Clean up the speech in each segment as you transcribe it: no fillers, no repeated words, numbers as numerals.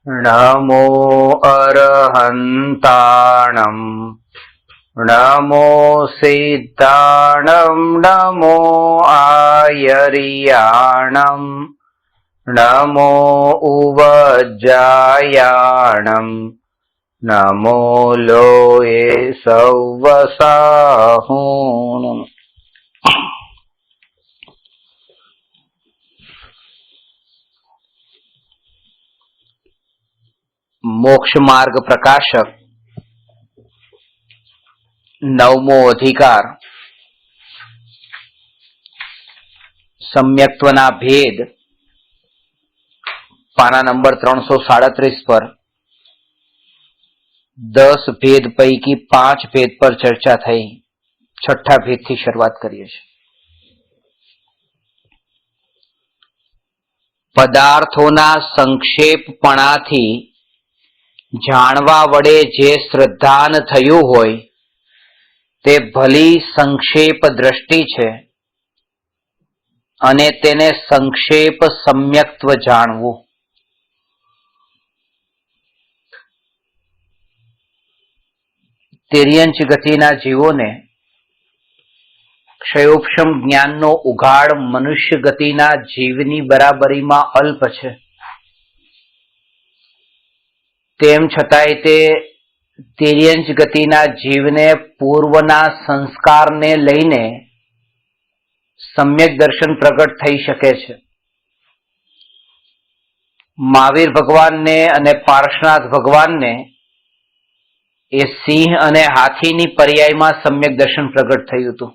नमो अरहन्ताणं नमो सिद्धाणं नमो आयर्याणं नमो उवज्जायाणं नमो लोये सव्वसाहुं। मोक्ष मार्ग प्रकाशक नवमो अधिकार सम्यक्त्वना भेद पाना नंबर 337 पर 10 भेद पैकी 5 भेद पर चर्चा थई। छठा भेद थी शुरुआत करीए छे। पदार्थोना संक्षेपपणाथी जाणवा वडे जे श्रद्धान थयुं होय ते भली संक्षेप दृष्टि छे अने तेने संक्षेप सम्यक्त्व जाणवुं। तिर्यंच गतिना जीवोने क्षयोपशम ज्ञाननो उघाड़ मनुष्य गतिना जीवनी बराबरीमां अल्प छे। तेम छतांय ते तिर्यंच गतिना जीवने पूर्वना संस्कारने लईने सम्यक दर्शन प्रगट थई शके छे। महावीर भगवानने अने पार्श्वनाथ भगवानने ए सिंह अने हाथीनी पर्यायमां सम्यक दर्शन प्रगट थयुं हतुं।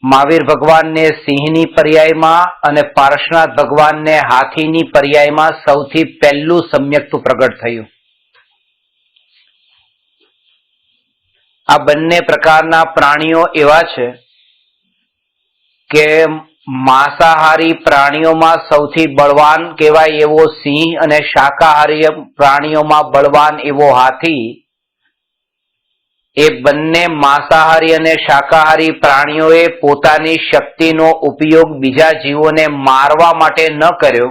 महावीर भगवानने सिंहनी पर्यायमां अने पार्श्वनाथ भगवानने हाथीनी पर्यायमां सौथी पहेલું सम्यक्त्व प्रगट थयुं। आ बंने प्रकारना प्राणीओ एवा छे के मांसाहारी प्राणीओमां सौथी बलवान कहेवाय एवो सिंह अने शाकाहारी प्राणीओमां बलवान एवो हाथी ए बंने मांसाहारी अने शाकाहारी प्राणीओए पोतानी शक्तिनो उपयोग बीजा जीवोने मारवा माटे न कर्यो,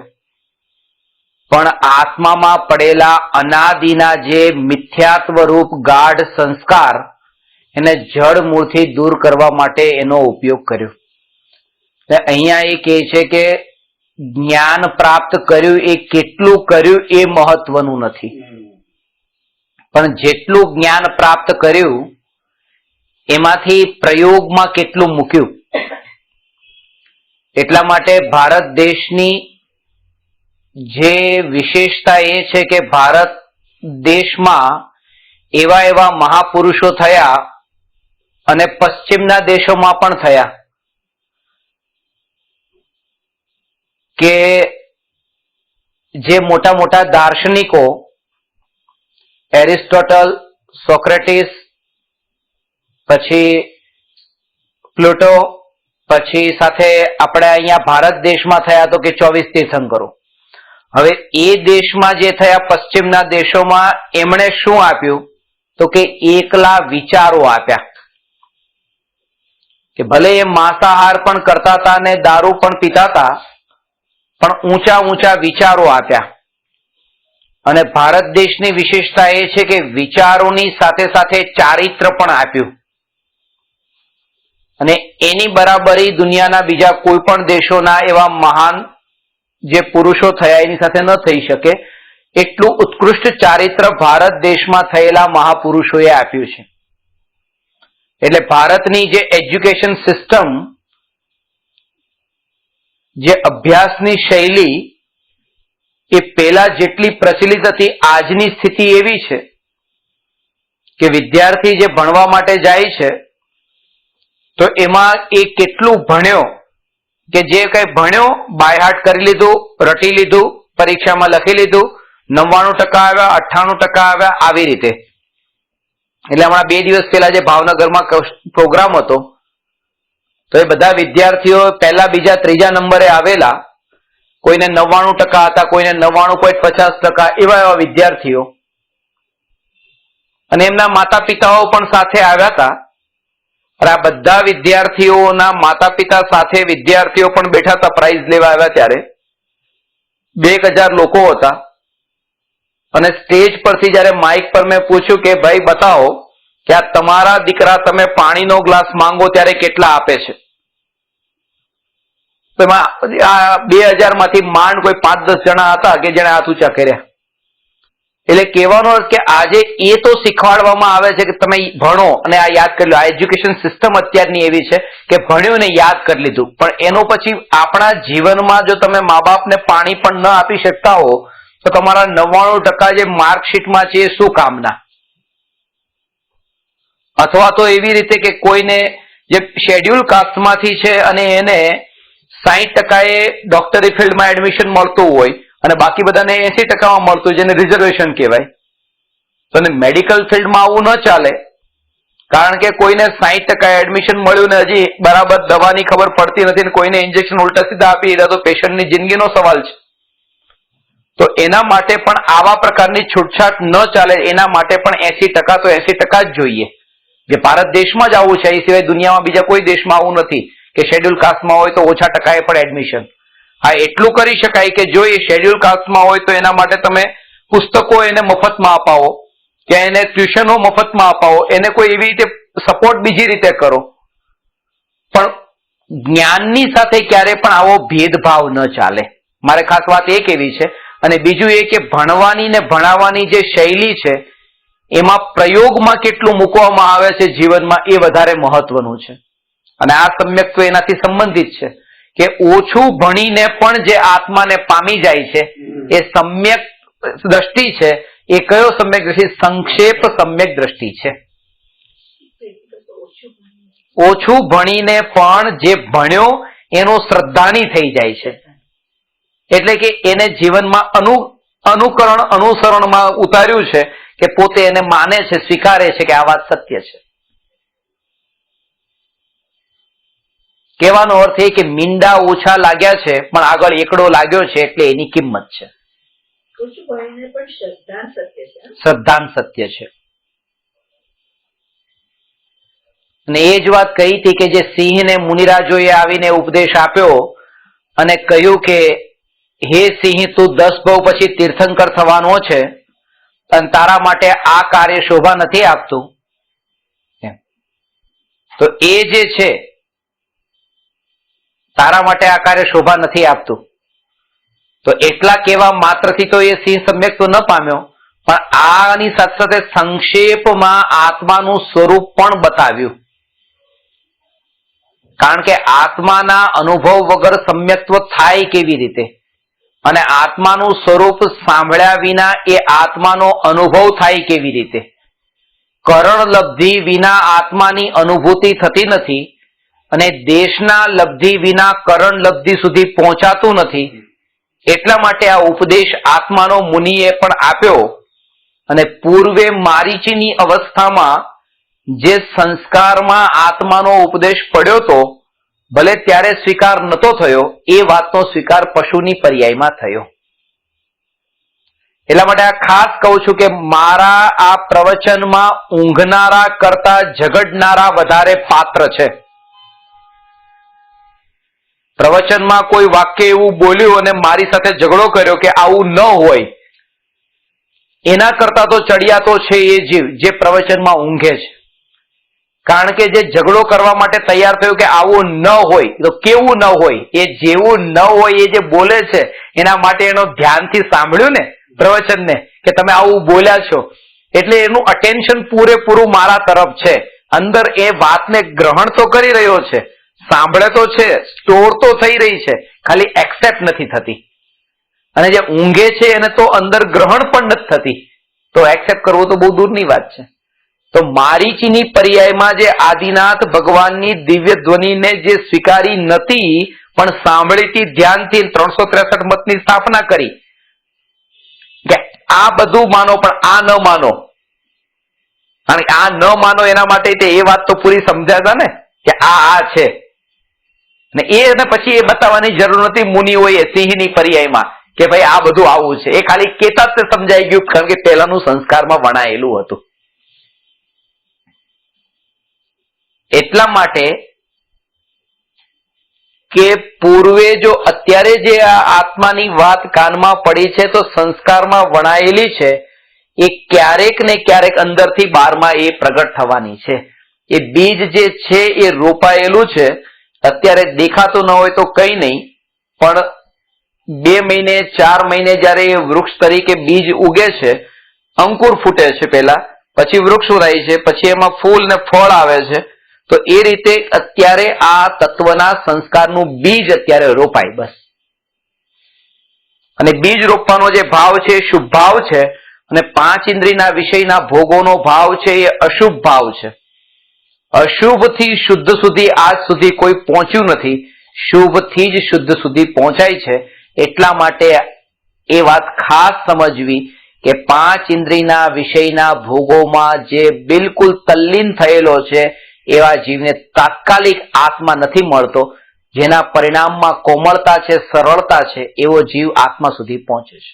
पण आत्मामां पड़ेला अनादिना जे मिथ्यात्व रूप गाढ़ संस्कार एने जड़ मूळथी दूर करवा माटे एनो उपयोग कर्यो। अहींया ए कहे छे के ज्ञान प्राप्त कर्युं ए केटલું कर्युं ए महत्वनुं नथी, पण जेटલું ज्ञान प्राप्त कर्युं एमांथी प्रयोगमां केटલું मूक्युं। એટલા માટે भारत देशनी जे विशेषता ए छे के भारत देशमां एवा एवा महापुरुषो थया अने पश्चिमना देशोमां पण थया के जे मोटा मोटा दार्शनिको एरिस्टोटल, सोक्रेटिस, पछी प्लूटो, पछी साथे आपणे अहींया भारत देशमां थया तो के 24 तीर्थंकरो। हवे ए देशमां जे थया पश्चिमना देशोमां एमणे शुं आप्युं तो के एकला विचारो आप्या के भले ए मांसाहार पण करता हता ने दारू पण पीता हता पण ऊंचा ऊंचा विचारो आप्या। अने भारत देशनी विशेषता ए छे के विचारोनी साथे साथे चारित्र पण आप्युं अने एनी बराबरी दुनियाना बीजा कोई पण देशोना एवा महान जे पुरुषो थया एनी साथे न थई शके एटलुं उत्कृष्ट चारित्र भारत देशमां थयेला महापुरुषोए आप्युं छे। एटले भारतनी जे एज्युकेशन सिस्टम, जे अभ्यासनी शैली ए पेला जेटली प्रचलित हती आजनी स्थिति एवी छे के विद्यार्थी जे भणवा माटे जाय छे तो एमां ए केटલું भण्यो के जे कई भण्यो बायहाट करी लीधुं, रटी लीधुं, परीक्षामां लखी लीधुं, 99% आव्या, 98% आव्या, आवी रीते। એટલે હમણાં 2 દિવસ પહેલા જે ભાવનગરમાં પ્રોગ્રામ હતો તો એ બધા વિદ્યાર્થીઓ પહેલા બીજા ત્રીજા નંબરે આવેલા, કોઈને 99% હતા, કોઈને 99.50% એવા વિદ્યાર્થીઓ અને એમના માતા પિતાઓ પણ સાથે આવ્યા હતા। અને આ બધા વિદ્યાર્થીઓના માતા પિતા સાથે વિદ્યાર્થીઓ પણ બેઠા હતા પ્રાઇઝ લેવા આવ્યા ત્યારે। 1000 લોકો હતા અને સ્ટેજ પરથી જયારે માઇક પર મેં પૂછ્યું કે ભાઈ બતાવો કે આ તમારા દીકરા તમે પાણીનો ગ્લાસ માંગો ત્યારે કેટલા આપે છે, તો એમાં આ 2000 માંથી માંડ કોઈ 5-10 જણા હતા કે જેને હાથ ઊંચા કર્યા. એટલે કહેવાનો અર્થ કે આજે એ તો શીખવાડવામાં આવે છે કે તમે ભણો અને આ યાદ કરી લો. આ એજ્યુકેશન સિસ્ટમ અત્યારની એવી છે કે ભણ્યું ને યાદ કરી લીધું, પણ એનો પછી આપણા જીવનમાં જો તમે મા બાપને પાણી પણ ન આપી શકતા હો તો તમારા 99% જે માર્કશીટમાં છે એ શું કામના. અથવા તો એવી રીતે કે કોઈને જે શેડ્યુલ કાસ્ટમાંથી છે અને એને 60% ડોક્ટરી ફિલ્ડમાં એડમિશન મળતું હોય અને બાકી બધાને 80%માં મળતું હોય, જેને રિઝર્વેશન કહેવાય. તો મેડિકલ ફિલ્ડમાં આવું ન ચાલે, કારણ કે કોઈને 60% એડમિશન મળ્યું ને હજી બરાબર દવાની ખબર પડતી નથી ને કોઈને ઇન્જેક્શન ઉલટા સીધા આપી દીધા તો પેશન્ટની જિંદગીનો સવાલ છે. તો એના માટે પણ આવા પ્રકારની છૂટછાટ ન ચાલે, એના માટે પણ 80% તો 80% જ જોઈએ. જે ભારત દેશમાં જ આવું છે, એ સિવાય દુનિયામાં બીજા કોઈ દેશમાં આવું નથી કે શેડ્યુલ કાસ્ટમાં હોય તો ઓછા ટકાએ પણ એડમિશન. હા, એટલું કરી શકાય કે જો એ શેડ્યુલ કાસ્ટમાં હોય તો એના માટે તમે પુસ્તકો એને મફતમાં અપાવો કે એને ટ્યુશનો મફતમાં અપાવો, એને કોઈ એવી રીતે સપોર્ટ બીજી રીતે કરો, પણ જ્ઞાનની સાથે ક્યારે પણ આવો ભેદભાવ ન ચાલે. મારે ખાસ વાત એ કેવી છે. અને બીજું એ કે ભણવાની ને ભણાવવાની જે શૈલી છે એમાં પ્રયોગમાં કેટલું મૂકવામાં આવે છે જીવનમાં, એ વધારે મહત્વનું છે. અને આ સમ્યક્ત્વ એનાથી સંબંધિત છે કે ઓછું ભણીને પણ જે આત્માને પામી જાય છે એ સમ્યક દ્રષ્ટિ છે. એ કયો સમ્યક દ્રષ્ટિ? સંક્ષેપ સમ્યક દ્રષ્ટિ છે. ઓછું ભણીને પણ જે ભણ્યો એનો શ્રદ્ધાની થઈ જાય છે, એટલે કે એને જીવનમાં અનુસરણમાં ઉતાર્યું છે કે પોતે એને માને છે, સ્વીકારે છે કે આ વાત સત્ય છે. કહેવાનો અર્થ એ કે મીંડા ઓછા લાગ્યા છે પણ આગળ એકડો લાગ્યો છે એટલે એની કિંમત છે. શ્રદ્ધાન સત્ય છે. અને એ જ વાત કહી હતી કે જે સિંહને મુનિરાજોએ આવીને ઉપદેશ આપ્યો અને કહ્યું કે હે સિંહ, તું 10 ભવ પછી તીર્થંકર થવાનો છે અને તારા માટે આ કાર્ય શોભા નથી આપતું. તો એ જે છે તારા માટે આ કાર્ય શોભા નથી આપતું. તો એટલા કહેવા માત્રથી તો એ સિંહ સમ્યક તો ન પામ્યો, પણ આની સાથે સાથે સંક્ષેપમાં આત્માનું સ્વરૂપ પણ બતાવ્યું. કારણ કે આત્માના અનુભવ વગર સમ્યક્ત્વ થાય કેવી રીતે, અને આત્માનું સ્વરૂપ સાંભળ્યા વિના એ આત્માનો અનુભવ થાય કેવી રીતે. કરણ લબ્ધિ વિના આત્માની અનુભૂતિ થતી નથી અને દેશના લબ્ધિ વિના કરણ લબ્ધિ સુધી પહોંચાતું નથી. એટલા માટે આ ઉપદેશ આત્માનો મુનિએ પણ આપ્યો. અને પૂર્વે મારીચીની અવસ્થામાં જે સંસ્કારમાં આત્માનો ઉપદેશ પડ્યો તો, ભલે ત્યારે સ્વીકાર નતો થયો, એ વાતનો સ્વીકાર પશુની પર્યાયમાં થયો. એટલા માટે આ ખાસ કહું છું કે મારા આ પ્રવચનમાં ઊંઘનારા કરતા ઝઘડનારા વધારે પાત્ર છે. પ્રવચનમાં કોઈ વાક્ય એવું બોલ્યું અને મારી સાથે ઝઘડો કર્યો કે આવું ન હોય, એના કરતા તો ચડિયાતો છે એ જીવ જે પ્રવચનમાં ઊંઘે છે. કારણ કે જે ઝઘડો કરવા માટે તૈયાર થયો કે આવું ન હોય, તો કેવું ન હોય? એ જેવું ન હોય એ જે બોલે છે એના માટે એનો ધ્યાનથી સાંભળ્યું ને પ્રવચનને, કે તમે આવું બોલ્યા છો, એટલે એનું અટેન્શન પૂરેપૂરું મારા તરફ છે. અંદર એ વાતને ગ્રહણ તો કરી રહ્યો છે, સાંભળે તો છે, સ્ટોર તો થઈ રહી છે, ખાલી એક્સેપ્ટ નથી થતી. અને જે ઊંઘે છે એને તો અંદર ગ્રહણ પણ નથી થતી, તો એક્સેપ્ટ કરવું તો બહુ દૂરની વાત છે. તો મારીચીની પર્યાયમાં જે આદિનાથ ભગવાનની દિવ્ય ધ્વનિને જે સ્વીકારી નથી પણ સાંભળીથી ધ્યાનથી 363 મતની સ્થાપના કરી કે આ બધું માનો પણ આ ન માનો. અને આ ન માનો એના માટે એ વાત તો પૂરી સમજ્યા હતા ને કે આ છે, ને એને પછી એ બતાવવાની જરૂર નથી મુનિઓએ સિંહની પર્યાયમાં કે ભાઈ આ બધું આવું છે. એ ખાલી કેતા જ સમજાઈ ગયું, કારણ કે પહેલાનું સંસ્કારમાં વણાયેલું હતું. એટલા માટે કે પૂર્વે જો અત્યારે જે આ આત્માની વાત કાનમાં પડી છે તો સંસ્કારમાં વણાયેલી છે, એ ક્યારેક ને ક્યારેક અંદરથી બહારમાં એ પ્રગટ થવાની છે. એ બીજ જે છે એ રોપાયેલું છે. અત્યારે દેખાતું ન હોય તો કઈ નહીં, પણ 2 મહિને 4 મહિને જયારે એ વૃક્ષ તરીકે બીજ ઉગે છે, અંકુર ફૂટે છે પેલા, પછી વૃક્ષ ઉરાય છે, પછી એમાં ફૂલ ને ફળ આવે છે, તો એ રીતે અત્યારે આ તત્વના સંસ્કારનું બીજ અત્યારે રોપાય બસ. અને બીજ રોપવાનો જે ભાવ છે એ શુભ ભાવ છે, અને 5 ઇન્દ્રિયના વિષયના ભોગોનો ભાવ છે એ અશુભ ભાવ છે. અશુભ થી શુદ્ધ સુધી આજ સુધી કોઈ પહોંચ્યું નથી, શુભ થી જ શુદ્ધ સુધી પહોંચાય છે. એટલા માટે એ વાત ખાસ સમજવી કે 5 ઇન્દ્રિયના વિષયના ભોગોમાં જે બિલકુલ તલ્લીન થયેલો છે એવા જીવને તાત્કાલિક આત્મા નથી મળતો. જેના પરિણામમાં કોમળતા છે, સરળતા છે, એવો જીવ આત્મા સુધી પહોંચે છે.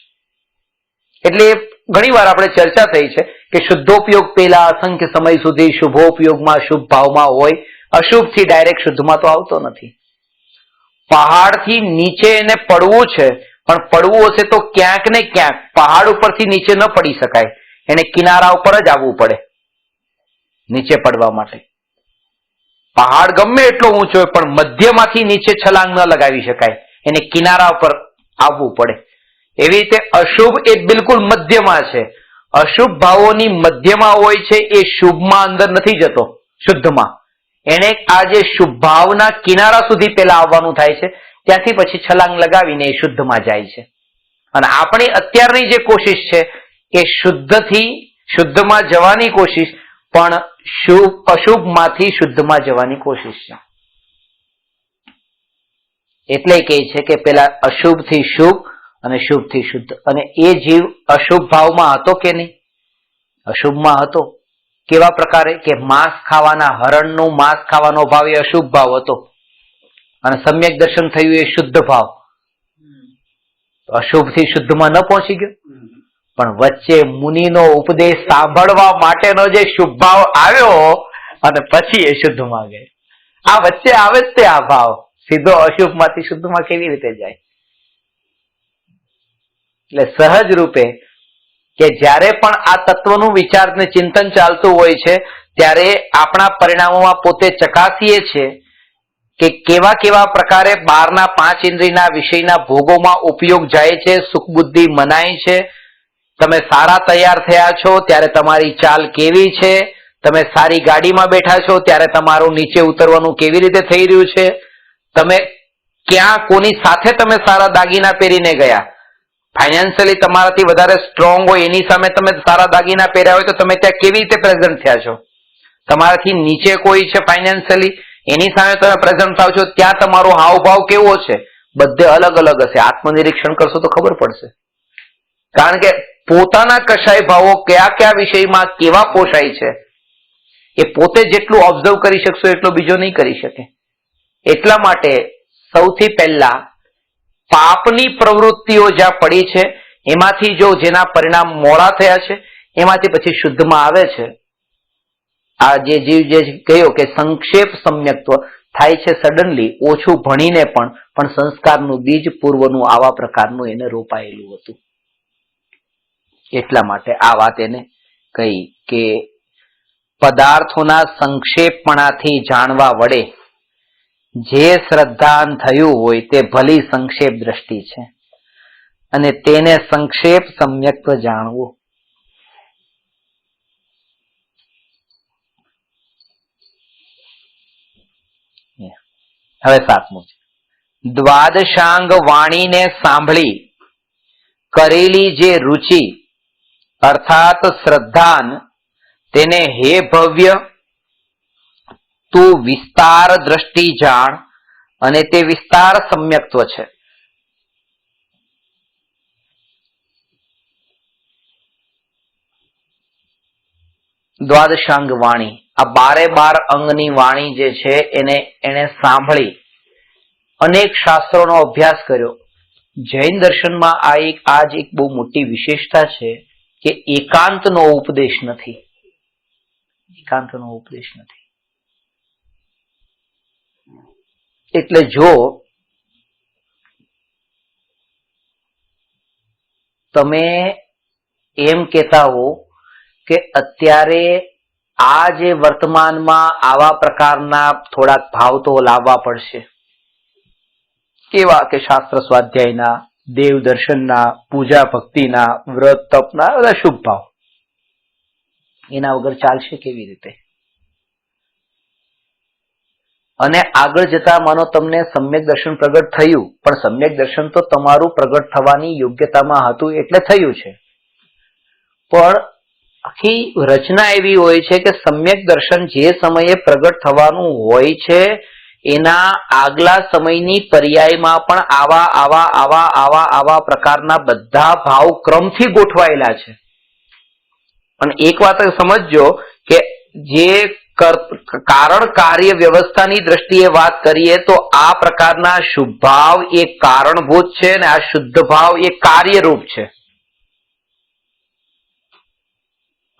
એટલે ઘણી વાર આપણે ચર્ચા થઈ છે કે શુદ્ધોપયોગ પહેલા અસંખ્ય સમય સુધી શુભોપયોગમાં શુભ ભાવમાં હોય, અશુભથી ડાયરેક્ટ શુદ્ધમાં તો આવતો નથી. પહાડથી નીચે એને પડવું છે, પણ પડવું હશે તો ક્યાંક ને ક્યાંક પહાડ ઉપરથી નીચે ન પડી શકાય, એને કિનારા ઉપર જ આવવું પડે નીચે પડવા માટે. પહાડ ગમે એટલો ઊંચો હોય પણ મધ્યમાંથી નીચે છલાંગ ન લગાવી શકાય, એને કિનારા ઉપર આવવું પડે. એવી રીતે અશુભ એ બિલકુલ મધ્યમાં છે. અશુભ ભાવોની મધ્યમાં હોય છે એ શુભમાં અંદર નથી જતો, શુદ્ધમાં. એને આ જે શુભ ભાવના કિનારા સુધી પેલા આવવાનું થાય છે, ત્યાંથી પછી છલાંગ લગાવીને એ શુદ્ધમાં જાય છે. અને આપણી અત્યારની જે કોશિશ છે એ શુદ્ધથી શુદ્ધમાં જવાની કોશિશ, પણ અશુભમાંથી શુદ્ધમાં જવાની કોશિશ છે. એટલે કહે છે કે પેલા અશુભથી શુભ અને શુભથી શુદ્ધ. અને એ જીવ અશુભ ભાવમાં હતો કે નહીં? અશુભમાં હતો. કેવા પ્રકારે? કે માંસ ખાવાના, હરણનું માંસ ખાવાનો ભાવ એ અશુભ ભાવ હતો, અને સમ્યક દર્શન થયું એ શુદ્ધ ભાવ. અશુભથી શુદ્ધમાં ન પહોંચી ગયો, પણ વચ્ચે મુનિનો ઉપદેશ સાંભળવા માટેનો જે શુભ ભાવ આવ્યો અને પછી એ શુદ્ધમાં ગયો. આ વચ્ચે આવે જ તે આ ભાવ સીધો અશુભમાંથી શુદ્ધમાં કેવી રીતે જાય? એટલે સહજ રૂપે કે જ્યારે પણ આ તત્વનું વિચાર ને ચિંતન ચાલતું હોય છે, ત્યારે આપણા પરિણામોમાં પોતે ચકાસીએ છીએ કે કેવા કેવા પ્રકારે બહારના 5 ઇન્દ્રિયના વિષયના ભોગોમાં ઉપયોગ જાય છે, સુખ બુદ્ધિ મનાય છે. તમે સારા તૈયાર થયા છો ત્યારે તમારી ચાલ કેવી છે, તમે સારી ગાડીમાં બેઠા છો ત્યારે તમારું નીચે ઉતરવાનું કેવી રીતે થઈ રહ્યું છે, તમે ક્યાં કોની સાથે તમે સારા દાગીના પહેરીને ગયા, ફાઇનાન્શિયલી તમારાથી વધારે સ્ટ્રોંગ હોય એની સામે તમે સારા દાગીના પહેર્યા હોય તો તમે ત્યાં કેવી રીતે પ્રેઝન્ટ થયા છો, તમારાથી નીચે કોઈ છે ફાઇનાન્શિયલી એની સામે તમે પ્રેઝન્ટ થાવ છો ત્યાં તમારો હાવભાવ કેવો છે, બધે અલગ અલગ હશે. આત્મનિરીક્ષણ કરશો તો ખબર પડશે. કારણ કે પોતાના કશાય ભાવો કયા કયા વિષયમાં કેવા પોષાય છે એ પોતે જેટલું ઓબ્ઝર્વ કરી શકશો એટલો બીજો નહીં કરી શકે. એટલા માટે સૌથી પહેલા પાપની પ્રવૃત્તિઓ જ્યાં પડી છે એમાંથી જો જેના પરિણામ મોડા થયા છે એમાંથી પછી શુદ્ધમાં આવે છે. આ જે જીવ જે કહ્યો કે સંક્ષેપ સમ્યક્ત્વ થાય છે સડનલી, ઓછું ભણીને પણ સંસ્કારનું બીજ પૂર્વનું આવા પ્રકારનું એને રોપાયેલું હતું. એટલા માટે આ વાત એને કહી કે પદાર્થોના સંક્ષેપપણાથી જાણવા વડે જે શ્રદ્ધાન થયું હોય તે ભલી સંક્ષેપ દ્રષ્ટિ છે, અને તેને સંક્ષેપ સમ્યક્ત્વ જાણવું. હવે 7મું છે, દ્વાદશાંગ વાણીને સાંભળી કરેલી જે રુચિ અર્થાત શ્રદ્ધાન, તેને હે ભવ્ય તું વિસ્તાર દ્રષ્ટિ જાણ, અને તે વિસ્તાર સમ્યક્ત્વ છે. દ્વાદશાંગ વાણી, આ 12 અંગની વાણી જે છે એને સાંભળી, અનેક શાસ્ત્રોનો અભ્યાસ કર્યો. જૈન દર્શનમાં આ જ એક બહુ મોટી વિશેષતા છે કે એકાંતનો ઉપદેશ નથી. એકાંતનો ઉપદેશ નથી. એટલે જો તમે એમ કહેતા હો કે અત્યારે આ જે વર્તમાનમાં આવા પ્રકારના થોડાક ભાવ તો લાવવા પડશે, કેવા કે શાસ્ત્ર સ્વાધ્યાયના, દેવ દર્શનના, પૂજા ભક્તિના, વ્રત તપના, બધા શુભ ભાવ. એના વગર ચાલશે કેવી રીતે? અને આગળ જતા માનો તમને સમ્યક દર્શન પ્રગટ થયું, પણ સમ્યક દર્શન તો તમારું પ્રગટ થવાની યોગ્યતામાં હતું એટલે થયું છે, પણ આખી રચના એવી હોય છે કે સમ્યક દર્શન જે સમયે પ્રગટ થવાનું હોય છે એના આગલા સમયની પર્યાયમાં પણ આવા આવા આવા આવા આવા પ્રકારના બધા ભાવ ક્રમથી ગોઠવાયેલા છે. અને એક વાત સમજજો કે જે કારણ કાર્ય વ્યવસ્થાની દ્રષ્ટિએ વાત કરીએ તો આ પ્રકારના શુભ ભાવ એ કારણભૂત છે અને આ શુદ્ધ ભાવ એ કાર્યરૂપ છે.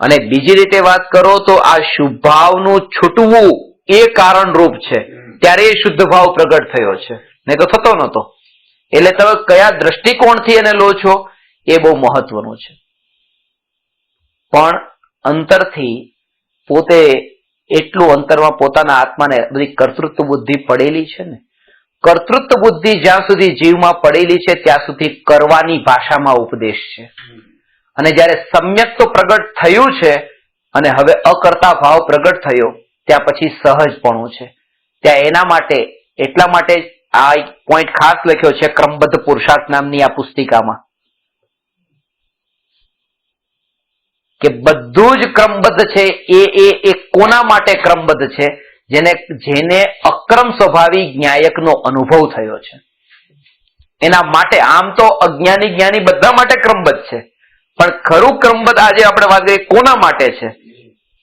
અને બીજી રીતે વાત કરો તો આ શુભ ભાવનું છૂટવું એ કારણરૂપ છે, ત્યારે એ શુદ્ધ ભાવ પ્રગટ થયો છે, નહીં તો થતો નહોતો. એટલે તમે કયા દ્રષ્ટિકોણથી એને લો છો એ બહુ મહત્વનું છે. પણ અંતરથી પોતે એટલું અંતરમાં પોતાના આત્માને બધી કર્તૃત્વ બુદ્ધિ પડેલી છે ને, કર્તૃત્વ બુદ્ધિ જ્યાં સુધી જીવમાં પડેલી છે ત્યાં સુધી કરવાની ભાષામાં ઉપદેશ છે. અને જ્યારે સમ્યક તો પ્રગટ થયું છે અને હવે અકર્તા ભાવ પ્રગટ થયો, ત્યાં પછી સહજપણું છે. ત્યાં એના માટે એટલા માટે આ એક પોઈન્ટ ખાસ લખ્યો છે ક્રમબદ્ધ પુરુષાર્થ નામની આ પુસ્તિકામાં, કે બધું જ ક્રમબદ્ધ છે. એ કોના માટે ક્રમબદ્ધ છે? જેને અક્રમ સ્વભાવી જ્ઞાયકનો અનુભવ થયો છે એના માટે. આમ તો અજ્ઞાની જ્ઞાની બધા માટે ક્રમબદ્ધ છે, પણ ખરું ક્રમબદ્ધ આજે આપણે વાત કરીએ કોના માટે છે?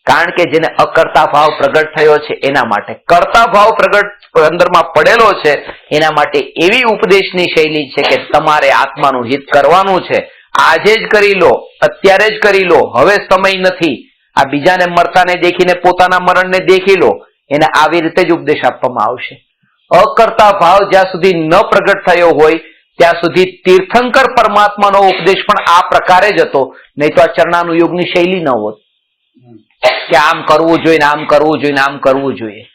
કારણ કે જેને અકર્તા ભાવ પ્રગટ થયો છે એના માટે. કર્તા ભાવ પ્રગટ અંદરમાં પડેલો છે એના માટે એવી ઉપદેશની શૈલી છે કે તમારે આત્માનું હિત કરવાનું છે, આજે જ કરી લો, અત્યારે જ કરી લો, હવે સમય નથી. આ બીજાને મરતાને દેખીને પોતાના મરણને દેખી લો, એને આવી રીતે જ ઉપદેશ આપવામાં આવશે. અકર્તા ભાવ જ્યાં સુધી ન પ્રગટ થયો હોય ત્યાં સુધી તીર્થંકર પરમાત્માનો ઉપદેશ પણ આ પ્રકારે જ હતો, નહીં તો આ ચરણાનુયોગની શૈલી ન હોત કે આમ કરવું જોઈએ, આમ કરવું જોઈએ, આમ કરવું જોઈએ.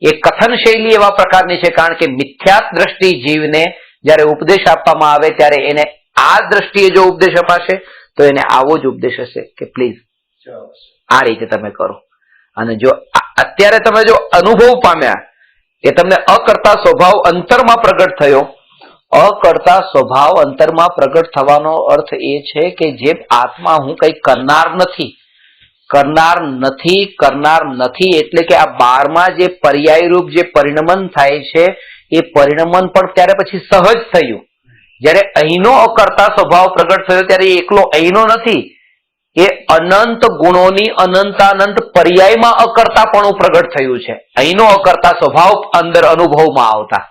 એ કથન શૈલી એવા પ્રકારની છે કારણ કે મિથ્યાત દ્રષ્ટિ જીવને જયારે ઉપદેશ આપવામાં આવે ત્યારે એને આ દ્રષ્ટિએ જો ઉપદેશ અપાશે તો એને આવો જ ઉપદેશ હશે કે પ્લીઝ આ રીતે તમે કરો. અને જો અત્યારે તમે જો અનુભવ પામ્યા કે તમને અકર્તા સ્વભાવ અંતરમાં પ્રગટ થયો, અકર્તા સ્વભાવ અંતરમાં પ્રગટ થવાનો અર્થ એ છે કે જે આત્મા હું કઈ કરનાર નથી, કરનાર નથી, કરનાર નથી, એટલે કે આ 12માં જે પર્યાય રૂપ જે પરિણમન થાય છે એ પરિણમન પણ ત્યારે પછી સહજ થયું. જયારે અહીંનો અકર્તા સ્વભાવ પ્રગટ થયો ત્યારે એકલો અહીંનો નથી, એ અનંત ગુણોની અનંતાનંત પર્યાયમાં અકર્તાપણું પ્રગટ થયું છે. અહીંનો અકર્તા સ્વભાવ અંદર અનુભવમાં આવતા.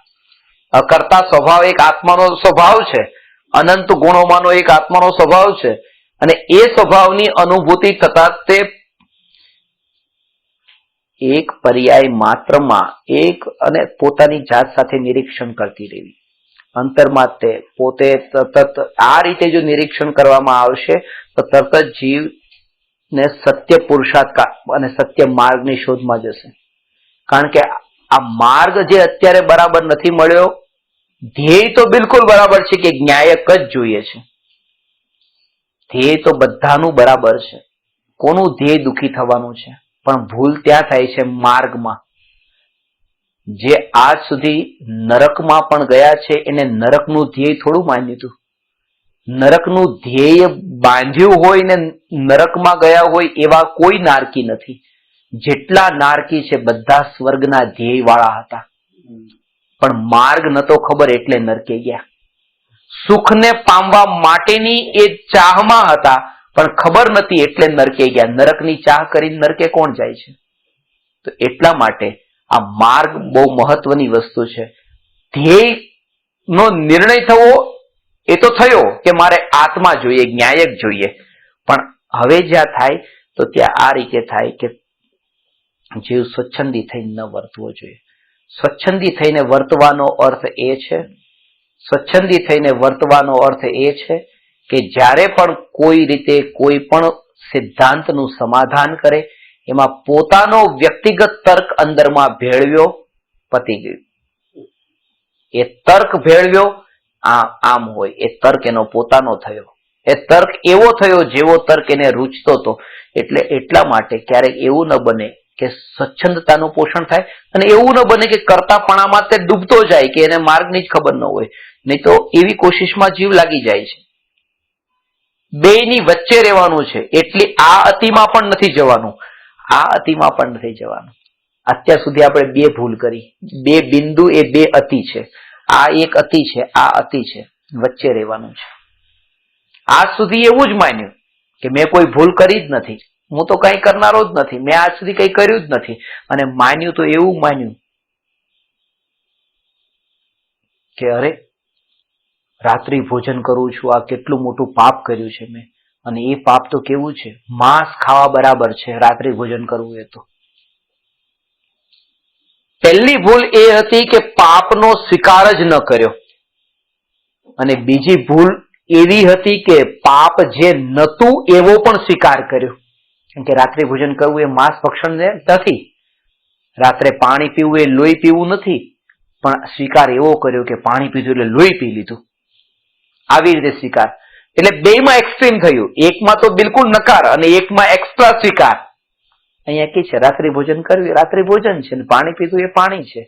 અકર્તા સ્વભાવ એક આત્માનો સ્વભાવ છે, અનંત ગુણોમાંનો એક આત્માનો સ્વભાવ છે, અને એ સ્વભાવની અનુભૂતિ થતા તે એક પર્યાય માત્રમાં એક અને પોતાની જાત સાથે નિરીક્ષણ કરતી રહેવી. અંતરમાં તે પોતે સતત આ રીતે જો નિરીક્ષણ કરવામાં આવશે તો તરત જ જીવને સત્ય પુરુષાર્થ અને સત્ય માર્ગની શોધમાં જશે. કારણ કે આ માર્ગ જે અત્યારે બરાબર નથી મળ્યો, ધ્યેય તો બિલકુલ બરાબર છે કે જ્ઞાયક જ જોઈએ છે, ધ્યેય તો બધાનું બરાબર છે. કોનું ધ્યેય દુઃખી થવાનું છે? પણ ભૂલ ત્યાં થાય છે માર્ગમાં. જે આજ સુધી નરકમાં પણ ગયા છે એને નરકનું ધ્યેય થોડું માન્યું હતું. નરકનું ધ્યેય બાંધ્યું હોય ને નરકમાં ગયા હોય એવા કોઈ નારકી નથી. જેટલા નારકી છે બધા સ્વર્ગના ધ્યેય વાળા હતા, પણ માર્ગ નતો ખબર એટલે નરકે ગયા. સુખને પામવા માટેની એ ચાહમાં હતા પણ ખબર નથી એટલે નરકે ગયા. નરકની ચાહ કરીને નરકે કોણ જાય છે? તો એટલા માટે આ માર્ગ બહુ મહત્વની વસ્તુ છે. ધ્યેય નો નિર્ણય થવો એ તો થયો કે મારે આત્મા જોઈએ, જ્ઞાયક જોઈએ, પણ હવે જ્યાં થાય તો ત્યાં આ રીતે થાય કે જીવ સ્વચ્છંદી થઈને ન વર્તવો જોઈએ. સ્વચ્છંદી થઈને વર્તવાનો અર્થ એ છે, સ્વચ્છંદી થઈને વર્તવાનો અર્થ એ છે કે જ્યારે પણ કોઈ રીતે કોઈ પણ સિદ્ધાંતનું સમાધાન કરે એમાં પોતાનો વ્યક્તિગત તર્ક અંદરમાં ભેળવ્યો, પતી ગયું. એ તર્ક ભેળવ્યો, આમ હોય, એ તર્ક એનો પોતાનો થયો. એ તર્ક એવો થયો જેવો તર્ક એને રૂચતો હતો. એટલે એટલા માટે ક્યારેક એવું ન બને કે સ્વચ્છંદતાનું પોષણ થાય, અને એવું ન બને કે કરતાપણામાં તે ડૂબતો જાય કે એને માર્ગની જ ખબર ન હોય. નહીં તો એવી કોશિશમાં જીવ લાગી જાય છે. બેયની વચ્ચે રહેવાનું છે. એટલી આ અતિમાં પણ નથી જવાનું, આ અતિમાં પણ નથી જવાનું. અત્યાર સુધી આપણે બે ભૂલ કરી, બે બિંદુ એ બે અતિ છે. આ એક અતિ છે, આ અતિ છે, વચ્ચે રહેવાનું છે. આજ સુધી એવું જ માન્યું કે મેં કોઈ ભૂલ કરી જ નથી, હું તો કઈ કરનારો જ નથી, મેં આજ સુધી કઈ કર્યું જ નથી. અને માન્યું તો એવું માન્યું કે અરે રાત્રિ ભોજન કરું છું, આ કેટલું મોટું પાપ કર્યું છે મેં. અને એ પાપ તો કેવું છે, માંસ ખાવા બરાબર છે રાત્રિ ભોજન કરવું. એ તો પહેલી ભૂલ એ હતી કે પાપનો સ્વીકાર જ ન કર્યો. અને બીજી ભૂલ એવી હતી કે પાપ જે નતું એવો પણ સ્વીકાર કર્યો. કેમ કે રાત્રિ ભોજન કરવું એ માંસ ભક્ષણ નથી, રાત્રે પાણી પીવું એ લોહી પીવું નથી. પણ સ્વીકાર એવો કર્યો કે પાણી પીધું એટલે લોહી પી લીધું, આવી રીતે સ્વીકાર. એટલે બેમાં એક્સ્ટ્રીમ થયું. એકમાં તો બિલકુલ નકાર અને એકમાં એક્સ્ટ્રા સ્વીકાર. અહીંયા કે છે રાત્રિ ભોજન કરવી, રાત્રિ ભોજન છે, પાણી પીધું એ પાણી છે.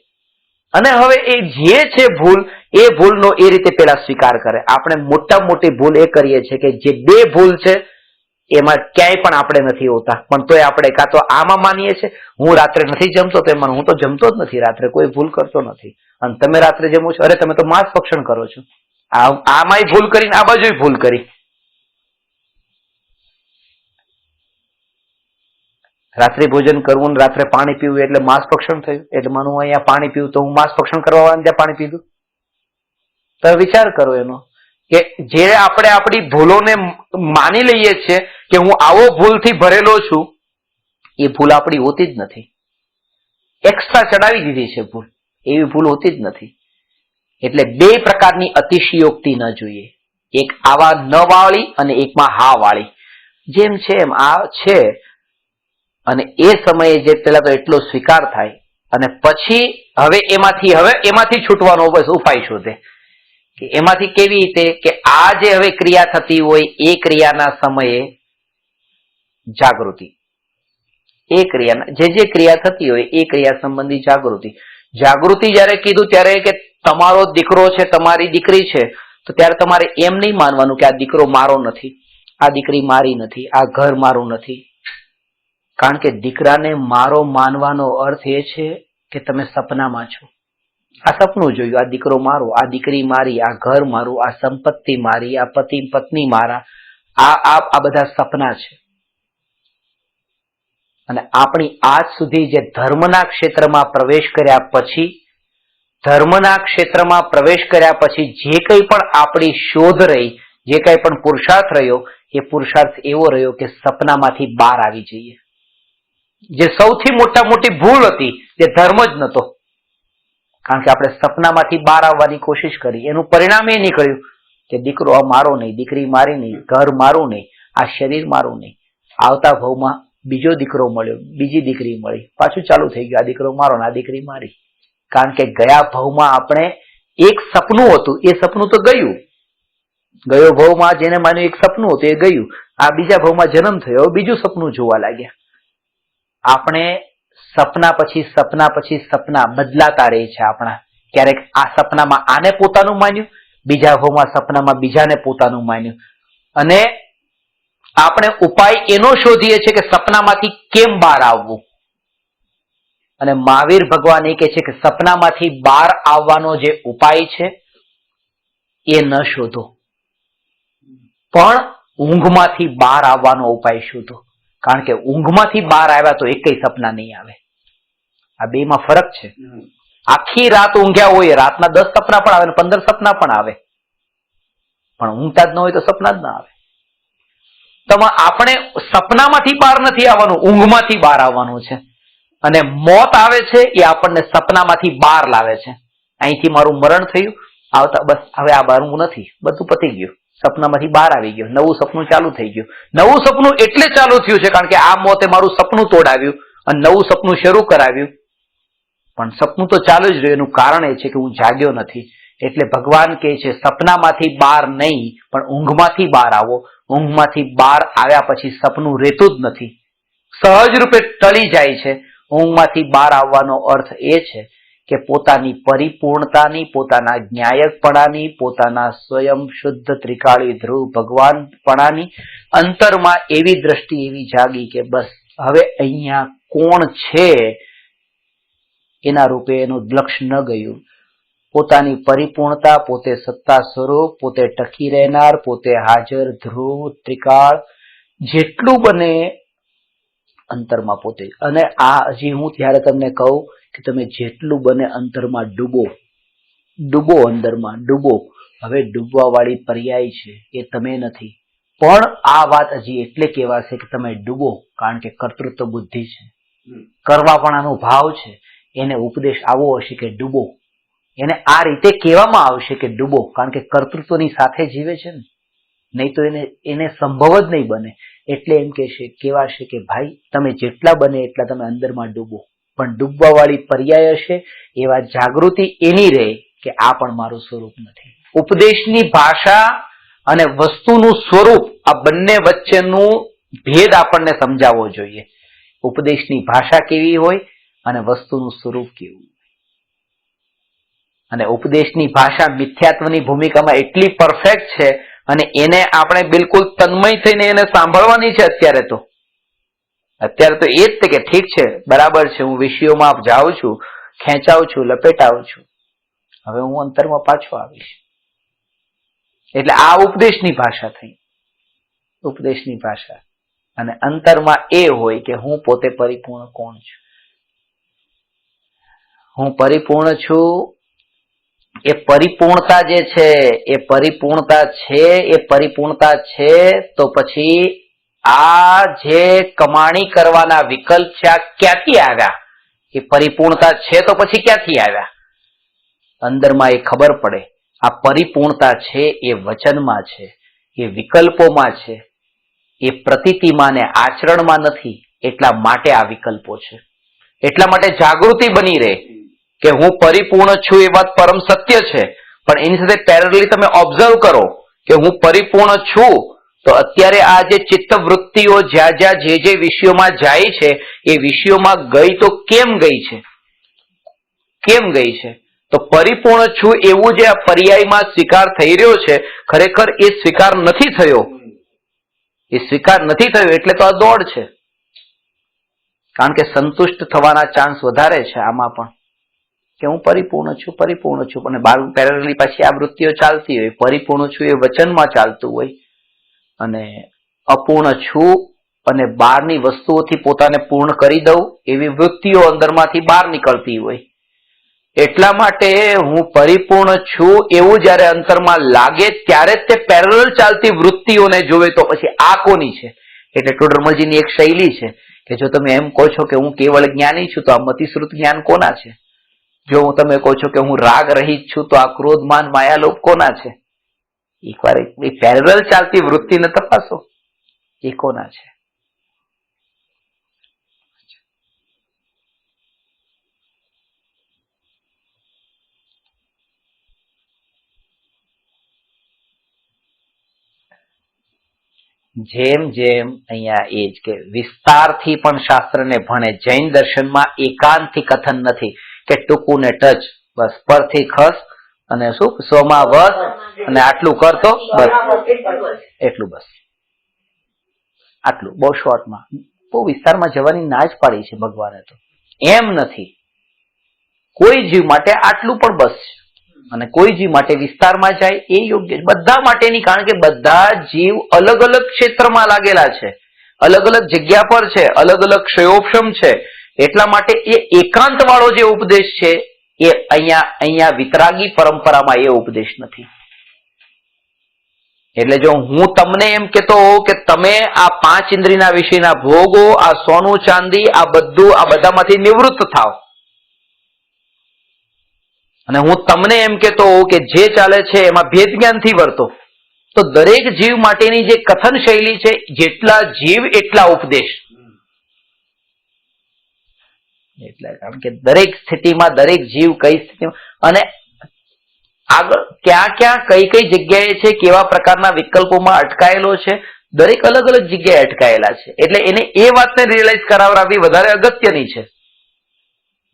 અને હવે એ જે છે ભૂલ, એ ભૂલનો એ રીતે પેલા સ્વીકાર કરે. આપણે મોટા મોટી ભૂલ એ કરીએ છીએ કે જે બે ભૂલ છે એમાં ક્યાંય પણ આપણે નથી હોતા, પણ તોય આપણે કાં તો આમાં માનીએ છીએ, હું રાત્રે નથી જમતો તો એમાં હું તો જમતો જ નથી, રાત્રે કોઈ ભૂલ કરતો નથી. અને તમે રાત્રે જમો છો, અરે તમે તો માંસ ભક્ષણ કરો છો. આમાંય ભૂલ કરીને આ બાજુ ભૂલ કરી. રાત્રિ ભોજન કરવું ને રાત્રે પાણી પીવું એટલે માંસ ભક્ષણ થયું. એટલે માનું અહીંયા પાણી પીવું તો હું માંસ ભક્ષણ કરવા વાળા ત્યાં પાણી પીધું. તો વિચાર કરો એનો કે જે આપણે આપણી ભૂલોને માની લઈએ છીએ કે હું આવો ભૂલથી ભરેલો છું, એ ભૂલ આપણી હોતી જ નથી. એક્સ્ટ્રા ચડાવી દીધી છે ભૂલ, એવી ભૂલ હોતી જ નથી. એટલે બે પ્રકારની અતિશયોક્તિ ન જોઈએ, એક આવા ન વાળી અને એકમાં હા વાળી. જેમ છે એમ આ છે. અને એ સમયે જે પેલા તો એટલો સ્વીકાર થાય અને પછી હવે એમાંથી છૂટવાનો બસ ઉપાય શોધે કે એમાંથી કેવી રીતે કે આ જે હવે ક્રિયા થતી હોય એ ક્રિયાના સમયે જાગૃતિ, એ ક્રિયાના જે ક્રિયા થતી હોય એ ક્રિયા સંબંધી જાગૃતિ. જાગૃતિ જયારે કીધું ત્યારે કે તમારો દીકરો છે, તમારી દીકરી છે, તો ત્યારે તમારે એમ નહીં માનવાનું કે આ દીકરો મારો નથી, આ દીકરી મારી નથી, આ ઘર મારું નથી. કારણ કે દીકરાને મારો માનવાનો અર્થ એ છે કે તમે સપનામાં છો. આ સપનું જોયું, આ દીકરો મારો, આ દીકરી મારી, આ ઘર મારું, આ સંપત્તિ મારી, આ પતિ પત્ની મારા, આ બધા સપના છે. અને આપણી આજ સુધી જે ધર્મના ક્ષેત્રમાં પ્રવેશ કર્યા પછી જે કંઈ પણ આપણી શોધ રહી, જે કંઈ પણ પુરુષાર્થ રહ્યો, એ પુરુષાર્થ એવો રહ્યો કે સપનામાંથી બહાર આવી જઈએ. જે સૌથી મોટી ભૂલ હતી, જે ધર્મ જ નતો. કારણ કે આપણે સપનામાંથી બહાર આવવાની કોશિશ કરી, એનું પરિણામ એ નીકળ્યું કે દીકરો આ મારો નહીં, દીકરી મારી નહીં, ઘર મારું નહીં, આ શરીર મારું નહીં. આવતા ભાવમાં બીજો દીકરો મળ્યો, બીજી દીકરી મળી, પાછું ચાલુ થઈ ગયું, આ દીકરો મારો ને આ દીકરી મારી. કારણ કે ગયા ભાવમાં આપણે એક સપનું હતું, એ સપનું તો ગયું. ગયો ભાવમાં જેને માન્યું એક સપનું હતું એ ગયું. આ બીજા ભાવમાં જન્મ થયો, બીજું સપનું જોવા લાગ્યા. આપણે સપના પછી સપના બદલાતા રહે છે આપણા. ક્યારેક આ સપનામાં આને પોતાનું માન્યું, બીજા ભાવમાં સપનામાં બીજાને પોતાનું માન્યું. અને આપણે ઉપાય એનો શોધીએ છીએ કે સપનામાંથી કેમ બહાર આવવું. અને મહાવીર ભગવાન એ કહે છે કે સપનામાંથી બહાર આવવાનો જે ઉપાય છે એ ન શોધો, પણ ઊંઘમાંથી બહાર આવવાનો ઉપાય શોધો. કારણ કે ઊંઘમાંથી બહાર આવ્યા તો એકેય સપના નહીં આવે. આ બેમાં ફરક છે. આખી રાત ઊંઘ્યા હોય, રાતના 10 સપના પણ આવે ને 15 સપના પણ આવે, પણ ઊંઘતા જ ન હોય તો સપના જ ના આવે. તો આપણે સપનામાંથી બહાર નથી આવવાનું, ઊંઘમાંથી બહાર આવવાનું છે. અને મોત આવે છે એ આપણને સપનામાંથી બહાર લાવે છે. અહીંથી મારું મરણ થયું, આવતા બસ હવે આ બહાર હું નથી, બધું પતી ગયું, સપનામાંથી બહાર આવી ગયો, નવું સપનું ચાલુ થઈ ગયું. નવું સપનું એટલે ચાલુ થયું છે કારણ કે આ મોતે મારું સપનું તોડાવ્યું અને નવું સપનું શરૂ કરાવ્યું. પણ સપનું તો ચાલુ જ રહ્યું. એનું કારણ એ છે કે હું જાગ્યો નથી. એટલે ભગવાન કહે છે સપનામાંથી બહાર નહીં પણ ઊંઘમાંથી બહાર આવો. ઊંઘમાંથી બહાર આવ્યા પછી સપનું રહેતું જ નથી, સહજ રૂપે ટળી જાય છે. ઊંઘમાંથી બહાર આવવાનો અર્થ એ છે કે પોતાની પરિપૂર્ણતાની, પોતાના જ્ઞાયકપણાની, પોતાના સ્વયં શુદ્ધ ત્રિકાળી ધ્રુવ ભગવાનપણાની અંતરમાં એવી દ્રષ્ટિ એવી જાગી કે બસ હવે અહીંયા કોણ છે એના રૂપે એનું લક્ષ્ય ન ગયું. પોતાની પરિપૂર્ણતા, પોતે સત્તા સ્વરૂપ, પોતે ટકી રહેનાર, પોતે હાજર ધ્રુવ ત્રિકાળ જેટલું બને અંતરમાં પોતે. અને આ હજી હું ત્યારે તમને કહું કે તમે જેટલું બને અંતરમાં ડૂબો, ડૂબો અંદરમાં ડૂબો. હવે ડૂબવા વાળી પર્યાય છે એ તમે નથી, પણ આ વાત હજી એટલે કહેવાશે કે તમે ડૂબો કારણ કે કર્તૃત્વ બુદ્ધિ છે, કરવાપણાનો ભાવ છે. એને ઉપદેશ આવો હશે કે ડૂબો. એને આ રીતે કહેવામાં આવશે કે ડૂબો કારણ કે કર્તૃત્વની સાથે જીવે છે ને, નહીં તો એને સંભવ જ નહીં બને. એટલે એમ કહેવાશે કે ભાઈ તમે જેટલા બને એટલા તમે અંદરમાં ડૂબો. પણ ડૂબવા વાળી પર્યાય હશે એવા જાગૃતિ એની રહે કે આ પણ મારું સ્વરૂપ નથી. ઉપદેશની ભાષા અને વસ્તુનું સ્વરૂપ આ બંને વચ્ચેનું ભેદ આપણને સમજાવવો જોઈએ. ઉપદેશની ભાષા કેવી હોય અને વસ્તુનું સ્વરૂપ કેવું. અને ઉપદેશની ભાષા મિથ્યાત્વની ભૂમિકામાં એટલી પરફેક્ટ છે અને એને આપણે બિલકુલ તન્મય થઈને એને સાંભળવાની છે. અત્યારે તો એ જ કે ઠીક છે, બરાબર છે, હું વિષયોમાં જાઉં છું, ખેંચાવું છું, લપેટાવું છું, હવે હું અંતરમાં પાછો આવીશ. એટલે આ ઉપદેશની ભાષા થઈ, ઉપદેશની ભાષા. અને અંતરમાં એ હોય કે હું પોતે પરિપૂર્ણ કોણ છું. હું પરિપૂર્ણ છું. એ પરિપૂર્ણતા જે છે એ પરિપૂર્ણતા છે તો પછી આ જે કમાણી કરવાના વિકલ્પ છે આ ક્યાંથી આવ્યા? એ પરિપૂર્ણતા છે તો પછી ક્યાંથી આવ્યા? અંદરમાં એ ખબર પડે. આ પરિપૂર્ણતા છે એ વચનમાં છે, એ વિકલ્પોમાં છે, એ પ્રતીતિમાં ને આચરણમાં નથી. એટલા માટે આ વિકલ્પો છે. એટલા માટે જાગૃતિ બની રહે કે હું પરિપૂર્ણ છું એ વાત પરમ સત્ય છે, પણ એની સાથે પેરેલલી તમે ઓબ્ઝર્વ કરો કે હું પરિપૂર્ણ છું તો અત્યારે આ જે ચિત્તવૃત્તિઓ જ્યાં જે વિષયોમાં જાય છે એ વિષયોમાં ગઈ તો કેમ ગઈ છે? કેમ ગઈ છે? તો પરિપૂર્ણ છું એવું જે આ પર્યાયમાં સ્વીકાર થઈ રહ્યો છે ખરેખર એ સ્વીકાર નથી થયો. એ સ્વીકાર નથી થયો એટલે તો આ દોડ છે. કારણ કે સંતુષ્ટ થવાના ચાન્સ વધારે છે આમાં પણ કે હું પરિપૂર્ણ છું અને બાર પેરેલલી પાછી આ વૃત્તિઓ ચાલતી હોય. પરિપૂર્ણ છું એ વચનમાં ચાલતું હોય અને અપૂર્ણ છું અને બહારની વસ્તુઓથી પોતાને પૂર્ણ કરી દઉં એવી વૃત્તિઓ અંદરમાંથી બહાર નીકળતી હોય. એટલા માટે હું પરિપૂર્ણ છું એવું જયારે અંતરમાં લાગે ત્યારે જ તે પેરેલલ ચાલતી વૃત્તિઓને જોવે તો પછી આ કોની છે? એટલે ટોડરમલજીની એક શૈલી છે કે જો તમે એમ કહો છો કે હું કેવળ જ્ઞાની છું તો આ મતિશ્રુત જ્ઞાન કોના છે? જો તમે કહો છો કે હું રાગ રહિત છું તો આ ક્રોધ માન માયાલોભ કોના છે? એકવાર એ પેરેલલ ચાલતી વૃત્તિને તપાસો એ કોના છે? જેમ જેમ અહીંયા એ જ કે વિસ્તારથી પણ શાસ્ત્રને ભણે. જૈન દર્શનમાં એકાંતથી કથન નથી કે ટૂંકું ને ટચ, બસ પરથી ખસ અને શું સ્વમાં વસ અને આટલું કરતો બસ, એટલું બસ, આટલું બહુ શોર્ટમાં. બહુ વિસ્તારમાં જવાની ના જ પાડી છે ભગવાને. તો એમ નથી. કોઈ જીવ માટે આટલું પણ બસ છે અને કોઈ જીવ માટે વિસ્તારમાં જાય એ યોગ્ય છે. બધા માટેની, કારણ કે બધા જીવ અલગ અલગ ક્ષેત્રમાં લાગેલા છે, અલગ અલગ જગ્યા પર છે, અલગ અલગ ક્ષયોપશમ છે. એટલા માટે એ એકાંત વાળો જે ઉપદેશ છે એ અહીંયા વિતરાગી પરંપરામાં એ ઉપદેશ નથી. એટલે જો હું તમને એમ કહેતો હોઉં કે તમે આ પાંચ ઇન્દ્રિયના વિષયના ભોગો, આ સોનું ચાંદી, આ બધામાંથી નિવૃત્ત થાવ અને હું તમને એમ કહેતો હોઉં કે જે ચાલે છે એમાં ભેદ જ્ઞાનથી વર્તો, તો દરેક જીવ માટેની જે કથન શૈલી છે, જેટલા જીવ એટલા ઉપદેશ. એટલે કારણ કે દરેક સ્થિતિમાં દરેક જીવ કઈ સ્થિતિમાં અને આગળ ક્યાં ક્યાં કઈ કઈ જગ્યાએ છે, કેવા પ્રકારના વિકલ્પોમાં અટકાયેલો છે, દરેક અલગ અલગ જગ્યાએ અટકાયેલા છે. એટલે એને એ વાતને રિયલાઇઝ કરાવવી વધારે અગત્યની છે.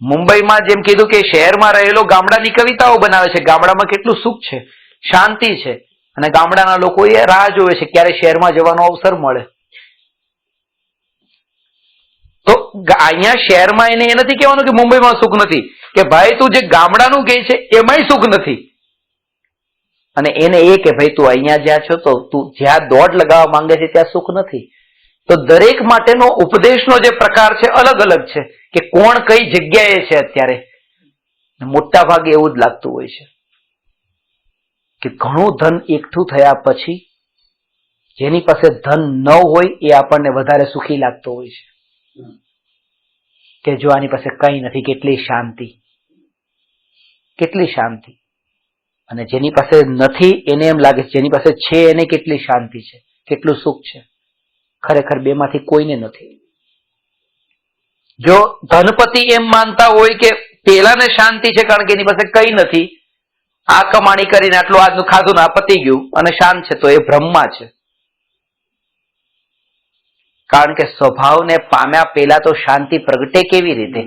મુંબઈમાં જેમ કીધું કે શહેરમાં રહેલો ગામડાની કવિતાઓ બનાવે છે, ગામડામાં કેટલું સુખ છે, શાંતિ છે, અને ગામડાના લોકો એ રાહ જોવે છે ક્યારે શહેરમાં જવાનો અવસર મળે. તો અહીંયા શહેરમાં એને એ નથી કહેવાનું કે મુંબઈમાં સુખ નથી, કે ભાઈ તું જે ગામડાનું કહે છે એમાંય સુખ નથી. અને એને એ કે ભાઈ તું અહીંયા જ્યાં છો તો તું જ્યાં દોડ લગાવવા માંગે છે ત્યાં સુખ નથી. તો દરેક માટેનો ઉપદેશનો જે પ્રકાર છે અલગ અલગ છે, કે કોણ કઈ જગ્યાએ છે. અત્યારે મોટા ભાગે એવું જ લાગતું હોય છે કે ઘણું ધન એકઠું થયા પછી જેની પાસે ધન ન હોય એ આપણને વધારે સુખી લાગતો હોય છે, કે જો આની પાસે કઈ નથી, કેટલી શાંતિ, કેટલી શાંતિ. અને જેની પાસે નથી એને એમ લાગે છે જેની પાસે છે એને કેટલી શાંતિ છે, કેટલું સુખ છે. ખરેખર બેમાંથી કોઈને નથી. જો ધનપતિ એમ માનતા હોય કે પેલાને શાંતિ છે કારણ કે એની પાસે કઈ નથી, આ કમાણી કરીને આટલું આજનું ખાધું ના પતી ગયું અને શાંત છે, તો એ ભ્રમમાં છે. કારણ કે સ્વભાવને પામ્યા પેલા તો શાંતિ પ્રગટે કેવી રીતે?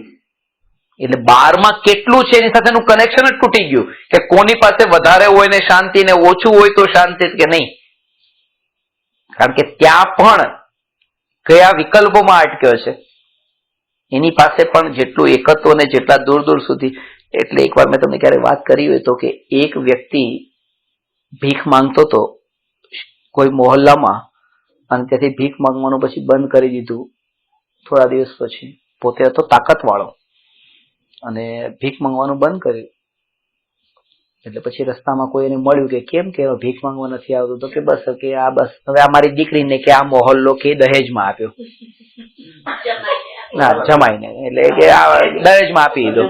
એટલે બારમાં કેટલું છે એની સાથેનું કનેક્શન જ તૂટી ગયું, કે કોની પાસે વધારે હોય ને શાંતિ ને ઓછું હોય તો શાંતિ કે નહીં. કારણ કે ત્યાં પણ કયા વિકલ્પોમાં અટક્યો છે, એની પાસે પણ જેટલું એકત્વ ને જેટલા દૂર દૂર સુધી. એટલે એકવાર મેં તમને ક્યારે વાત કરી હોય તો કે એક વ્યક્તિ ભીખ માંગતો હતો કોઈ મોહલ્લામાં, અને ત્યાંથી ભીખ માંગવાનું પછી બંધ કરી દીધું. થોડા દિવસ પછી પોતે હતો તાકાત વાળો અને ભીખ માંગવાનું બંધ કર્યું. એટલે પછી રસ્તામાં કોઈ એને મળ્યું કે કેમ કે ભીખ માંગવા નથી આવતું, તો કે બસ કે આ બસ હવે અમારી દીકરીને કે આ મોહલ્લો કે દહેજમાં આપ્યો, ના જમાઈને, એટલે કે આ દહેજમાં આપી દીધો,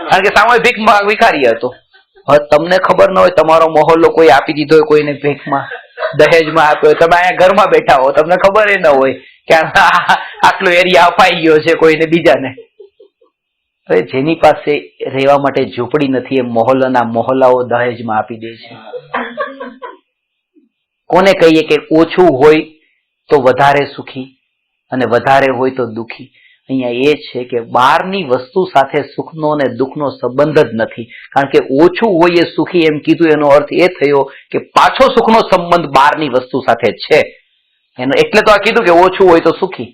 કારણ કે સામે ભીખ ભિખારી હતો. હવે તમને ખબર ન હોય તમારો મોહલ્લો કોઈ આપી દીધો હોય કોઈને ભીખમાં, દહેજમાં આપ્યો, તમે અહીંયા ઘરમાં બેઠા હો, તમને ખબર એ ન હોય કે આટલો એરિયા અપાઈ ગયો છે કોઈને બીજાને. હવે જેની પાસે રહેવા માટે ઝૂંપડી નથી એ મોહલ્લાના મોહલ્લાઓ દહેજમાં આપી દે છે. કોને કહીએ કે ઓછું હોય તો વધારે સુખી અને વધારે હોય તો દુઃખી? અહીંયા એ છે કે બહારની વસ્તુ સાથે સુખનો અને દુઃખનો સંબંધ જ નથી. કારણ કે ઓછું હોય એ સુખી એમ કીધું એનો અર્થ એ થયો કે પાછો સુખનો સંબંધ બહારની વસ્તુ સાથે છે. એનો એટલે તો આ કીધું કે ઓછું હોય તો સુખી.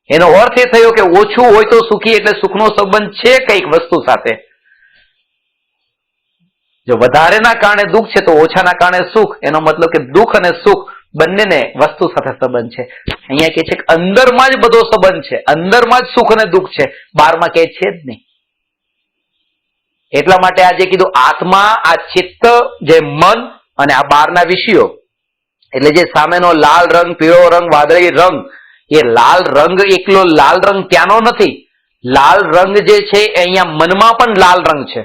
એનો અર્થ એ થયો કે ઓછું હોય તો સુખી, એટલે સુખનો સંબંધ છે કઈક વસ્તુ સાથે. જો વધારેના કારણે દુઃખ છે તો ઓછાના કારણે સુખ, એનો મતલબ કે દુઃખ અને સુખ બંનેને વસ્તુ સાથે સંબંધ છે. અહીંયા કે છે કે અંદરમાં જ બધો સંબંધ છે, અંદરમાં જ સુખ અને દુઃખ છે, બહારમાં કે છે જ નહીં. એટલા માટે આ જે કીધું આત્મા, આ ચિત્ત, જે મન અને આ બહારના વિષયો, એટલે જે સામેનો લાલ રંગ, પીળો રંગ, વાદળી રંગ, એ લાલ રંગ એકલો લાલ રંગ ત્યાંનો નથી. લાલ રંગ જે છે અહીંયા મનમાં પણ લાલ રંગ છે,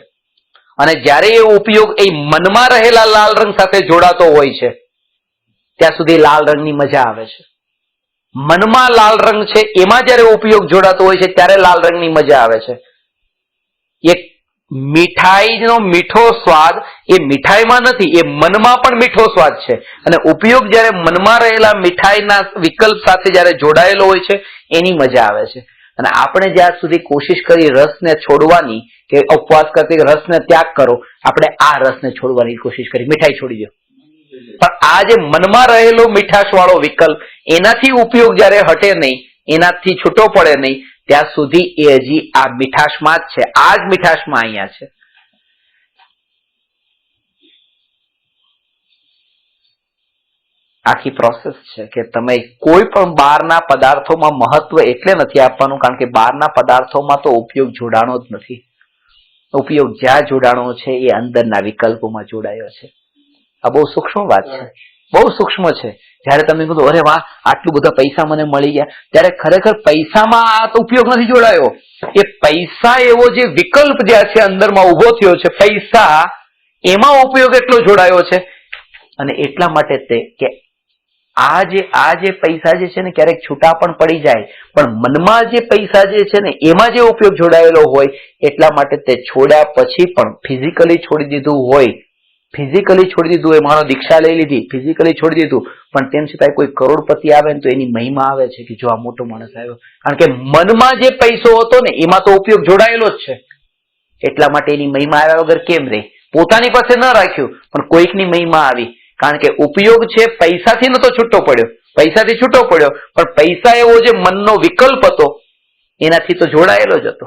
અને જ્યારે એ ઉપયોગ એ મનમાં રહેલા લાલ રંગ સાથે જોડાતો હોય છે ત્યાં સુધી લાલ રંગની મજા આવે છે. મનમાં લાલ રંગ છે એમાં જ્યારે ઉપયોગ જોડાતો હોય છે ત્યારે લાલ રંગની મજા આવે છે. એક મીઠાઈનો મીઠો સ્વાદ એ મીઠાઈમાં નથી, એ મનમાં પણ મીઠો સ્વાદ છે, અને ઉપયોગ જ્યારે મનમાં રહેલા મીઠાઈના વિકલ્પ સાથે જ્યારે જોડાયેલો હોય છે એની મજા આવે છે. અને આપણે જ્યાં સુધી કોશિશ કરી રસને છોડવાની, કે ઉપવાસ કરતી રસને ત્યાગ કરો, આપણે આ રસને છોડવાની કોશિશ કરી, મીઠાઈ છોડી દો. પણ આ જે મનમાં રહેલો મીઠાશ વાળો વિકલ્પ, એનાથી ઉપયોગ જ્યારે હટે નહીં, એનાથી છૂટો પડે નહીં, ત્યાં સુધી એ હજી આ મીઠાશમાં જ છે. આ જ મીઠાશમાં અહીંયા છે. આખી પ્રોસેસ છે કે તમે કોઈ પણ બહારના પદાર્થોમાં મહત્વ એટલે નથી આપવાનું, કારણ કે બહારના પદાર્થોમાં તો ઉપયોગ જોડાણો જ નથી. ઉપયોગ જ્યાં જોડાણો છે એ અંદરના વિકલ્પોમાં જોડાયો છે. આ બહુ સૂક્ષ્મ વાત છે, બહુ સૂક્ષ્મ છે. જયારે તમે કીધું અરે વાહ આટલું બધા પૈસા મને મળી ગયા, ત્યારે ખરેખર પૈસામાં આ ઉપયોગ નથી જોડાયો. એ પૈસા એવો જે વિકલ્પ જ્યાં છે અંદરમાં ઉભો થયો છે, પૈસા એમાં ઉપયોગ એટલો જોડાયો છે. અને એટલા માટે તે કે આ જે પૈસા જે છે ને ક્યારેક છૂટા પણ પડી જાય, પણ મનમાં જે પૈસા જે છે ને એમાં જે ઉપયોગ જોડાયેલો હોય એટલા માટે તે છોડ્યા પછી પણ ફિઝિકલી છોડી દીધું હોય, માનો દીક્ષા લઈ લીધી, ફિઝિકલી છોડી દીધું, પણ તેમ છતાં કોઈ કરોડપતિ આવે ને તો એની મહિમા આવે છે કે જો આ મોટો માણસ આવ્યો, કારણ કે મનમાં જે પૈસો હતો ને એમાં તો ઉપયોગ જોડાયેલો જ છે, એટલા માટે એની મહિમા આવ્યા વગર કેમ રહે? પોતાની પાસે ન રાખ્યું પણ કોઈકની મહિમા આવી, કારણ કે ઉપયોગ છે પૈસાથી નતો છૂટો પડ્યો, પૈસાથી છૂટો પડ્યો પણ પૈસા એવો જે મનનો વિકલ્પ હતો એનાથી તો જોડાયેલો જ હતો.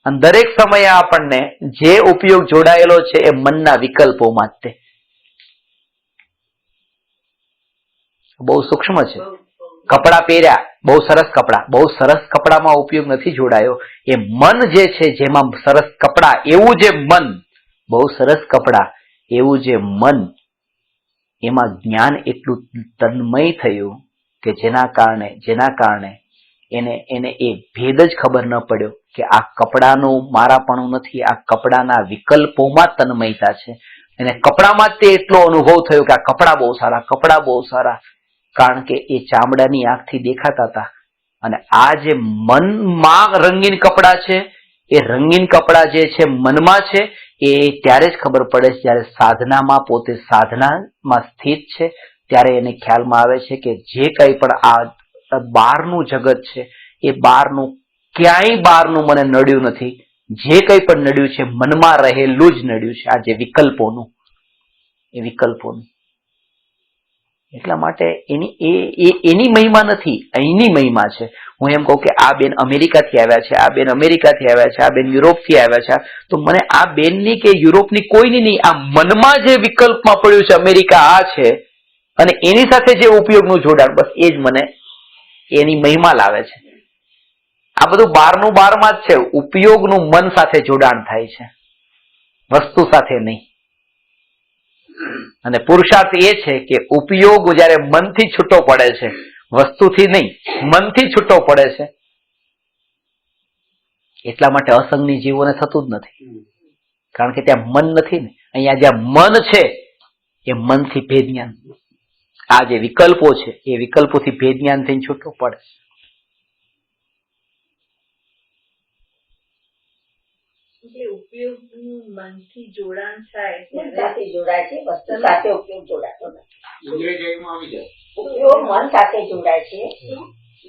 અને દરેક સમયે આપણને જે ઉપયોગ જોડાયેલો છે એ મનના વિકલ્પોમાં જ તે બહુ સૂક્ષ્મ છે. કપડા પહેર્યા, બહુ સરસ કપડામાં ઉપયોગ નથી જોડાયો, એ મન જે છે જેમાં સરસ કપડા એવું જે મન, બહુ સરસ કપડા એવું જે મન, એમાં જ્ઞાન એટલું તન્મય થયું કે જેના કારણે એને એ ભેદ જ ખબર ન પડ્યો કે આ કપડાનું મારાપણું નથી, આ કપડાના વિકલ્પોમાં તન્મયતા છે. એને કપડામાં જ તે એટલો અનુભવ થયો કે આ કપડા બહુ સારા, કારણ કે એ ચામડાની આંખથી દેખાતા હતા. અને આ જે મનમાં રંગીન કપડા છે, એ રંગીન કપડા જે છે મનમાં છે, એ ત્યારે જ ખબર પડે છે જ્યારે સાધનામાં પોતે સાધનામાં સ્થિત છે, ત્યારે એને ખ્યાલમાં આવે છે કે જે કંઈ પણ આ બહારનું જગત છે એ ક્યાંય બહારનું મને નડ્યું નથી, જે કંઈ પણ નડ્યું છે મનમાં રહેલું જ નડ્યું છે, આ જે વિકલ્પોનું. એટલા માટે એની મહિમા નથી, અહીંની મહિમા છે. હું એમ કહું કે આ બેન અમેરિકાથી આવ્યા છે, આ બેન યુરોપથી આવ્યા છે, તો મને આ બેનની કે યુરોપની કોઈની નહીં, આ મનમાં જે વિકલ્પમાં પડ્યું છે અમેરિકા આ છે અને એની સાથે જે ઉપયોગનું જોડાણ, બસ એ જ મને એની મહિમા લાવે છે. આ બધું બહારમાં જ છે, ઉપયોગનું મન સાથે જોડાણ થાય છે, વસ્તુ સાથે નહીં. અને પુરુષાર્થ એ છે કે ઉપયોગ જયારે મનથી છૂટો પડે છે, વસ્તુથી નહીં, મનથી છૂટો પડે છે, એટલા માટે અસંગની જીવોને થતું જ નથી, કારણ કે ત્યાં મન નથી ને. અહીંયા જ્યાં મન છે એ મનથી ભેદ જ્ઞાન, આ જે વિકલ્પો છે એ વિકલ્પોથી ભેદ જ્ઞાન થઈને છૂટો પડે. ઉપયોગનું મનથી જોડાણ થાય, સાથે જોડાય છે, વસ્તુ સાથે ઉપયોગ જોડાતો નથી. ઉપયોગ મન સાથે જોડાય છે,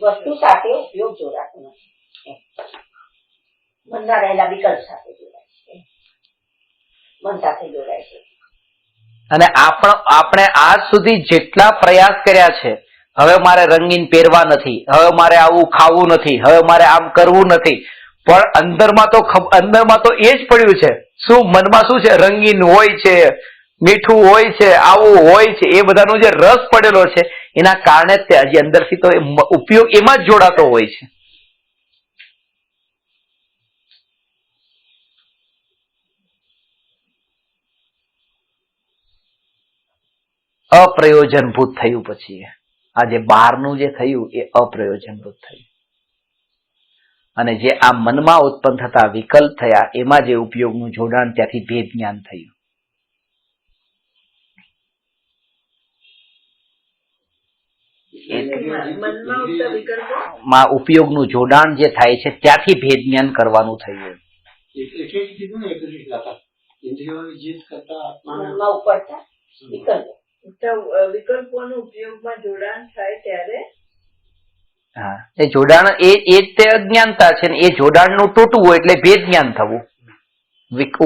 વસ્તુ સાથે ઉપયોગ જોડાતો નથી. મનના રહેલા વિકલ્પ સાથે જોડાય છે, મન સાથે જોડાય છે. અને આપણે આજ સુધી જેટલા પ્રયાસ કર્યા છે, હવે મારે રંગીન પહેરવા નથી, હવે મારે આવું ખાવું નથી, હવે મારે આમ કરવું નથી, પણ અંદરમાં તો એ જ પડ્યું છે. શું મનમાં શું છે? રંગીન હોય છે, મીઠું હોય છે, આવું હોય છે, એ બધાનો જે રસ પડેલો છે એના કારણે જ તે હજી અંદરથી તો ઉપયોગ એમાં જ જોડાતો હોય છે. અપ્રયોજનભૂત થયું. પછી આ જે બહારનું જે થયું એ અપ્રયોજનભૂત થયું, અને જે આ મનમાં ઉત્પન્ન થતા વિકલ્પ થયા એમાં જે ઉપયોગનું જોડાણ, ત્યાંથી ભેદ જ્ઞાન થયું. માં ઉપયોગનું જોડાણ જે થાય છે ત્યાંથી ભેદ જ્ઞાન કરવાનું થયું. વિકલ્પોનું ઉપયોગમાં જોડાણ થાય ત્યારે એ જોડાણ એ તે અજ્ઞાનતા છે ને, એ જોડાણનું તૂટવું એટલે ભેદ જ્ઞાન થવું,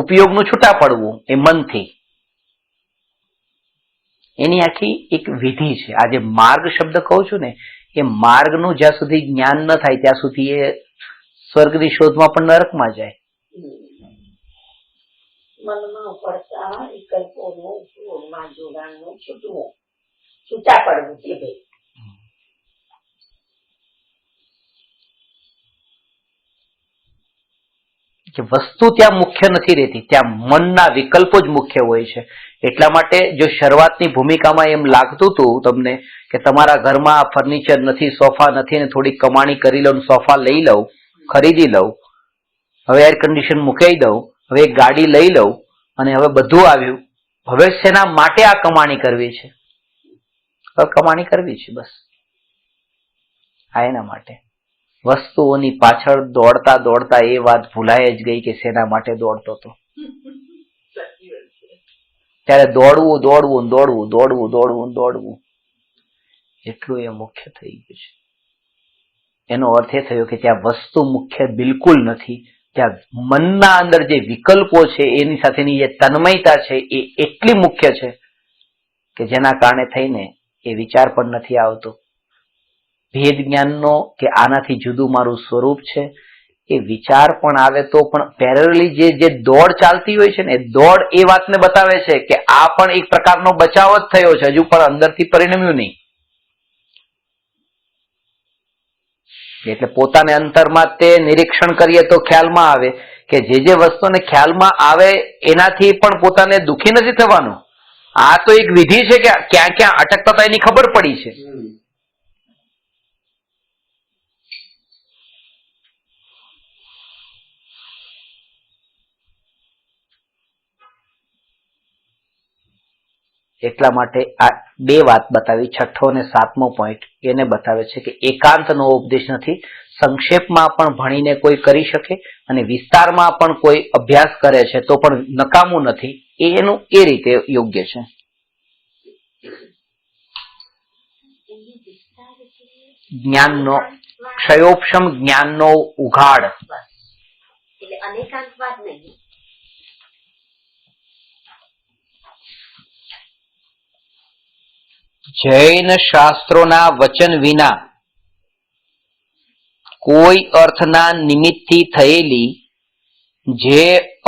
ઉપયોગનું છૂટા પડવું એ મનથી. એની આખી એક વિધિ છે. આ જે માર્ગ શબ્દ કહું છું ને, એ માર્ગનું જ્યાં સુધી જ્ઞાન ન થાય ત્યાં સુધી એ સ્વર્ગની શોધમાં પણ નરકમાં જાય. મનમાં પડતા વિકલ્પોનું ઉપયોગમાં જોડાણનું છૂટવું, છૂટા પડવું તે ભેદ. કે વસ્તુ ત્યાં મુખ્ય નથી રહેતી, ત્યાં મનના વિકલ્પો જ મુખ્ય હોય છે. એટલા માટે જો શરૂઆતની ભૂમિકામાં એમ લાગતું હતું તમને કે તમારા ઘરમાં ફર્નિચર નથી, સોફા નથી, ને થોડી કમાણી કરી લઉં, સોફા લઈ લઉં, ખરીદી લઉં, હવે એર કન્ડિશન મૂકાઈ દઉં, હવે એક ગાડી લઈ લઉં અને હવે બધું આવ્યું, ભવિષ્યના માટે આ કમાણી કરવી છે, કમાણી કરવી છે બસ. આ એના માટે વસ્તુઓની પાછળ દોડતા દોડતા એ વાત ભૂલાય જ ગઈ કે શેના માટે દોડતો હતો. ત્યારે દોડવું દોડવું દોડવું દોડવું દોડવું દોડવું એટલું એ મુખ્ય થઈ ગયું છે. એનો અર્થ એ થયો કે ત્યાં વસ્તુ મુખ્ય બિલકુલ નથી, ત્યાં મનના અંદર જે વિકલ્પો છે એની સાથેની જે તન્મયતા છે એ એટલી મુખ્ય છે કે જેના કારણે થઈને એ વિચાર પણ નથી આવતો ભેદ જ્ઞાનનો કે આનાથી જુદું મારું સ્વરૂપ છે. એ વિચાર પણ આવે તો પણ પેરેલલી જે દોડ ચાલતી હોય છે ને, એ દોડ એ વાતને બતાવે છે કે આ પણ એક પ્રકારનો બચાવ જ થયો છે, હજુ પણ અંદરથી પરિણમ્યું નહીં. એટલે પોતાને અંતરમાં તે નિરીક્ષણ કરીએ તો ખ્યાલમાં આવે કે જે વસ્તુને ખ્યાલમાં આવે એનાથી પણ પોતાને દુઃખી નથી થવાનું. આ તો એક વિધિ છે કે ક્યાં ક્યાં અટકતા હતા એની ખબર પડી છે. એટલા માટે આ બે વાત બતાવી, છઠ્ઠો અને સાતમો પોઈન્ટ એને બતાવે છે કે એકાંતનો ઉપદેશ નથી. સંક્ષેપમાં પણ ભણીને કોઈ કરી શકે અને વિસ્તારમાં પણ કોઈ અભ્યાસ કરે છે તો પણ નકામું નથી. એનું એ રીતે યોગ્ય છે. જ્ઞાનનો ક્ષયોપશમ, જ્ઞાનનો ઉઘાડ. એટલે અનેકાંતવાદ નહીં. જૈન શાસ્ત્રોના વચન વિના કોઈ અર્થના નિમિત્તથી થયેલી જે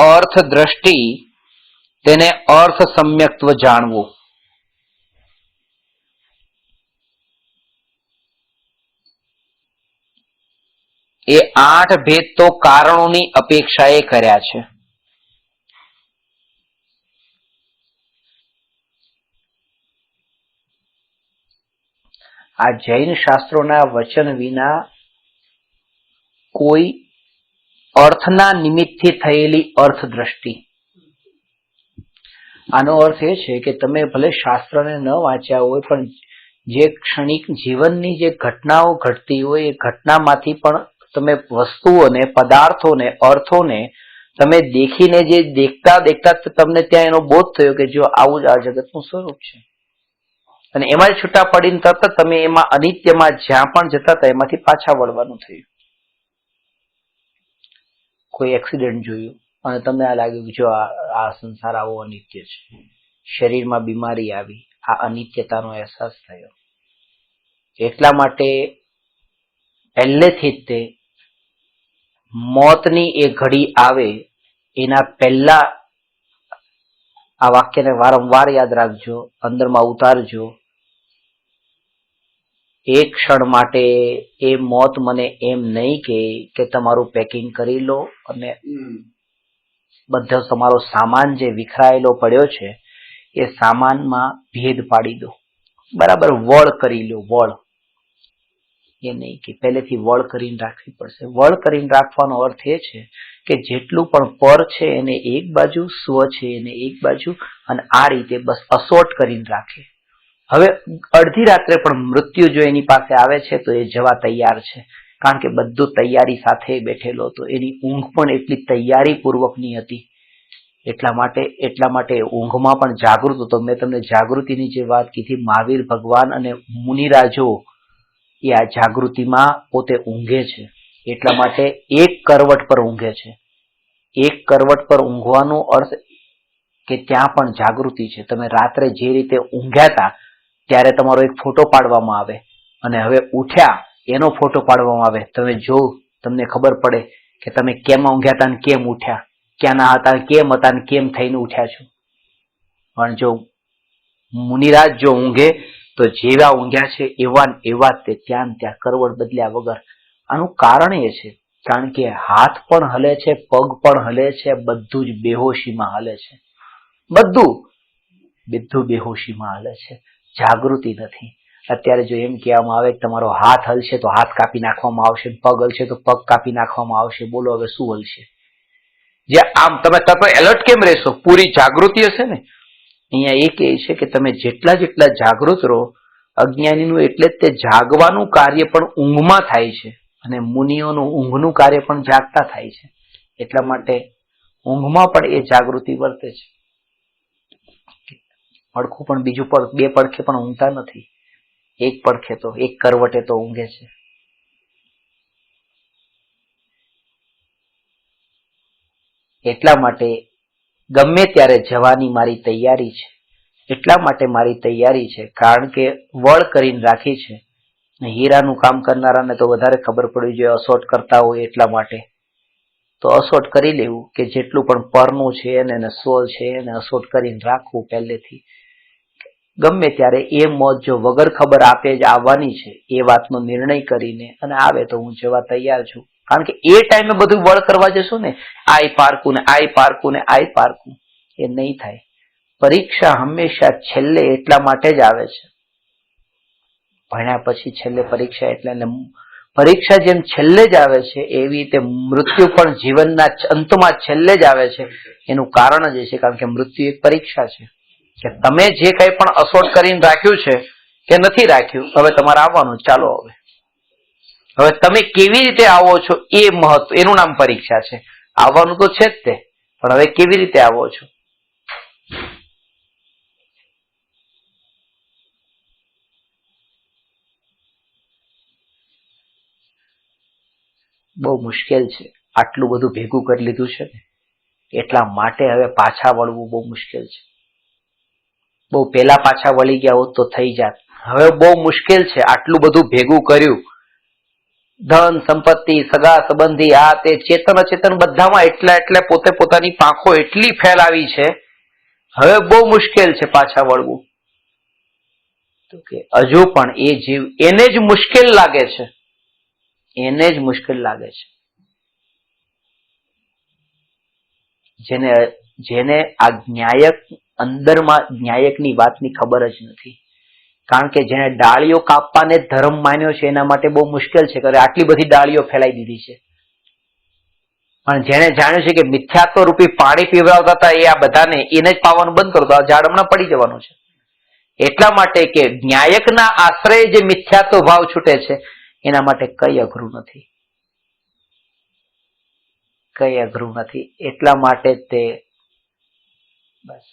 અર્થ દ્રષ્ટિ તેને અર્થ સમ્યક્ત્વ જાણવું. એ 8 ભેદ તો કારણોની અપેક્ષાએ કર્યા છે. આ જૈન શાસ્ત્રોના વચન વિના કોઈ અર્થના નિમિત્તથી થયેલી અર્થ દ્રષ્ટિ. આનો અર્થ એ છે કે તમે ભલે શાસ્ત્રને ન વાંચ્યા હોય પણ જે ક્ષણિક જીવનની જે ઘટનાઓ ઘટતી હોય એ ઘટનામાંથી પણ તમે વસ્તુઓને, પદાર્થોને, અર્થોને તમે દેખીને જે દેખતા દેખતા તમને ત્યાં એનો બોધ થયો કે જો આવું જ આ જગતનું સ્વરૂપ છે. અને એમાં જ છૂટા પડીને તરત તમે એમાં અનિત્યમાં જ્યાં પણ જતા હતા એમાંથી પાછા વળવાનું થયું. કોઈ એક્સિડન્ટ જોયું અને તમને આ લાગ્યું કે જો આ સંસાર આવો અનિત્ય છે, શરીરમાં બીમારી આવી, આ અનિત્યતાનો અહેસાસ થયો. એટલા માટે પહેલેથી જ તે મોતની એ ઘડી આવે એના પહેલા આ વાક્યને વારંવાર યાદ રાખજો, અંદરમાં ઉતારજો. એક ક્ષણ માટે એ મોત મને એમ નહીં કે તમારું પેકિંગ કરી લો અને બધો તમારો સામાન જે વિખરાયેલો પડ્યો છે એ સામાનમાં ભેદ પાડી દો, બરાબર વળ કરી લો. વળ એ નહીં કે પહેલેથી વળ કરીને રાખવી પડશે. વળ કરીને રાખવાનો અર્થ એ છે કે જેટલું પણ પર છે એને એક બાજુ, સ્વ છે એને એક બાજુ, અને આ રીતે બસ અસોટ કરીને રાખે. હવે અડધી રાત્રે પણ મૃત્યુ જો એની પાસે આવે છે તો એ જવા તૈયાર છે, કારણ કે બધું તૈયારી સાથે બેઠેલો હતો. એની ઊંઘ પણ એટલી તૈયારી પૂર્વકની હતી. એટલા માટે ઊંઘમાં પણ જાગૃત હતો. મેં તમને જાગૃતિની જે વાત કીધી, મહાવીર ભગવાન અને મુનિરાજો એ આ જાગૃતિમાં પોતે ઊંઘે છે. એટલા માટે એક કરવટ પર ઊંઘે છે. એક કરવટ પર ઊંઘવાનો અર્થ કે ત્યાં પણ જાગૃતિ છે. તમે રાત્રે જે રીતે ઊંઘ્યા હતા ત્યારે તમારો એક ફોટો પાડવામાં આવે અને હવે ઉઠ્યા એનો ફોટો પાડવામાં આવે. તમે જો તમને ખબર પડે કે તમે કેમ ઊંઘ્યા હતા ને કેમ ઉઠ્યા, ક્યાંના હતા કેમ હતા ને કેમ થઈને ઉઠ્યા છો. પણ જો મુનિરાજ જો ઊંઘે તો જેવા ઊંઘ્યા છે એવા તે ત્યાં કરવડ બદલ્યા વગર. આનું કારણ એ છે કારણ કે હાથ પણ હલે છે, પગ પણ હલે છે, બધું જ બેહોશીમાં હલે છે. બધું બેહોશીમાં હલે છે, જાગૃતિ નથી. અત્યારે જો એમ કહેવામાં આવે કે તમારો હાથ હલશે તો હાથ કાપી નાખવામાં આવશે, પગ હલશે તો પગ કાપી નાખવામાં આવશે, બોલો હવે શું હલશે? જે આમ તમે એલર્ટ કેમ રહેશો? પૂરી જાગૃતિ હશે ને. અહીંયા એ કહે છે કે તમે જેટલા જેટલા જાગૃત રહો, અજ્ઞાનીનું એટલે જ તે જાગવાનું કાર્ય પણ ઊંઘમાં થાય છે અને મુનિઓનું ઊંઘનું કાર્ય પણ જાગતા થાય છે. એટલા માટે ઊંઘમાં પણ એ જાગૃતિ વર્તે છે. પડખું પણ બીજું બે પડખે પણ ઊંઘતા નથી, એક પડખે તો એક કરવટે તો ઊંઘે છે. એટલા માટે ગમે ત્યારે જવાની મારી તૈયારી છે. એટલા માટે મારી તૈયારી છે કારણ કે વળ કરીને રાખી છે. હીરાનું કામ કરનારાને તો વધારે ખબર પડવી જોઈએ, અસોટ કરતા હોય એટલા માટે તો અસોટ કરી લેવું કે જેટલું પણ પરનું છે એને સોલ છે એને અસોટ કરીને રાખવું પહેલેથી. ગમે ત્યારે એ મોત જો વગર ખબર આપે જ આવવાની છે એ વાતનો નિર્ણય કરીને અને આવે તો હું જવા તૈયાર છું. કારણ કે એ ટાઈમે બધું વળ કરવા જશું ને, આઈ પારકું ને આઈ પારકું ને આઈ પારકું, એ નહીં થાય. પરીક્ષા હંમેશા છેલ્લે એટલા માટે જ આવે છે. ભણ્યા પછી છેલ્લે પરીક્ષા એટલે પરીક્ષા જેમ છેલ્લે જ આવે છે એવી રીતે મૃત્યુ પણ જીવનના અંતમાં છેલ્લે જ આવે છે. એનું કારણ જ છે કારણ કે મૃત્યુ એક પરીક્ષા છે કે તમે જે કંઈ પણ અસોટ કરીને રાખ્યું છે કે નથી રાખ્યું, હવે તમારે આવવાનું. ચાલો હવે તમે કેવી રીતે આવો છો એ મહત્વ, એનું નામ પરીક્ષા છે. આવવાનું તો છે જ તે, પણ હવે કેવી રીતે આવો છો. બહુ મુશ્કેલ છે. આટલું બધું ભેગું કરી લીધું છે ને એટલા માટે હવે પાછા વળવું બહુ મુશ્કેલ છે. બહુ પહેલા પાછા વળી ગયા હોત તો થઈ જાત. હવે બહુ મુશ્કેલ છે. આટલું બધું ભેગું કર્યું, ધન સંપત્તિ સગા સંબંધી આ તે ચેતન અચેતન બધામાં એટલે પોતે પોતાની પાંખો એટલી ફેલાવી છે. હવે બહુ મુશ્કેલ છે પાછા વળવું. તો કે હજુ પણ એ જીવ એને જ મુશ્કેલ લાગે છે, એને જ મુશ્કેલ લાગે છે. જેને આ ન્યાયક અંદરમાં ન્યાયકની વાતની ખબર જ નથી. કારણ કે જેને ડાળીઓ કાપવાને ધર્મ માન્યો છે એના માટે બહુ મુશ્કેલ છે કે આટલી બધી ડાળીઓ ફેલાઈ દીધી છે. પણ જેને જાણ્યું છે કે મિથ્યાત્વ રૂપી પાણી પીવડાવતા હતા એ આ બધાને, એને જ પાવાનું બંધ કરો તો આ ઝાડ હમણાં પડી જવાનું છે. એટલા માટે કે ન્યાયકના આશ્રય જે મિથ્યાત્વ ભાવ છૂટે છે એના માટે કઈ અઘરું નથી, કઈ અઘરું નથી. એટલા માટે તે બસ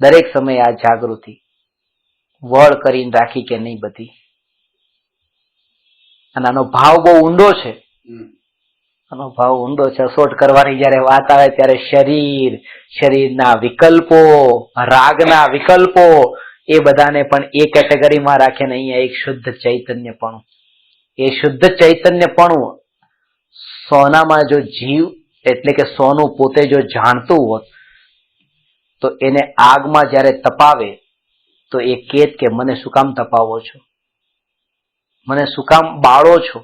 દરેક સમયે આ જાગૃતિ વળ કરીને રાખી કે નહીં બધી. અને આનો ભાવ બહુ ઊંડો છે, આનો ભાવ ઊંડો છે. અસોટ કરવાની જયારે વાત આવે ત્યારે શરીરના વિકલ્પો, રાગના વિકલ્પો એ બધાને પણ એ કેટેગરીમાં રાખે ને અહીંયા એક શુદ્ધ ચૈતન્યપણું. એ શુદ્ધ ચૈતન્યપણું સોનામાં જો જીવ એટલે કે સોનું પોતે જો જાણતું હોત તો એને આગમાં જ્યારે તપાવે તો એ કેત કે મને શું કામ તપાવો છો, મને શું કામ બાળો છો.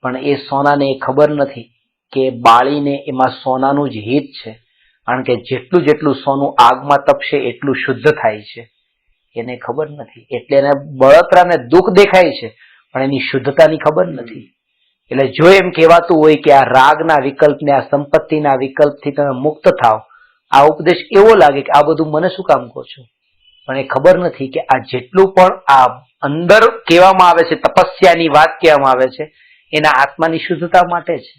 પણ એ સોનાને એ ખબર નથી કે બાળીને એમાં સોનાનું જ હિત છે. કારણ કે જેટલું જેટલું સોનું આગમાં તપશે એટલું શુદ્ધ થાય છે. એને ખબર નથી એટલે એને બળતરાને દુઃખ દેખાય છે પણ એની શુદ્ધતાની ખબર નથી. એટલે જો એમ કહેવાતું હોય કે આ રાગના વિકલ્પને આ સંપત્તિના વિકલ્પથી તમે મુક્ત થાવ, આ ઉપદેશ એવો લાગે કે આ બધું મને શું કામ કહો છો. પણ એ ખબર નથી કે આ જેટલું પણ આ અંદર કહેવામાં આવે છે, તપસ્યાની વાત કહેવામાં આવે છે, એના આત્માની શુદ્ધતા માટે છે.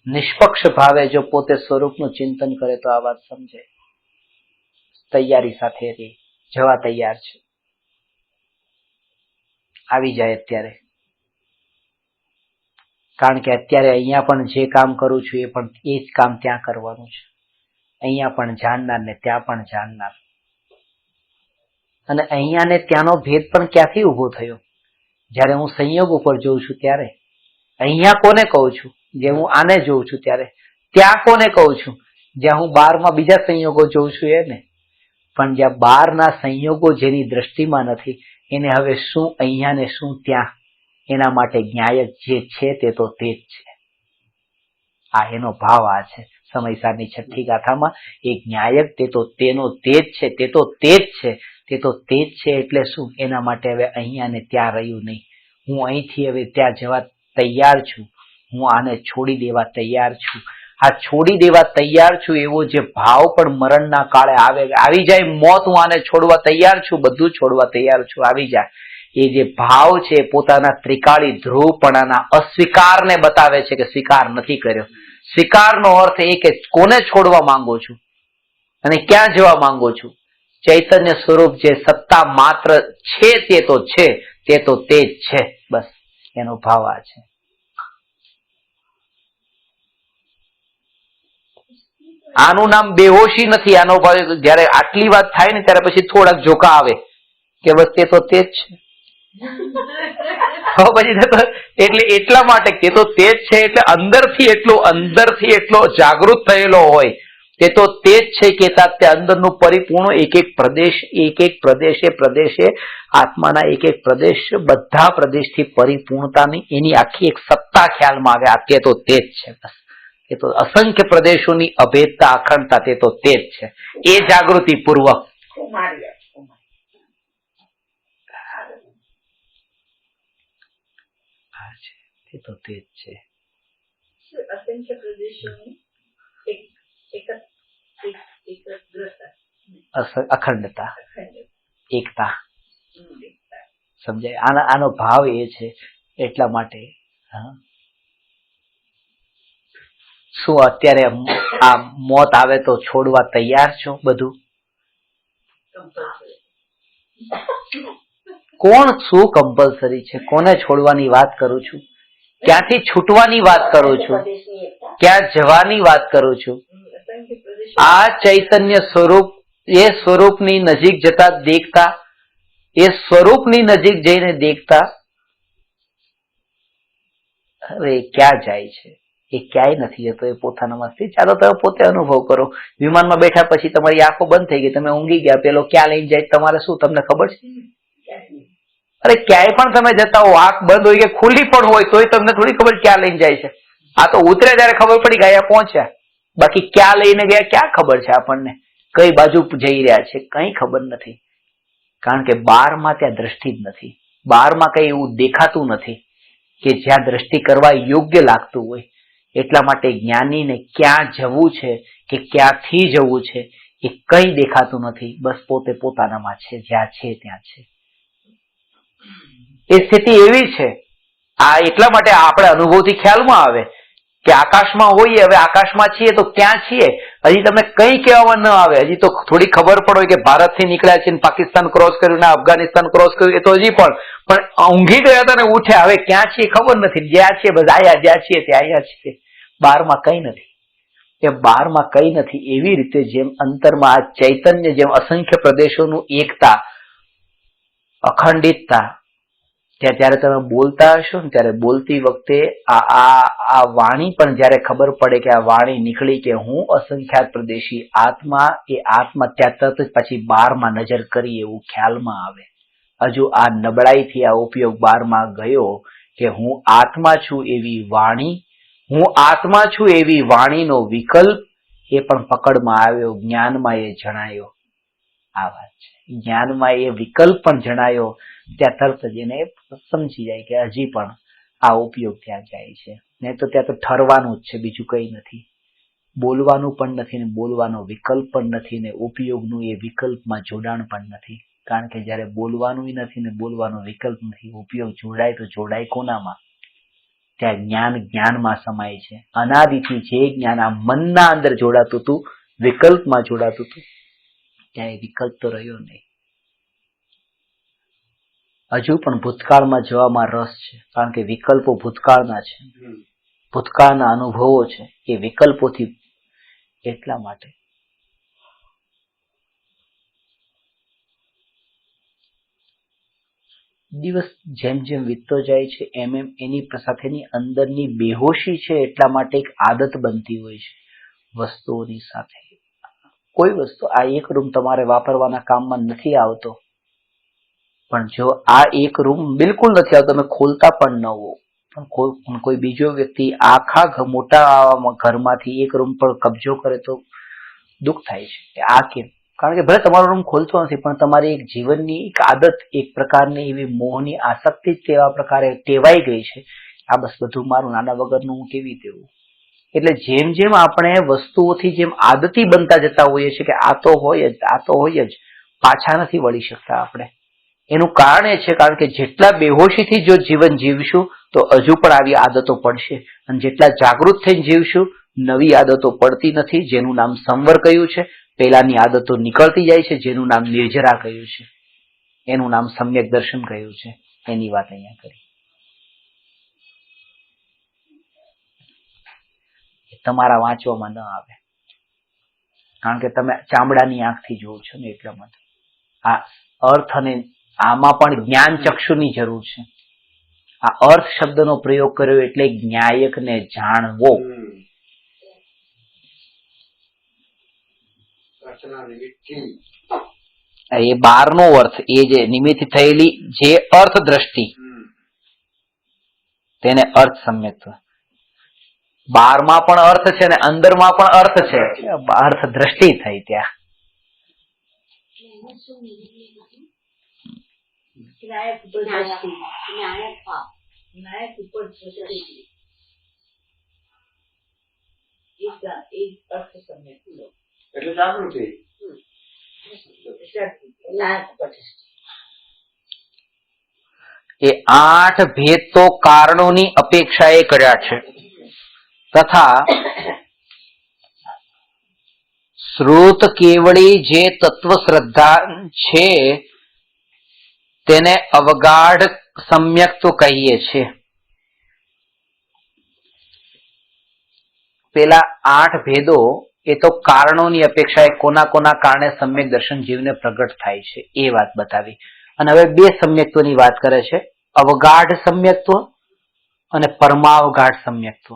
નિષ્પક્ષ ભાવે જો પોતે સ્વરૂપનું ચિંતન કરે તો આ વાત સમજે. તૈયારી સાથે જવા તૈયાર છે. આવી જાય અત્યારે. કારણ કે અત્યારે અહીંયા પણ જે કામ કરું છું એ પણ એ જ કામ ત્યાં કરવાનું છે. અહીંયા પણ જાણનાર ને ત્યાં પણ જાણનાર. અને અહીંયા ને ત્યાંનો ભેદ પણ ક્યાંથી ઉભો થયો? જ્યારે હું સંયોગ ઉપર જોઉં છું ત્યારે. અહીંયા કોને કહું છું? જે હું આને જોઉં છું ત્યારે. ત્યાં કોને કહું છું? જ્યાં હું બહારમાં બીજા સંયોગો જોઉં છું એને. પણ જ્યાં બહારના સંયોગો જેની દ્રષ્ટિમાં નથી એને હવે શું અહીંયા ને શું ત્યાં, એના માટે ન્યાયક જે છે તે તો તે જ છે. આ એનો ભાવ આ છે. સમયસારની છઠ્ઠી ગાથામાં એક ન્યાયક તે તો તેનો તે જ છે, તે તો તે જ છે, તે તો તે જ છે એટલે શું? એના માટે હવે અહીંયા ને ત્યાં રહ્યું નહીં. હું અહીંથી હવે ત્યાં જવા તૈયાર છું. હું આને છોડી દેવા તૈયાર છું. આ છોડી દેવા તૈયાર છું એવો જે ભાવ પણ મરણના કાળે આવી જાય, મોત હું આને છોડવા તૈયાર છું, બધું છોડવા તૈયાર છું, આવી જાય, એ જે ભાવ છે પોતાના ત્રિકાળી ધ્રુવપણાના અસ્વીકારને બતાવે છે કે સ્વીકાર નથી કર્યો. સ્વીકારનો અર્થ એ કે કોને છોડવા માંગુ છું અને ક્યાં જવા માંગુ છું. ચૈતન્ય સ્વરૂપ જે સત્તા માત્ર છે તે તો છે, તે તો તે જ છે, બસ એનો ભાવ આ છે. આનું નામ બેહોશી નથી. આનો ભાવ જયારે આટલી વાત થાય ને ત્યારે પછી થોડાક જોકા આવે કે બસ તે તો તે જ છે. પછી એટલે એટલા માટે તે તો તે જ છે એટલે અંદરથી એટલો જાગૃત થયેલો હોય, તે તો તે જ છે કેતા તે અંદરનું પરિપૂર્ણ એક એક પ્રદેશે આત્માના એક એક પ્રદેશ, બધા પ્રદેશથી પરિપૂર્ણતાની એની આખી એક સત્તા ખ્યાલમાં આવે. આ તે તો તે જ છે, બસ એ તો અસંખ્ય પ્રદેશોની અભેદતા, અખંડતા, તે તો તે જ છે. એ જાગૃતિ પૂર્વક તે તો તે જ છે. અસંખ્ય પ્રદેશોની અખંડતા, એકતા, સમજાય? આનો ભાવ એ છે. એટલા માટે શું અત્યારે આ મોત આવે તો છોડવા તૈયાર છો બધું? કોણ શું કમ્પલસરી છે? કોને છોડવાની વાત કરું છું? ક્યાંથી છૂટવાની વાત કરું છું? ક્યાં જવાની વાત કરું છું? આ ચૈતન્ય સ્વરૂપ, એ સ્વરૂપની નજીક જતા દેખતા, એ સ્વરૂપની નજીક જઈને દેખતા હવે ક્યાં જાય છે? એ ક્યાંય નથી જતો, એ પોતાનામાં સ્થિત. ચાલો તમે પોતે અનુભવ કરો. વિમાનમાં બેઠા પછી તમારી આંખો બંધ થઈ ગઈ, તમે ઊંઘી ગયા, પેલો ક્યાં લઈને જાય તમારે શું તમને ખબર છે? અરે ક્યાંય પણ તમે જતા હો, આંખ બંધ હોય કે ખુલ્લી પણ હોય તોય તમને થોડી ખબર ક્યાં લઈને જાય છે. આ તો ઉતરે ત્યારે ખબર પડી ગયા, પહોંચ્યા. બાકી ક્યાં લઈને ગયા ક્યાં ખબર છે આપણને? કઈ બાજુ જઈ રહ્યા છે કઈ ખબર નથી. કારણ કે બહારમાં ત્યાં દ્રષ્ટિ જ નથી. બહારમાં કઈ એવું દેખાતું નથી કે જ્યાં દ્રષ્ટિ કરવા યોગ્ય લાગતું હોય. એટલા માટે જ્ઞાનીને ક્યાં જવું છે કે ક્યાંથી જવું છે એ કઈ દેખાતું નથી. બસ પોતે પોતાનામાં છે, જ્યાં છે ત્યાં છે. એ સ્થિતિ એવી છે. આ એટલા માટે આપણે અનુભવથી ખ્યાલમાં આવે કે આકાશમાં હોઈએ. હવે આકાશમાં છીએ તો ક્યાં છીએ હજી તમને કઈ કહેવામાં ન આવે. હજી તો થોડી ખબર પણ હોય કે ભારતથી નીકળ્યા છે, પાકિસ્તાન ક્રોસ કર્યું ને અફઘાનિસ્તાન ક્રોસ કર્યું, એ તો હજી પણ ઊંઘી ગયા હતા ને ઉઠ્યા. હવે ક્યાં છીએ ખબર નથી. જ્યાં છીએ બસ આયા, જ્યાં છીએ ત્યાં આયા છીએ. બહારમાં કઈ નથી. એ બહારમાં કઈ નથી. એવી રીતે જેમ અંતરમાં આ ચૈતન્ય, જેમ અસંખ્ય પ્રદેશોનું એકતા, અખંડિતતા, ત્યારે તમે બોલતા હશો ને ત્યારે બોલતી વખતે આ વાણી પણ જયારે ખબર પડે કે આ વાણી નીકળી કે હું અસંખ્યાત પ્રદેશી આત્મા, એ આત્મા ત્યાં તરત જ પછી બારમાં નજર કરી એવું ખ્યાલમાં આવે. હજુ આ નબળાઈથી આ ઉપયોગ બારમાં ગયો કે હું આત્મા છું એવી વાણી, હું આત્મા છું એવી વાણીનો વિકલ્પ એ પણ પકડમાં આવ્યો. જ્ઞાનમાં એ જણાયો. આ વાત છે. જ્ઞાનમાં એ વિકલ્પ પણ જણાયો. ત્યાં તરત જ એને સમજી જાય કે હજી પણ આ ઉપયોગ ત્યાં જાય છે. નહીં તો ત્યાં તો ઠરવાનું જ છે, બીજું કઈ નથી. બોલવાનું પણ નથી ને બોલવાનો વિકલ્પ પણ નથી ને ઉપયોગનું એ વિકલ્પમાં જોડાણ પણ નથી. કારણ કે જયારે બોલવાનું નથી ને બોલવાનો વિકલ્પ નથી, ઉપયોગ જોડાય તો જોડાય કોનામાં? ત્યાં જ્ઞાન જ્ઞાનમાં સમાય છે. અનાદિથી જે જ્ઞાન આ મનના અંદર જોડાતું હતું, વિકલ્પમાં જોડાતું હતું, ત્યાં એ વિકલ્પ તો રહ્યો નહીં. હજુ પણ ભૂતકાળમાં જવામાં રસ છે. કારણ કે વિકલ્પો ભૂતકાળના છે, ભૂતકાળના અનુભવો છે, એ વિકલ્પોથી. એટલા માટે દિવસ જેમ જેમ વીતતો જાય છે એમ એમ એની સાથેની અંદરની બેહોશી છે. એટલા માટે એક આદત બનતી હોય છે વસ્તુઓની સાથે. કોઈ વસ્તુ, આ એક રૂમ તમારે વાપરવાના કામમાં નથી આવતો, પણ જો આ એક રૂમ બિલકુલ નથી આવતો, તમે ખોલતા પણ ન હો, પણ કોઈ બીજો વ્યક્તિ આખા મોટા ઘરમાંથી એક રૂમ પર કબજો કરે તો દુઃખ થાય છે કે આ કેમ? કારણ કે ભલે તમારો રૂમ ખોલતો નથી, પણ તમારી એક જીવનની એક આદત, એક પ્રકારની એવી મોહની આસક્તિ જ તેવા પ્રકારે ટેવાઈ ગઈ છે. આ બસ બધું મારું, નાના વગરનું હું કેવી દેવું. એટલે જેમ જેમ આપણે વસ્તુઓથી જેમ આદતી બનતા જતા હોઈએ છીએ કે આ તો હોય જ, આ તો હોય જ, પાછા નથી વળી શકતા આપણે. એનું કારણ એ છે કારણ કે જેટલા બેહોશીથી જો જીવન જીવશું તો હજુ પણ આવી આદતો પડશે, અને જેટલા જાગૃત થઈને જીવશું નવી આદતો પડતી નથી, જેનું નામ સંવર કહ્યું છે. પેલાની આદતો નીકળતી જાય છે, જેનું નામ નિર્જરા કહ્યું છે, એનું નામ સમ્યક દર્શન કહ્યું છે. એની વાત અહીંયા કરી. તમારા વાંચવામાં ન આવે કારણ કે તમે ચામડાની આંખથી જોવો છો ને એટલા માટે. આ અર્થ અને આમાં પણ જ્ઞાન ચક્ષુની જરૂર છે. આ અર્થ શબ્દનો પ્રયોગ કર્યો એટલે જ્ઞાયકને જાણવો. એ બહારનો અર્થ, એ જે નિમિત્ત થયેલી જે અર્થ દ્રષ્ટિ, તેને અર્થ સમ્યક્ત્વ. બહારમાં પણ અર્થ છે ને અંદરમાં પણ અર્થ છે, અર્થ દ્રષ્ટિ થઈ ત્યાં. એટલે જાગૃતિ. એ 8 ભેદ તો કારણોની અપેક્ષાએ કર્યા છે, તથા શ્રુત કેવળી જે તત્વ શ્રદ્ધા છે તેને અવગાઢ સમ્યક્ત્વ કહીએ છીએ. પેલા 8 ભેદો એ તો કારણોની અપેક્ષાએ કોના કોના કારણે સમ્યક દર્શન જીવને પ્રગટ થાય છે એ વાત બતાવી. અને હવે 2 સમ્યક્ત્વની વાત કરે છે, અવગાઢ સમ્યક્ત્વ અને પરમાવગાઢ સમ્યક્ત્વ.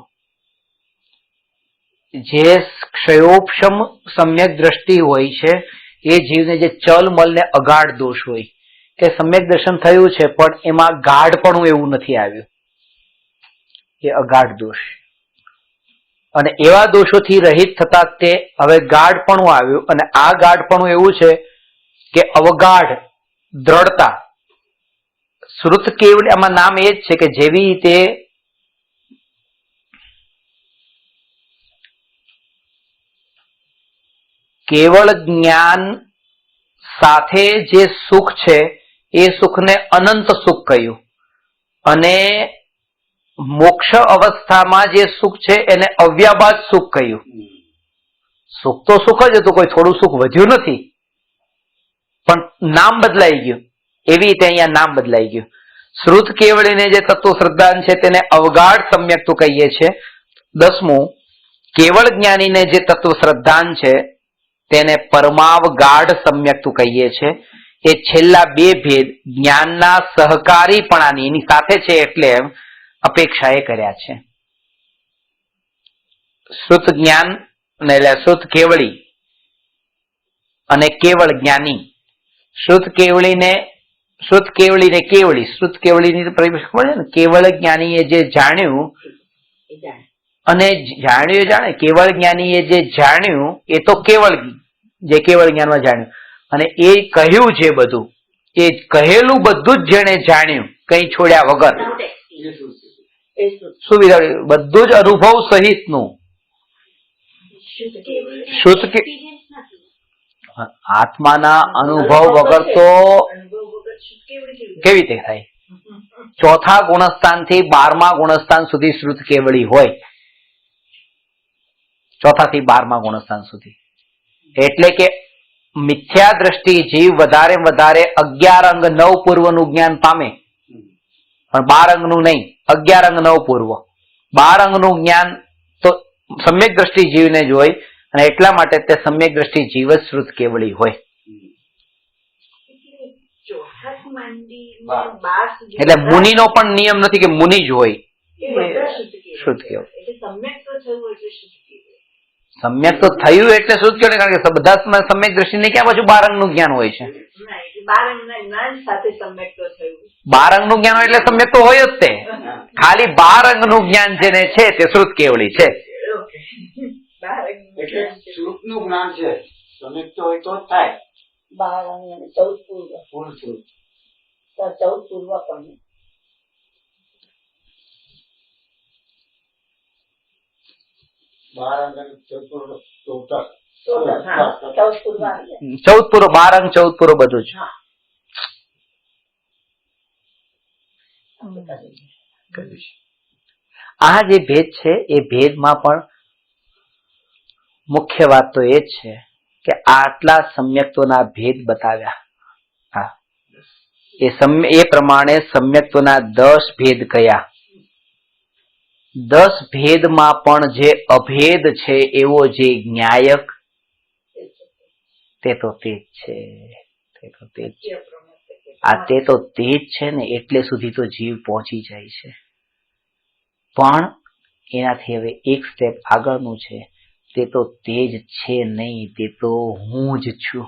જે ક્ષયોપશમ સમ્યક દ્રષ્ટિ હોય છે એ જીવને જે ચલમલ ને અગાઢ દોષ હોય કે સમ્યક દર્શન થયું છે પણ એમાં ગાઢપણું એવું નથી આવ્યું, એ અગાઢ દોષ. અને એવા દોષોથી રહિત થતા તે હવે ગાઢપણું આવ્યું, અને આ ગાઢપણું એવું છે કે અવગાઢ દ્રઢતા. શ્રુત કેવળ આમાં નામ એ જ છે કે જેવી રીતે કેવળ જ્ઞાન સાથે જે સુખ છે એ સુખને અનંત સુખ કહ્યું, અને મોક્ષ અવસ્થામાં જે સુખ છે એને અવ્યાબાદ સુખ કહ્યું. સુખ તો સુખ જ હતું, કોઈ થોડું સુખ વધ્યું નથી, પણ નામ બદલાઈ ગયું. એવી રીતે અહીંયા નામ બદલાઈ ગયું. શ્રુત કેવળીને જે તત્વ શ્રદ્ધાન છે તેને અવગાઢ સમ્યક્ત્વ કહીએ છીએ. 10મું, કેવળ જ્ઞાનીને જે તત્વ શ્રદ્ધાન છે તેને પરમાવગાઢ સમ્યક્ત્વ કહીએ છીએ. એ છેલ્લા 2 ભેદ જ્ઞાનના સહકારીપણાની એની સાથે છે એટલે અપેક્ષાએ કર્યા છે. શ્રુત જ્ઞાન એટલે શ્રુત કેવળી અને કેવળ જ્ઞાની. શ્રુત કેવળીને કેવળી, શ્રુત કેવળીની ખબર છે ને, કેવળ જ્ઞાનીએ જે જાણ્યું અને જાણ્યું જાણે, કેવળ જ્ઞાનીએ જે જાણ્યું એ તો કેવળ, જે કેવળ જ્ઞાનમાં જાણ્યું, અને એ કહ્યું છે બધું, એ કહેલું બધું જ જેણે જાણ્યું કઈ છોડ્યા વગર, શું બધું જ અનુભવ સહિતનું. શુદ્ધ કે આત્માના અનુભવ વગર તો કેવી રીતે થાય? 4થા ગુણસ્થાન થી 12મા ગુણસ્થાન સુધી શ્રુત કેવળી હોય, 4થા થી 12મા ગુણસ્થાન સુધી. એટલે કે મિથ્યા દ્રષ્ટિ જીવ વધારે વધારે 11 અંગ 9 પૂર્વનું જ્ઞાન પામે, પણ 12 અંગનું નહીં, 11 અંગ 9 પૂર્વ. 12 અંગનું જ્ઞાન તો સમ્યક દ્રષ્ટિ જીવને જ હોય, અને એટલા માટે તે સમ્યક દ્રષ્ટિ જીવ જ શ્રુત કેવળી હોય. એટલે મુનિનો પણ નિયમ નથી કે મુનિ જ હોય શ્રુત કેવળી. સમ્યક તો થયું એટલે શ્રુત કેવળી, કારણ કે બધા સમ્યક દ્રષ્ટિને ક્યાં પાછું 12 અંગનું જ્ઞાન હોય છે. 12 અંગનું જ્ઞાન હોય એટલે સમ્યક તો હોય જ તે. ખાલી 12 અંગનું જ્ઞાન જેને છે તે શ્રુત કેવળી છે. એટલે શ્રુતનું જ્ઞાન છે, સમ્યક તો હોય તો જ થાય. 12 અંગ અને 14 પૂર્વ, પૂર્ણ શ્રુત. 14 પૂર્વ પણ. 12 અંક અને 14 ટોટલ. હા 14 પૂર્વ આવી જાય. 14 પૂરો 12 અંક 14 પૂરો બધું જ હા કર્યું છે. આ જે ભેદ છે એ ભેદમાં પણ મુખ્ય વાત તો એ જ છે કે આટલા સમ્યક્તોના ભેદ બતાવ્યા. હા, એ પ્રમાણે સમ્યક્તોના 10 ભેદ કયા. 10 ભેદમાં પણ જે અભેદ છે એવો જે ન્યાયક તે તો તે જ છે. તે તો તે જ છે ને, એટલે સુધી તો જીવ પહોંચી જાય છે. પણ એનાથી હવે એક સ્ટેપ આગળનું છે, તે તો તે જ છે નહીં, તે તો હું જ છું.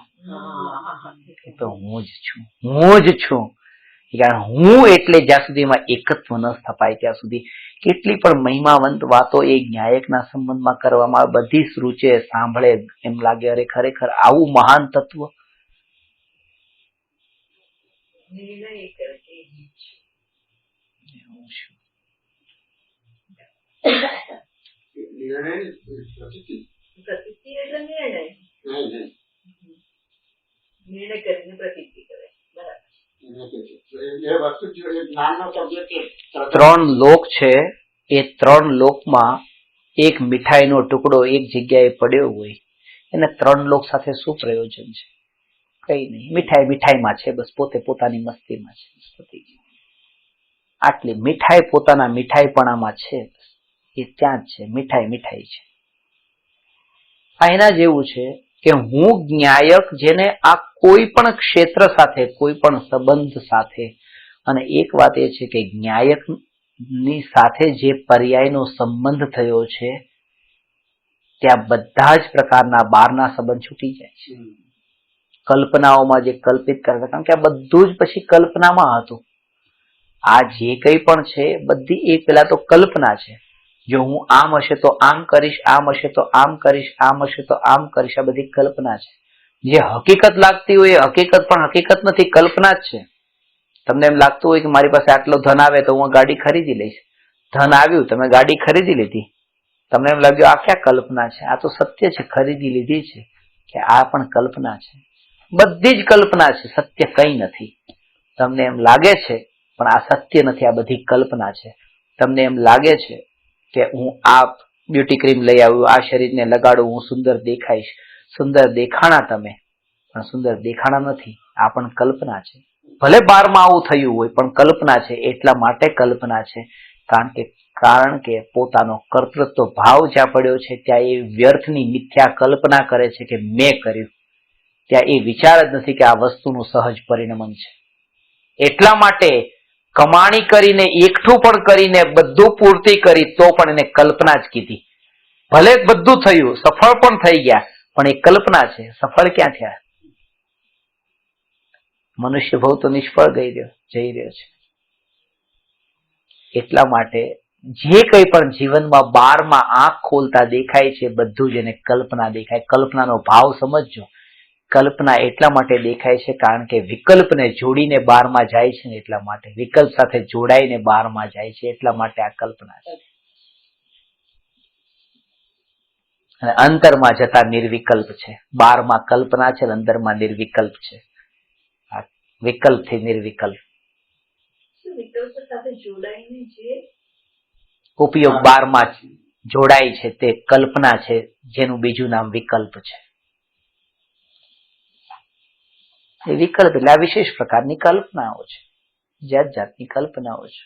તે તો હું જ છું, હું જ છું. હું એટલે જ્યાં સુધીમાં એકત્વ ન સ્થપાય ત્યાં સુધી કેટલી પણ મહિમાવંત વાતો એ ન્યાયકના સંબંધમાં કરવામાં આવે, બધી શ્રુચે સાંભળે એમ લાગે અરે ખરેખર આવું મહાન તત્વ. નિર્ણય પ્રતિતિ. પ્રતિતિ એટલે નિર્ણય. નહીં. નિર્ણય કરીને પ્રતિતિ કરે. બરાબર. એ વસ્તુ જે જ્ઞાનનો સબ્જેક્ટ છે. 3 લોક છે, એ 3 લોકમાં એક મીઠાઈનો ટુકડો એક જગ્યાએ પડ્યો હોય, એને 3 લોક સાથે શું પ્રયોજન છે? કઈ નહીં. મીઠાઈમાં છે, બસ પોતે પોતાની મસ્તીમાં છે. આટલી મીઠાઈ પોતાના મીઠાઈપણામાં છે, એ ત્યાં જ છે. મીઠાઈ છે. આ એના જેવું છે કે હું ન્યાયક, જેને આ કોઈ પણ ક્ષેત્ર સાથે, કોઈ પણ સંબંધ સાથે, અને એક વાત એ છે કે ન્યાયક ની સાથે જે પર્યાયનો સંબંધ થયો છે ત્યાં બધા જ પ્રકારના બહારના સંબંધ છૂટી જાય છે. કલ્પનાઓમાં જે કલ્પિત કરતા, કારણ કે આ બધું જ પછી કલ્પનામાં હતું. આ જે કંઈ પણ છે બધી એ પેલા તો કલ્પના છે. જો હું આમ હશે તો આમ કરીશ, આમ હશે તો આમ કરીશ, આમ હશે તો આમ કરીશ, આ બધી કલ્પના છે. જે હકીકત લાગતી હોય એ હકીકત પણ હકીકત નથી, કલ્પના જ છે. તમને એમ લાગતું હોય કે મારી પાસે આટલો ધન આવે તો હું ગાડી ખરીદી લઈશ. ધન આવ્યું, તમે ગાડી ખરીદી લીધી. તમને એમ લાગ્યું આ ક્યાં કલ્પના છે? આ તો સત્ય છે, ખરીદી લીધી છે. કે આ પણ કલ્પના છે. બધી જ કલ્પના છે, સત્ય કંઈ નથી. તમને એમ લાગે છે પણ આ સત્ય નથી, આ બધી કલ્પના છે. તમને એમ લાગે છે કે હું આ બ્યુટી ક્રીમ લઈ આવ્યું, આ શરીરને લગાડું, હું સુંદર દેખાઈશ. સુંદર દેખાણા તમે, પણ સુંદર દેખાણા નથી. આ પણ કલ્પના છે. ભલે બારમાં આવું થયું હોય પણ કલ્પના છે. એટલા માટે કલ્પના છે કારણ કે પોતાનો કર્તૃત્વ ભાવ જ્યાં પડ્યો છે ત્યાં એ વ્યર્થની મિથ્યા કલ્પના કરે છે કે મેં કર્યું. ત્યાં એ વિચાર જ નથી કે આ વસ્તુનું સહજ પરિણમન છે. એટલા માટે કમાણી કરીને, એકઠું પણ કરીને, બધું પૂર્તિ કરી તો પણ એને કલ્પના જ કીધી. ભલે બધું થયું, સફળ પણ થઈ ગયા, પણ એ કલ્પના છે. સફળ ક્યાં થયા? મનુષ્ય ભાવ તો નિષ્ફળ જઈ રહ્યો છે. એટલા માટે જે કંઈ પણ જીવનમાં બારમાં આંખ ખોલતા દેખાય છે બધું જ એને કલ્પના દેખાય. કલ્પનાનો ભાવ સમજજો. કલ્પના એટલા માટે દેખાય છે કારણ કે વિકલ્પને જોડીને બારમાં જાય છે ને, એટલા માટે વિકલ્પ સાથે જોડાઈને બારમાં જાય છે, એટલા માટે આ કલ્પના છે. અને અંતરમાં જતા નિર્વિકલ્પ છે. બારમાં કલ્પના છે, અંદરમાં નિર્વિકલ્પ છે. વિકલ્પથી નિર્વિકલ્પ. વિકલ્પ સાથે જોડાઈને જે ઉપયોગ બારમાં જોડાય છે તે કલ્પના છે, જેનું બીજું નામ વિકલ્પ છે. એ વિકલ્પ એટલે આ વિશેષ પ્રકારની કલ્પનાઓ છે, જાત જાતની કલ્પનાઓ છે.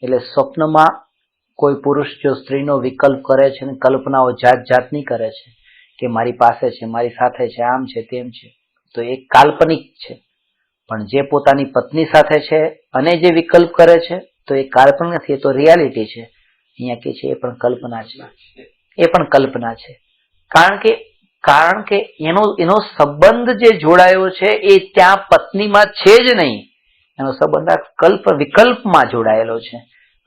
એટલે સ્વપ્નમાં કોઈ પુરુષ જો સ્ત્રીનો વિકલ્પ કરે છે અને કલ્પનાઓ જાત જાતની કરે છે કે મારી પાસે છે, મારી સાથે છે, આમ છે, તેમ છે, તો એ કાલ્પનિક છે. પણ જે પોતાની પત્ની સાથે છે અને જે વિકલ્પ કરે છે તો એ કાલ્પનિક નથી, એ તો રિયાલિટી છે. અહીંયા કે છે એ પણ કલ્પના છે. એ પણ કલ્પના છે. કારણ કે એનો સંબંધ જે જોડાયો છે એ ત્યાં પત્નીમાં છે જ નહીં. એનો સંબંધ આ વિકલ્પમાં જોડાયેલો છે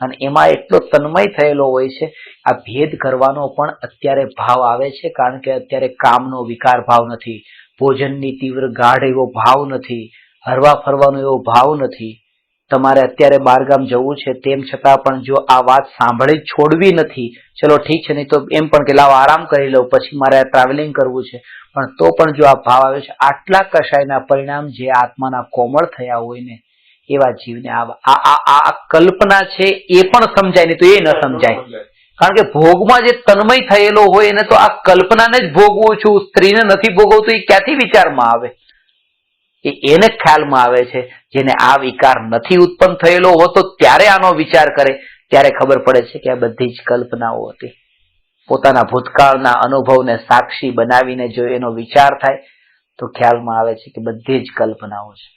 અને એમાં એટલો તન્મય થયેલો હોય છે. આ ભેદ કરવાનો પણ અત્યારે ભાવ આવે છે કારણ કે અત્યારે કામનો વિકાર ભાવ નથી, ભોજનની તીવ્ર ગાઢ એવો ભાવ નથી, હરવા ફરવાનો એવો ભાવ નથી. તમારે અત્યારે બહારગામ જવું છે તેમ છતાં પણ જો આ વાત સાંભળી છોડવી નથી, ચલો ઠીક છે, નહીં તો એમ પણ કે લાવ આરામ કરી લઉં, પછી મારે ટ્રાવેલિંગ કરવું છે, પણ તો પણ જો આ ભાવ આવે છે, આટલા કષાયના પરિણામ જે આત્માના કોમળ થયા હોય ને એવા જીવને આ કલ્પના છે એ પણ સમજાય નહીં તો એ ન સમજાય. કારણ કે ભોગમાં જે તન્મય થયેલો હોય એને તો આ કલ્પનાને જ ભોગવું છું, સ્ત્રીને નથી ભોગવતું, એ ક્યાંથી વિચારમાં આવે? એને ખ્યાલમાં આવે છે. જેને આ વિકાર નથી ઉત્પન્ન થયેલો હોતો ત્યારે આનો વિચાર કરે, ત્યારે ખબર પડે છે કે આ બધી જ કલ્પનાઓ હતી. પોતાના ભૂતકાળના અનુભવને સાક્ષી બનાવીને જો એનો વિચાર થાય તો ખ્યાલમાં આવે છે કે બધી જ કલ્પનાઓ છે.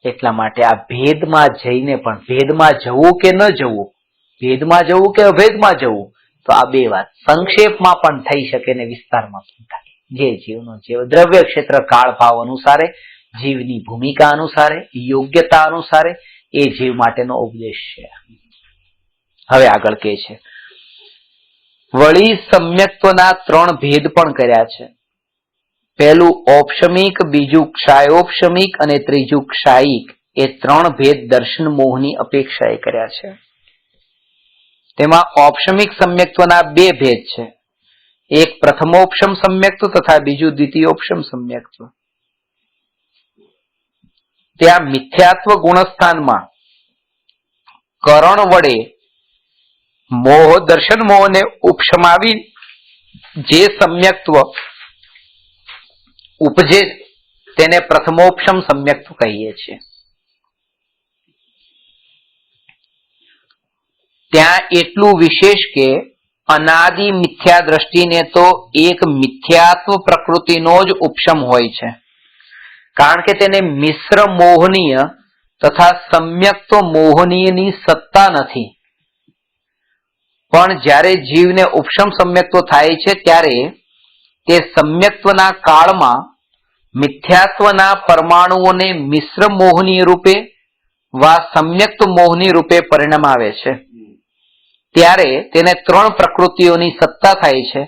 એટલા માટે આ ભેદમાં જઈને પણ ભેદમાં જવું કે ન જવું, ભેદમાં જવું કે અભેદમાં જવું, તો આ બે વાત સંક્ષેપમાં પણ થઈ શકે ને વિસ્તારમાં પણ થાય. જે જીવનો જીવ દ્રવ્ય ક્ષેત્ર કાળ ભાવ અનુસારે, જીવની ભૂમિકા અનુસારે, યોગ્યતા અનુસારે એ જીવ માટેનો ઉપદેશ છે. હવે આગળ કહે છે, વળી સમ્યક્ત્વના 3 ભેદ પણ કર્યા છે. પહેલું ઔપશમિક, બીજું ક્ષાયોપશમિક અને ત્રીજું ક્ષાયિક. એ 3 ભેદ દર્શન મોહની અપેક્ષાએ કર્યા છે. તેમાં ઔપશમિક સમ્યક્ત્વના 2 ભેદ છે. એક પ્રથમોપશમ સમ્યક્ત્વ તથા બીજું દ્વિતીયોપશમ સમ્યક્ત્વ. ત્યાં મિથ્યાત્વ ગુણસ્થાનમાં કરણ વડે મોહ દર્શન મોહને ઉપશમાવી જે સમ્યક્ત્વ ઉપજે તેને પ્રથમોપશમ સમ્યક્ત્વ કહીએ છીએ. ત્યાં એટલું વિશેષ કે અનાદિ મિથ્યા દ્રષ્ટિને તો એક મિથ્યાત્વ પ્રકૃતિનો જ ઉપશમ હોય છે, કારણ કે તેને મિશ્ર મોહનીય તથા સમ્યક્ત્વ મોહનીયની સત્તા નથી. પણ જ્યારે જીવને ઉપશમ સમ્યક્ત્વ થાય છે ત્યારે તે સમ્યક્ત્વના કાળમાં મિથ્યાત્વના પરમાણુઓને મિશ્ર મોહનીય રૂપે વા સમ્યક્ત મોહની રૂપે પરિણામ આવે છે. ત્યારે તેને 3 પ્રકૃતિઓની સત્તા થાય છે.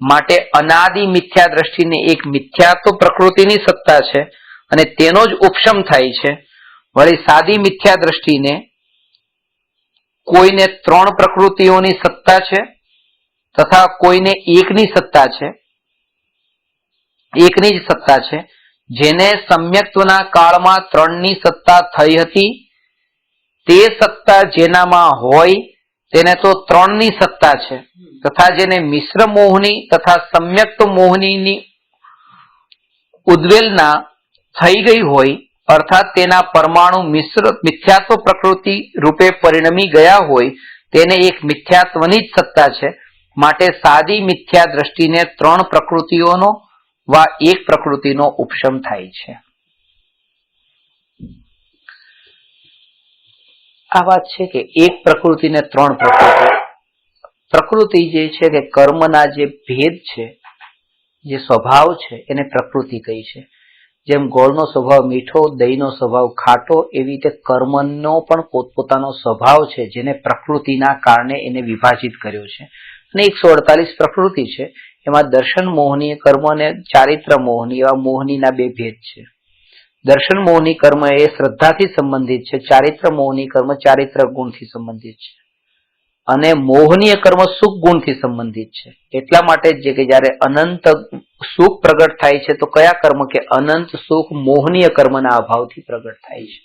માટે અનાદિ મિથ્યા દ્રષ્ટિને એક મિથ્યાત્વ પ્રકૃતિની સત્તા છે અને તેનો જ ઉપશમ થાય છે. વળી સાદી મિથ્યા દ્રષ્ટિને કોઈને 3 પ્રકૃતિઓની સત્તા છે તથા કોઈને એકની સત્તા છે, એકની જ સત્તા છે. જેને સમ્યક્ત્વના કાળમાં 3ની સત્તા થઈ હતી તે સત્તા જેનામાં હોય તેને તો 3ની સત્તા છે, તથા જેને મિશ્ર મોહની તથા સમ્યક્ત મોહનીની ઉદ્વેલના થઈ ગઈ હોય, અર્થાત તેના પરમાણુ મિથ્યાત્વ પ્રકૃતિ રૂપે પરિણમી ગયા હોય, તેને એક મિથ્યાત્વની જ સત્તા છે. માટે સાદી મિથ્યા દ્રષ્ટિને 3 પ્રકૃતિઓનો વા એક પ્રકૃતિનો ઉપશમ થાય છે. આ વાત છે કે એક પ્રકૃતિને 3 પ્રકૃતિ જે છે કે કર્મના જે ભેદ છે, જે સ્વભાવ છે એને પ્રકૃતિ કહી છે. જેમ ગોળનો સ્વભાવ મીઠો, દહીંનો સ્વભાવ ખાટો, એવી રીતે કર્મનો પણ પોતપોતાનો સ્વભાવ છે જેને પ્રકૃતિના કારણે એને વિભાજિત કર્યો છે. અને 148 પ્રકૃતિ છે. એમાં દર્શન મોહની કર્મ અને ચારિત્ર મોહની એવા મોહનીના 2 ભેદ છે. દર્શન મોહની કર્મ એ શ્રદ્ધાથી સંબંધિત છે, ચારિત્ર મોહની કર્મ ચારિત્ર ગુણથી સંબંધિત છે, અને મોહનીય કર્મ સુખ ગુણથી સંબંધિત છે. એટલા માટે જ કે જયારે અનંત સુખ પ્રગટ થાય છે તો કયા કર્મ કે અનંત સુખ મોહનીય કર્મના અભાવથી પ્રગટ થાય છે.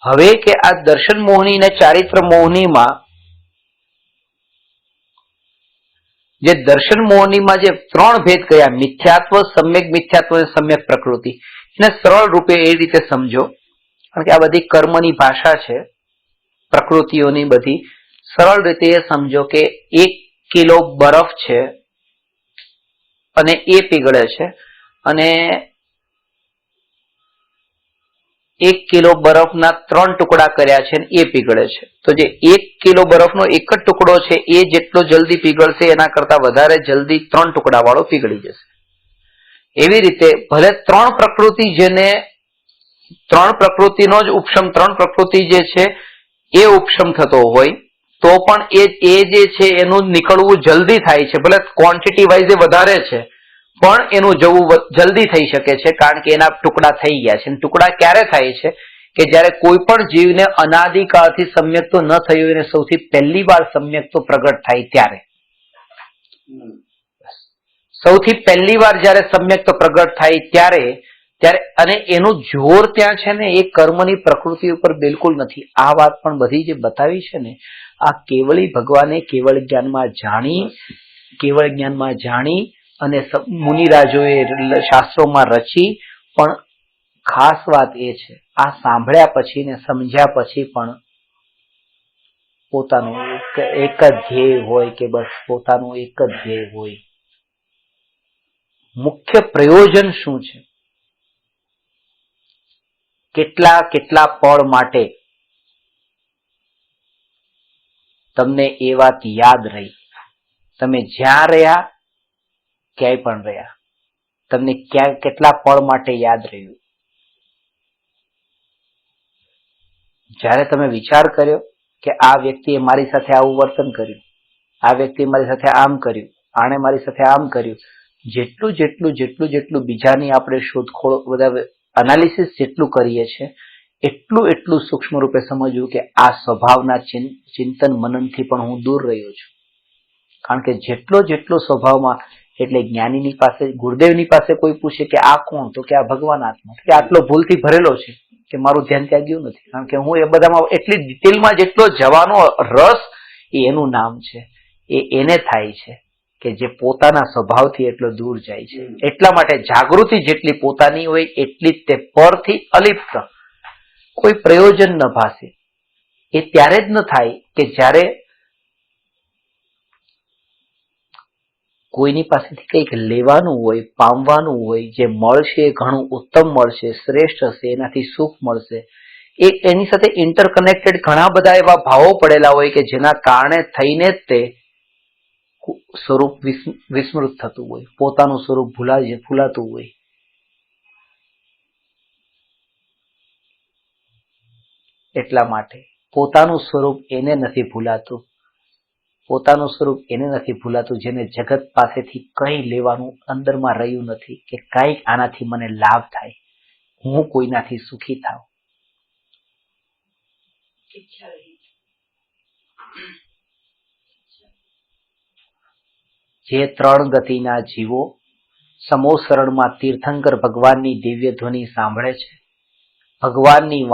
હવે કે આ દર્શન મોહની અને ચારિત્ર મોહનીમાં જે દર્શન મોહનીમાં જે 3 ભેદ કયા, મિથ્યાત્વ, સમ્યક મિથ્યાત્વ અને સમ્યક પ્રકૃતિ, એને સરળ રૂપે એ રીતે સમજો, કારણ કે આ બધી કર્મની ભાષા છે, પ્રકૃતિઓની બધી. સરળ રીતે એ સમજો કે 1 કિલો બરફ છે અને એ પીગળે છે, અને 1 કિલો બરફના 3 ટુકડા કર્યા છે એ પીગળે છે, તો જે 1 કિલો બરફનો એક જ ટુકડો છે એ જેટલો જલ્દી પીગળશે એના કરતા વધારે જલ્દી 3 ટુકડા વાળો પીગળી જશે. એવી રીતે ભલે 3 પ્રકૃતિ, જેને 3 પ્રકૃતિનો જ ઉપશમ, 3 પ્રકૃતિ જે છે એ ઉપશમ થતો હોય તો પણ એ જે છે એનું નીકળવું જલ્દી થાય છે. ભલે ક્વોન્ટિટી વાઇઝ વધારે છે પણ એનું જવું જલ્દી થઈ શકે છે, કારણ કે એના ટુકડા થઈ ગયા છે. ટુકડા ક્યારે થાય છે કે જ્યારે કોઈ પણ જીવને અનાદિકાળથી સમ્યક્તો ન થયું એને સૌથી પહેલી વાર સમ્યક્તો પ્રગટ થાય ત્યારે, સૌથી પહેલી વાર જ્યારે સમ્યક્ત પ્રગટ થાય ત્યારે અને એનું જોર ત્યાં છે ને એ કર્મની પ્રકૃતિ ઉપર બિલકુલ નથી. આ વાત પણ બધી જે બતાવી છે ને આ કેવળી ભગવાને કેવળ જ્ઞાનમાં જાણી અને મુનિરાજોએ શાસ્ત્રોમાં રચી. પણ ખાસ વાત એ છે આ સાંભળ્યા પછી ને સમજ્યા પછી પણ પોતાનું એક જ ધ્યેય હોય કે બસ પોતાનું એક જ ધ્યેય હોય. મુખ્ય પ્રયોજન શું છે? કેટલા પળ માટે તમને એ વાત યાદ રહી? તમે જ્યાં રહ્યા ક્યાંય પણ રહ્યા, તમને કેટલા પળ માટે યાદ રહ્યું? જ્યારે તમે વિચાર કર્યો કે આ વ્યક્તિએ મારી સાથે આવું વર્તન કર્યું, આ વ્યક્તિએ મારી સાથે આમ કર્યું, આણે મારી સાથે આમ કર્યું, જેટલું બીજાની આપણે શોધખોળ બધા એનાલિસિસ જેટલું કરીએ છીએ એટલું સૂક્ષ્મ રૂપે સમજવું કે આ સ્વભાવના ચિંતન મનનથી પણ હું દૂર રહ્યો છું. કારણ કે જેટલો સ્વભાવમાં, એટલે જ્ઞાનીની પાસે, ગુરુદેવની પાસે કોઈ પૂછે કે આ કોણ, તો કે આ ભગવાન આત્મા, કે આટલો ભૂલથી ભરેલો છે કે મારું ધ્યાન ત્યાં ગયું નથી. કારણ કે હું એ બધામાં એટલી ડિટેલમાં જેટલો જવાનો રસ એનું નામ છે, એને થાય છે કે જે પોતાના સ્વભાવથી એટલો દૂર જાય છે. એટલા માટે જાગૃતિ જેટલી પોતાની હોય એટલી જ તે પરથી અલિપ્ત કોઈ પ્રયોજન ન ભાસે. એ ત્યારે જ ન થાય કે જ્યારે કોઈની પાસેથી કંઈક લેવાનું હોય, પામવાનું હોય, જે મળશે એ ઘણું ઉત્તમ મળશે, શ્રેષ્ઠ હશે, એનાથી સુખ મળશે, એની સાથે ઇન્ટરકનેક્ટેડ ઘણા બધા એવા ભાવો પડેલા હોય કે જેના કારણે થઈને જ તે સ્વરૂપ વિસ્મૃત થતું હોય, પોતાનું સ્વરૂપ ભૂલાતું હોય. એટલા માટે પોતાનું સ્વરૂપ એને નથી ભૂલાતું, જેને જગત પાસેથી કંઈ લેવાનું અંદરમાં રહ્યું નથી કે કંઈક આનાથી મને લાભ થાય, હું કોઈનાથી સુખી થાઉં. જે 3 ગતિના જીવો સમોસરણમાં તીર્થંકર ભગવાનની દિવ્ય ધ્વનિ સાંભળે છે, ભગવાનની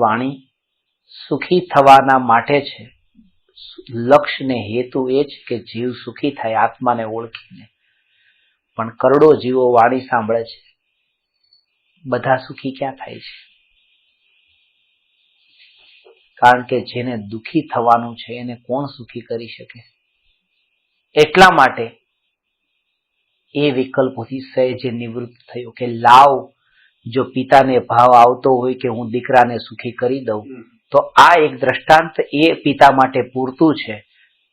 વાણી સુખી થવાના માટે છે. લક્ષ્ય ને હેતુ એ છે કે જીવ સુખી થાય આત્માને ઓળખીને. પણ કરોડો જીવો વાણી સાંભળે છે, બધા સુખી ક્યાં થાય છે? કારણ કે જેને દુખી થવાનું છે એને કોણ સુખી કરી શકે? એટલા માટે એ વિકલ્પોથી સહેજે નિવૃત્ત થયો કે લાવ, જો પિતાને ભાવ આવતો હોય કે હું દીકરાને સુખી કરી દઉં, તો આ એક દ્રષ્ટાંત એ પિતા માટે પૂરતું છે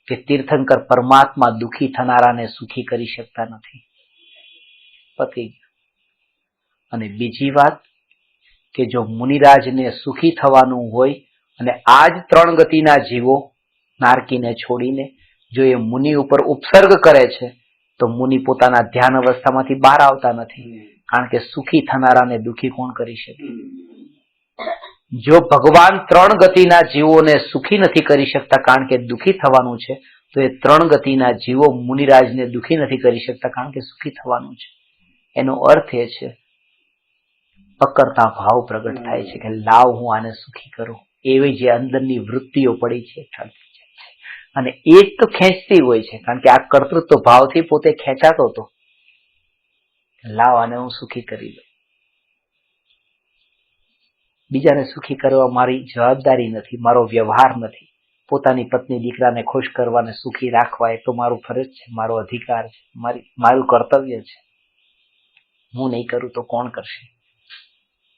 કે તીર્થંકર પરમાત્મા દુખી થનારાને સુખી કરી શકતા નથી. પતી. અને બીજી વાત કે જો મુનિરાજને સુખી થવાનું હોય અને આ જ 3 ગતિના જીવો નારકીને છોડીને જો એ મુનિ ઉપર ઉપસર્ગ કરે છે તો મુનિ પોતાના ધ્યાન અવસ્થામાંથી બહાર આવતા નથી. કારણ કે સુખી થનારાને દુખી કોણ કરી શકે? જો ભગવાન 3 ગતિના જીવોને સુખી નથી કરી શકતા કારણ કે દુખી થવાનું છે, તો એ 3 ગતિના જીવો મુનિરાજને દુખી નથી કરી શકતા કારણ કે સુખી થવાનું છે. એનો અર્થ એ છે અકર્તા ભાવ પ્રગટ થાય છે કે લાવ હું આને સુખી કરું. એવી જે અંદરની વૃત્તિઓ પડી છે અને એ તો ખેંચતી હોય છે, કારણ કે આ કર્તૃત્વ ભાવથી પોતે ખેંચાતો હતો. લાવ આને હું સુખી કરી દઉં. બીજાને સુખી કરવા મારી જવાબદારી નથી, મારો વ્યવહાર નથી. પોતાની પત્ની દીકરાને ખુશ કરવાને સુખી રાખવા એ તો મારું ફરજ છે, મારો અધિકાર છે, મારું કર્તવ્ય છે. હું નહીં કરું તો કોણ કરશે?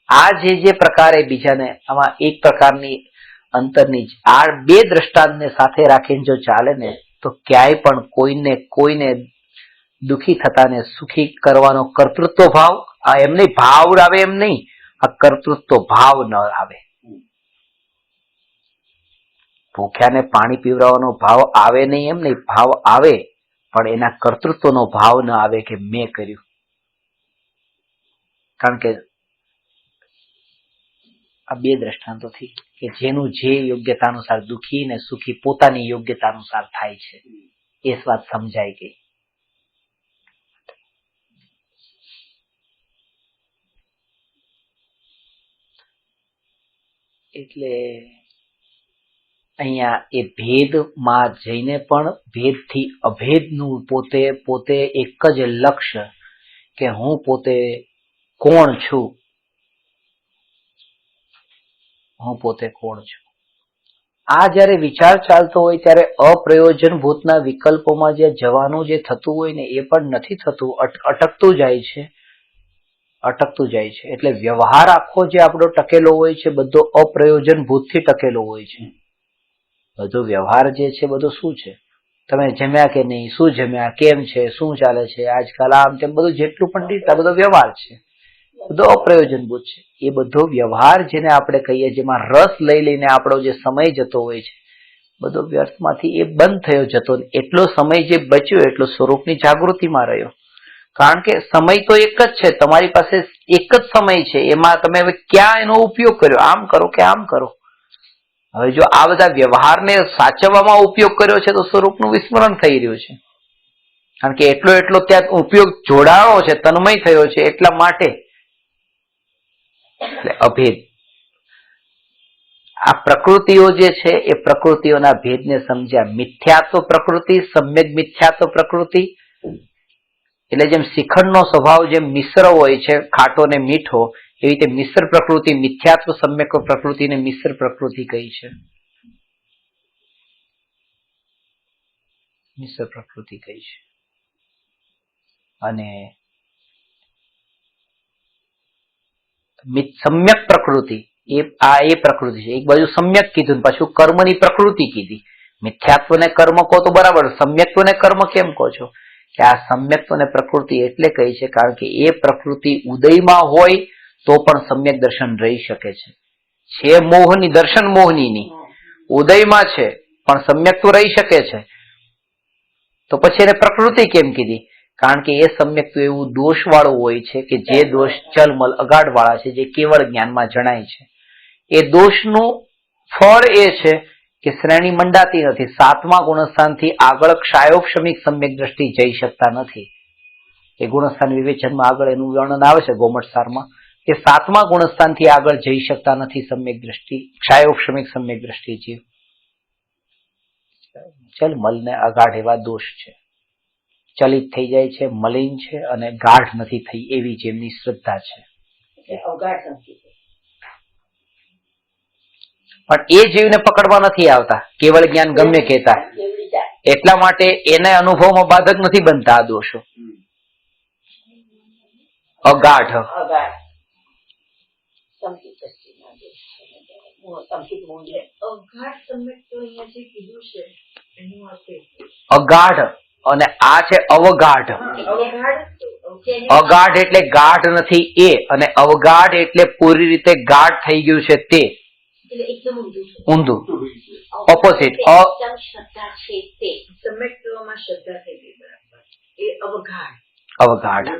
આ જે પ્રકારે બીજાને આમાં એક પ્રકારની અંતરની આ બે દ્રષ્ટાંતને સાથે રાખીને જો ચાલે ને તો ક્યાંય પણ કોઈને દુખી થતાને સુખી કરવાનો કર્તૃત્વ ભાવ એમ નહીં, ભાવ આવે એમ નહીં, આ કર્તૃત્વ ભાવ ન આવે. ભૂખ્યાને પાણી પીવડાવવાનો ભાવ આવે નહીં એમ નહીં, ભાવ આવે પણ એના કર્તૃત્વનો ભાવ ન આવે કે મેં કર્યું. કારણ કે આ બે દ્રષ્ટાંતોથી કે જેનું જે યોગ્યતા અનુસાર દુખી ને સુખી પોતાની યોગ્યતા અનુસાર થાય છે એ વાત સમજાઈ ગઈ. એટલે અહીંયા એ ભેદમાં જઈને પણ ભેદથી અભેદનું પોતે એક જ લક્ષ્ય કે હું પોતે કોણ છું, હું પોતે કોણ છું. આ જયારે વિચાર ચાલતો હોય ત્યારે અપ્રયોજનભૂતના વિકલ્પોમાં જે જવાનું જે થતું હોય ને એ પણ નથી થતું, અટકતું જાય છે. એટલે વ્યવહાર આખો જે આપણો ટકેલો હોય છે બધો અપ્રયોજનભૂતથી ટકેલો હોય છે. બધો વ્યવહાર જે છે બધો શું છે, તમે જમ્યા કે નહીં, શું જમ્યા, કેમ છે, શું ચાલે છે આજકાલ, આમ તેમ બધું જેટલું પણ આ બધો વ્યવહાર છે, બધો અપ્રયોજનભૂત છે. એ બધો વ્યવહાર જેને આપણે કહીએ, જેમાં રસ લઈને આપણો જે સમય જતો હોય છે બધો વ્યર્થમાંથી એ બંધ થયો જતો. એટલો સમય જે બચ્યો એટલો સ્વરૂપની જાગૃતિમાં રહ્યો. કારણ કે સમય તો એક જ છે, તમારી પાસે એક જ સમય છે, એમાં તમે હવે ક્યાં એનો ઉપયોગ કર્યો, આમ કરો કે આમ કરો. હવે જો આ બધા વ્યવહારને સાચવવામાં ઉપયોગ કર્યો છે તો સ્વરૂપનું વિસ્મરણ થઈ રહ્યું છે. કારણ કે એટલો ત્યાં ઉપયોગ જોડાણો છે, તન્મય થયો છે, એટલા માટે. એટલે અભેદ આ પ્રકૃતિઓ જે છે એ પ્રકૃતિઓના ભેદને સમજ્યા. મિથ્યાત્વ પ્રકૃતિ, સમ્યક મિથ્યાત્વ પ્રકૃતિ. એટલે જેમ શ્રીખંડનો સ્વભાવ જેમ મિશ્ર હોય છે, ખાટો ને મીઠો, એવી રીતે મિશ્ર પ્રકૃતિ, મિથ્યાત્વ સમ્યક પ્રકૃતિને મિશ્ર પ્રકૃતિ કહી છે. મિશ્ર પ્રકૃતિ કહી છે. અને સમ્યક પ્રકૃતિ એ પ્રકૃતિ છે. એક બાજુ સમ્યક કીધું પાછું કર્મની પ્રકૃતિ કીધી. મિથ્યાત્વને કર્મ કહો તો બરાબર, સમ્યક્ત્વને કર્મ કેમ કહો છો? કે આ સમ્યક્ત્વને પ્રકૃતિ એટલે કહી છે કારણ કે એ પ્રકૃતિ ઉદયમાં હોય તો પણ સમ્યક દર્શન રહી શકે છે મોહની, દર્શન મોહની ઉદયમાં છે પણ સમ્યક્ત્વ રહી શકે છે. તો પછી એને પ્રકૃતિ કેમ કીધી? કારણ કે એ સમ્યક્ત્વ એવું દોષ વાળું હોય છે કે જે દોષ ચલમલ અગાડ વાળા છે, જે કેવળ જ્ઞાનમાં જણાય છે. એ દોષનું ફળ એ છે કે શ્રેણી મંડાતી નથી. 7મા ગુણસ્થાનથી આગળ ક્ષાયોક્ષમિક સમ્યક દ્રષ્ટિ જઈ શકતા નથી. એ ગુણસ્થાન વિવેચનમાં આગળ એનું વર્ણન આવે છે ગોમટસારમાં કે 7મા ગુણસ્થાનથી આગળ જઈ શકતા નથી સમ્યક દ્રષ્ટિ, ક્ષાયોક્ષમિક સમ્યક દ્રષ્ટિ જીવ. ચલ મલ ને અગાઢ એવા દોષ છે, ચલિત થઈ જાય છે, મલિન છે અને ગાઢ નથી થઈ એવી જેમની શ્રદ્ધા છે. પણ એ જીવને પકડવા નથી આવતા, કેવળ જ્ઞાન ગમે કહેતા. એટલા માટે એને અનુભવમાં બાધક નથી બનતા આ દોષો. અગાઢ અગાઢ અને આ છે અવગાઢ. અગાઢ એટલે ગાઢ નથી એ, અને અવગાઢ એટલે પૂરી રીતે ગાઢ થઈ ગયું છે તે. ઊંધું, ઓપોઝિટ. અવગાઢ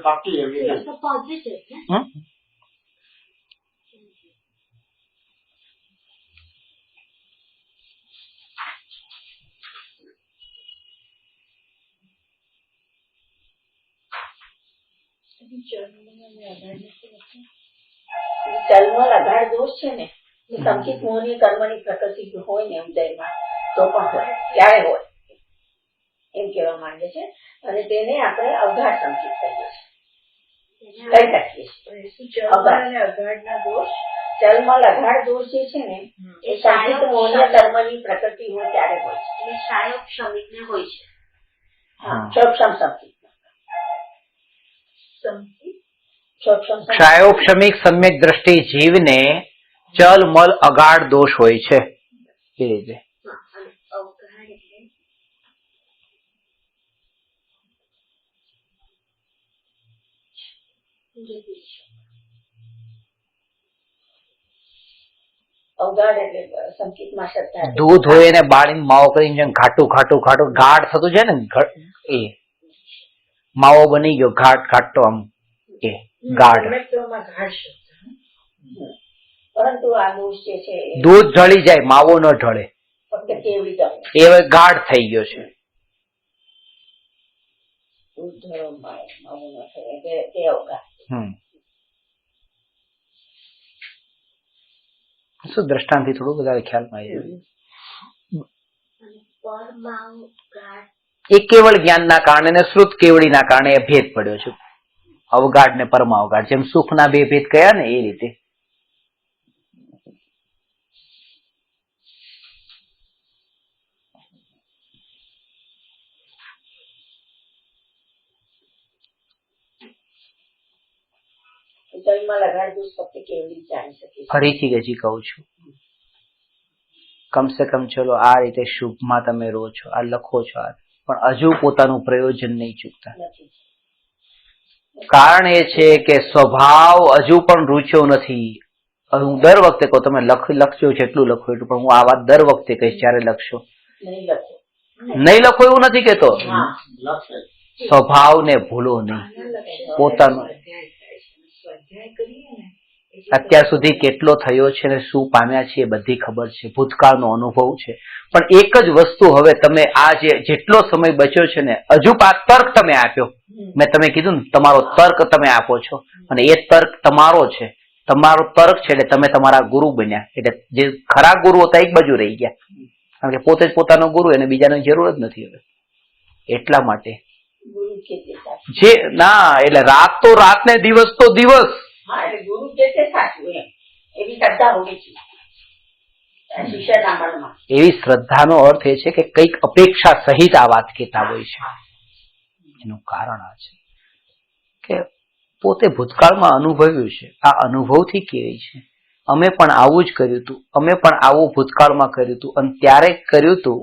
ચલમલ અગાઢ દોષ છે ને, સંકિત મોહની કર્મની પ્રકૃતિ હોય ને ઉદયમાં તો પણ હોય, ક્યારે હોય એમ કહેવા માંગે છે. અને તેને આપણે અવગાઢ સંકિત કહીએ છીએ. ચલમલ અગાઢ દોષ જે છે ને એ સંકિત મોહની કર્મની પ્રકૃતિ હોય ત્યારે હોય છે. ક્ષાયોક્ષમિક ને હોય છે. હા, ક્ષમ સંકિત. ક્ષાયોપશમિક સમ્યક દ્રષ્ટિ જીવને ચલ મલ અગાઢ દોષ હોય છે એ રીતે. અવગાઢ એટલે સંકેતમાં શ્રદ્ધા. દૂધ હોય એને બાળીને માવો કરીને જેમ ઘાટું ઘાટું ઘાટું ગાઢ થતું છે ને એ માવો બની ગયો ઘાટ ઘાટો આમ એ ગાઢ. પરંતુ આ દોષ જે છે એ દૂધ ઢળી જાય માવો ન ઢળે ફક્ત કેવડી ગમે. એ હવે ગાઢ થઈ ગયો છે. દૂધ ધરો માવું ન થાય તે અવગાઢ. શું દ્રષ્ટાંતથી થોડું વધારે ખ્યાલમાં આવી જાય. એ કેવળ જ્ઞાનના કારણે ને શ્રુત કેવડીના કારણે એ ભેદ પડ્યો છે. અવગાઢ ને પરમાવગાઢ જેમ સુખના બે ભેદ કયા ને એ રીતે. જલમાં લગાડતું ફક્ત કેવડી જાણી શકે છે. ફરીથી હજી કહું છું, કમસે કમ ચલો આ રીતે શુભમાં તમે રહો છો, આ લખો છો, આ પણ હજુ પોતાનું પ્રયોજન નહીં ચૂકતા. નથી. કારણ એ છે કે સ્વભાવ હજુ પણ રૂચ્યો નથી. હું દર વખતે કહું તમે લખજો જેટલું લખો એટલું, પણ હું આ વાત દર વખતે કહીશ જ્યારે લખશો. નહીં લખો. નહીં લખો એવું નથી કેતો, હા. લખે. સ્વભાવને ભૂલો નહીં. પોતાનું અત્યાર સુધી કેટલો થયો છે ને શું પામ્યા છે એ બધી ખબર છે, ભૂતકાળનો અનુભવ છે. પણ એક જ વસ્તુ હવે તમે આ જેટલો સમય બચ્યો છે ને હજુ આ તર્ક તમે આપ્યો, મેં તમે કીધું ને તમારો તર્ક તમે આપો છો અને એ તર્ક તમારો છે, તમારો તર્ક છે એટલે તમે તમારા ગુરુ બન્યા. એટલે જે ખરા ગુરુ હતા એક બાજુ રહી ગયા, કારણ કે પોતે જ પોતાનો ગુરુ એને બીજાની જરૂર જ નથી હવે. એટલા માટે ગુરુ કે તે સાચું. જે ના એટલે રાત તો રાત ને દિવસ તો દિવસ. હા, એટલે ગુરુ કે તે સાચું એમ એવી શ્રદ્ધા હોવી જોઈએ શિષ્યના મનમાં. એવી શ્રદ્ધાનો અર્થ એ છે કે કંઈક અપેક્ષા સહિત આ વાત કહેતા હોય છે. એનું કારણ આ છે કે પોતે ભૂતકાળમાં અનુભવ્યું છે, આ અનુભવથી કહેવાય છે અમે પણ આવું જ કર્યું હતું, અમે પણ આવું ભૂતકાળમાં કર્યું હતું અને ત્યારે કર્યું હતું.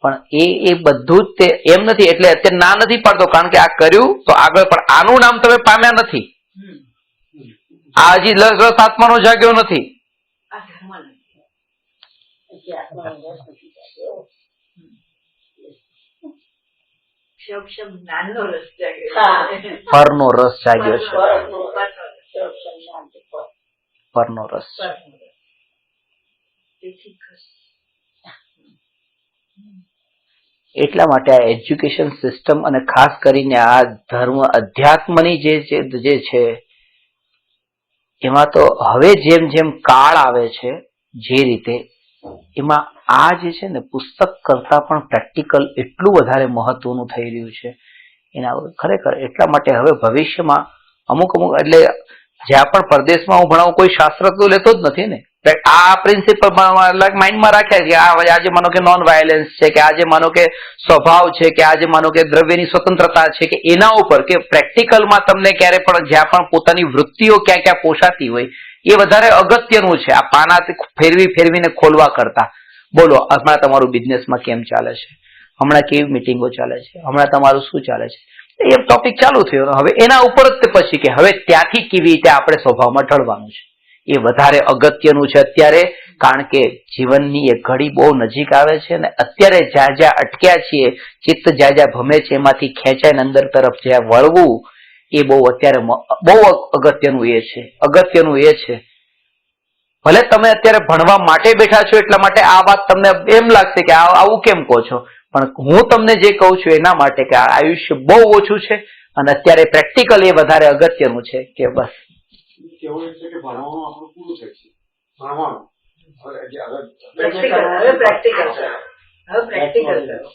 પણ એ બધું જ તે એમ નથી એટલે અત્યારે ના નથી પાડતો, કારણ કે આ કર્યું તો આગળ પણ આનું નામ તમે પામ્યા નથી. આ હજી રસ આત્માનો જાગ્યો નથી. આ ધર્મ નથી. હજી આત્માનો રસ નથી જાગ્યો. જ્ઞાનનો રસ જાગ્યો. હા. પરનો રસ જાગ્યો છે, પરનો રસ. શાંતિ પર. પરનો રસ. તેથી ખસ. એટલા માટે આ એજ્યુકેશન સિસ્ટમ અને ખાસ કરીને આ ધર્મ અધ્યાત્મની જે છે એમાં તો હવે જેમ જેમ કાળ આવે છે જે રીતે એમાં આ જે છે ને પુસ્તક કરતા પણ પ્રેક્ટિકલ એટલું વધારે મહત્વનું થઈ રહ્યું છે. એના ખરેખર એટલા માટે હવે ભવિષ્યમાં અમુક એટલે જ્યાં પણ પરદેશમાં હું ભણાવું કોઈ શાસ્ત્ર તો લેતો જ નથી ને. આ પ્રિન્સિપલ માઇન્ડમાં રાખ્યા કે આજે માનો કે નોન વાયલન્સ છે, કે આજે માનો કે સ્વભાવ છે, કે આજે માનો કે દ્રવ્યની સ્વતંત્રતા છે, કે એના ઉપર કે પ્રેક્ટિકલમાં તમને ક્યારે પણ જ્યાં પણ પોતાની વૃત્તિઓ ક્યાં ક્યાં પોષાતી હોય એ વધારે અગત્યનું છે. આ પાના ફેરવીને ખોલવા કરતા. બોલો હમણાં તમારું બિઝનેસમાં કેમ ચાલે છે, હમણાં કેવી મિટિંગો ચાલે છે, હમણાં તમારું શું ચાલે છે, એ ટોપિક ચાલુ થયો. હવે એના ઉપર જ પછી કે હવે ત્યાંથી કેવી રીતે આપણે સ્વભાવમાં ઢળવાનું છે એ વધારે અગત્યનું છે અત્યારે. કારણ કે જીવનની એક ઘડી બહુ નજીક આવે છે અને અત્યારે જ્યાં જ્યાં અટક્યા છીએ, ચિત્ત જ્યાં જ્યાં ભમે છે એમાંથી ખેંચાઈને અંદર તરફ જ્યાં વળવું એ બહુ અત્યારે બહુ અગત્યનું એ છે. અગત્યનું એ છે ભલે તમે અત્યારે ભણવા માટે બેઠા છો એટલા માટે આ વાત તમને એમ લાગશે કે આવું કેમ કહો છો, પણ હું તમને જે કહું છું એના માટે કે આ આયુષ્ય બહુ ઓછું છે અને અત્યારે પ્રેક્ટિકલ એ વધારે અગત્યનું છે. કે બસ કેવું એમ છે કે ભણવાનું આપણું પૂરું થાય છે. ભણવાનું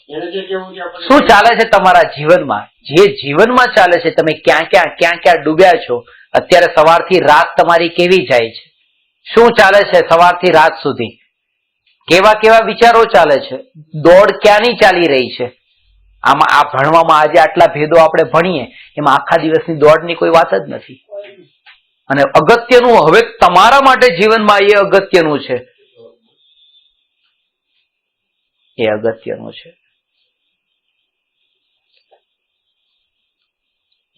એને જે કેવું કે આપણે શું ચાલે છે તમારા જીવનમાં, જે જીવનમાં ચાલે છે, તમે ક્યાં ક્યાં ડૂબ્યા છો અત્યારે, સવારથી રાત તમારી કેવી જાય છે, શું ચાલે છે સવારથી રાત સુધી, કેવા વિચારો ચાલે છે, દોડ ક્યાંની ચાલી રહી છે. આમાં આ ભણવામાં આજે આટલા ભેદો આપણે ભણીએ એમાં આખા દિવસની દોડની કોઈ વાત જ નથી. અને અગત્યનું હવે તમારા માટે જીવનમાં એ અગત્યનું છે, એ અગત્યનું છે.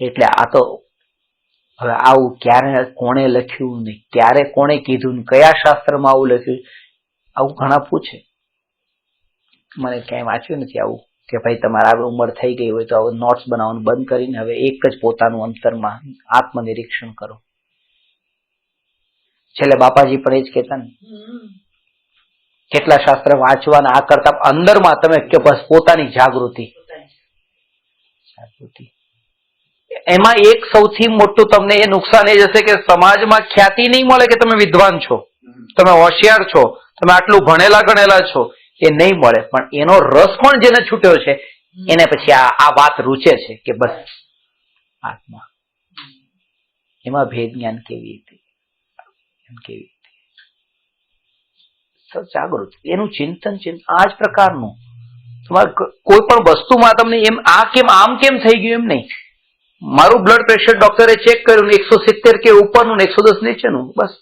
એટલે આ તો હવે આવું ક્યારે કોણે લખ્યું ને ક્યારે કોણે કીધું ને કયા શાસ્ત્રમાં આવું લખ્યું, આવું ઘણા પૂછે. મને ક્યાંય વાંચ્યું નથી આવું કે ભાઈ તમારે આવી ઉંમર થઈ ગઈ હોય તો આવું નોટ્સ બનાવવાનું બંધ કરીને હવે એક જ પોતાનું અંતરમાં આત્મનિરીક્ષણ કરો. છેલ્લે બાપાજી પણ એ જ કહેતા ને, કેટલા શાસ્ત્ર વાંચવાના આ કરતા અંદરમાં તમે કે બસ પોતાની જાગૃતિ. એમાં એક સૌથી મોટું તમને એ નુકસાન એ જશે કે સમાજમાં ખ્યાતિ નહીં મળે કે તમે વિદ્વાન છો, તમે હોશિયાર છો, તમે આટલું ભણેલા ગણેલા છો, એ નહીં મળે. પણ એનો રસ પણ જેને છૂટ્યો છે એને પછી આ વાત રૂચે છે કે બસ આત્મા. એમાં ભેદ જ્ઞાન કેવી રીતે, કેવી રીતે જાગૃત, એનું ચિંતન આ જ પ્રકારનું. તમારે કોઈ પણ વસ્તુમાં તમને એમ આ કેમ આમ કેમ થઈ ગયું એમ નહીં. મારું બ્લડ પ્રેશર ડોક્ટરે ચેક કર્યું, 170 કે ઉપરનું ને 110 નીચેનું, બસ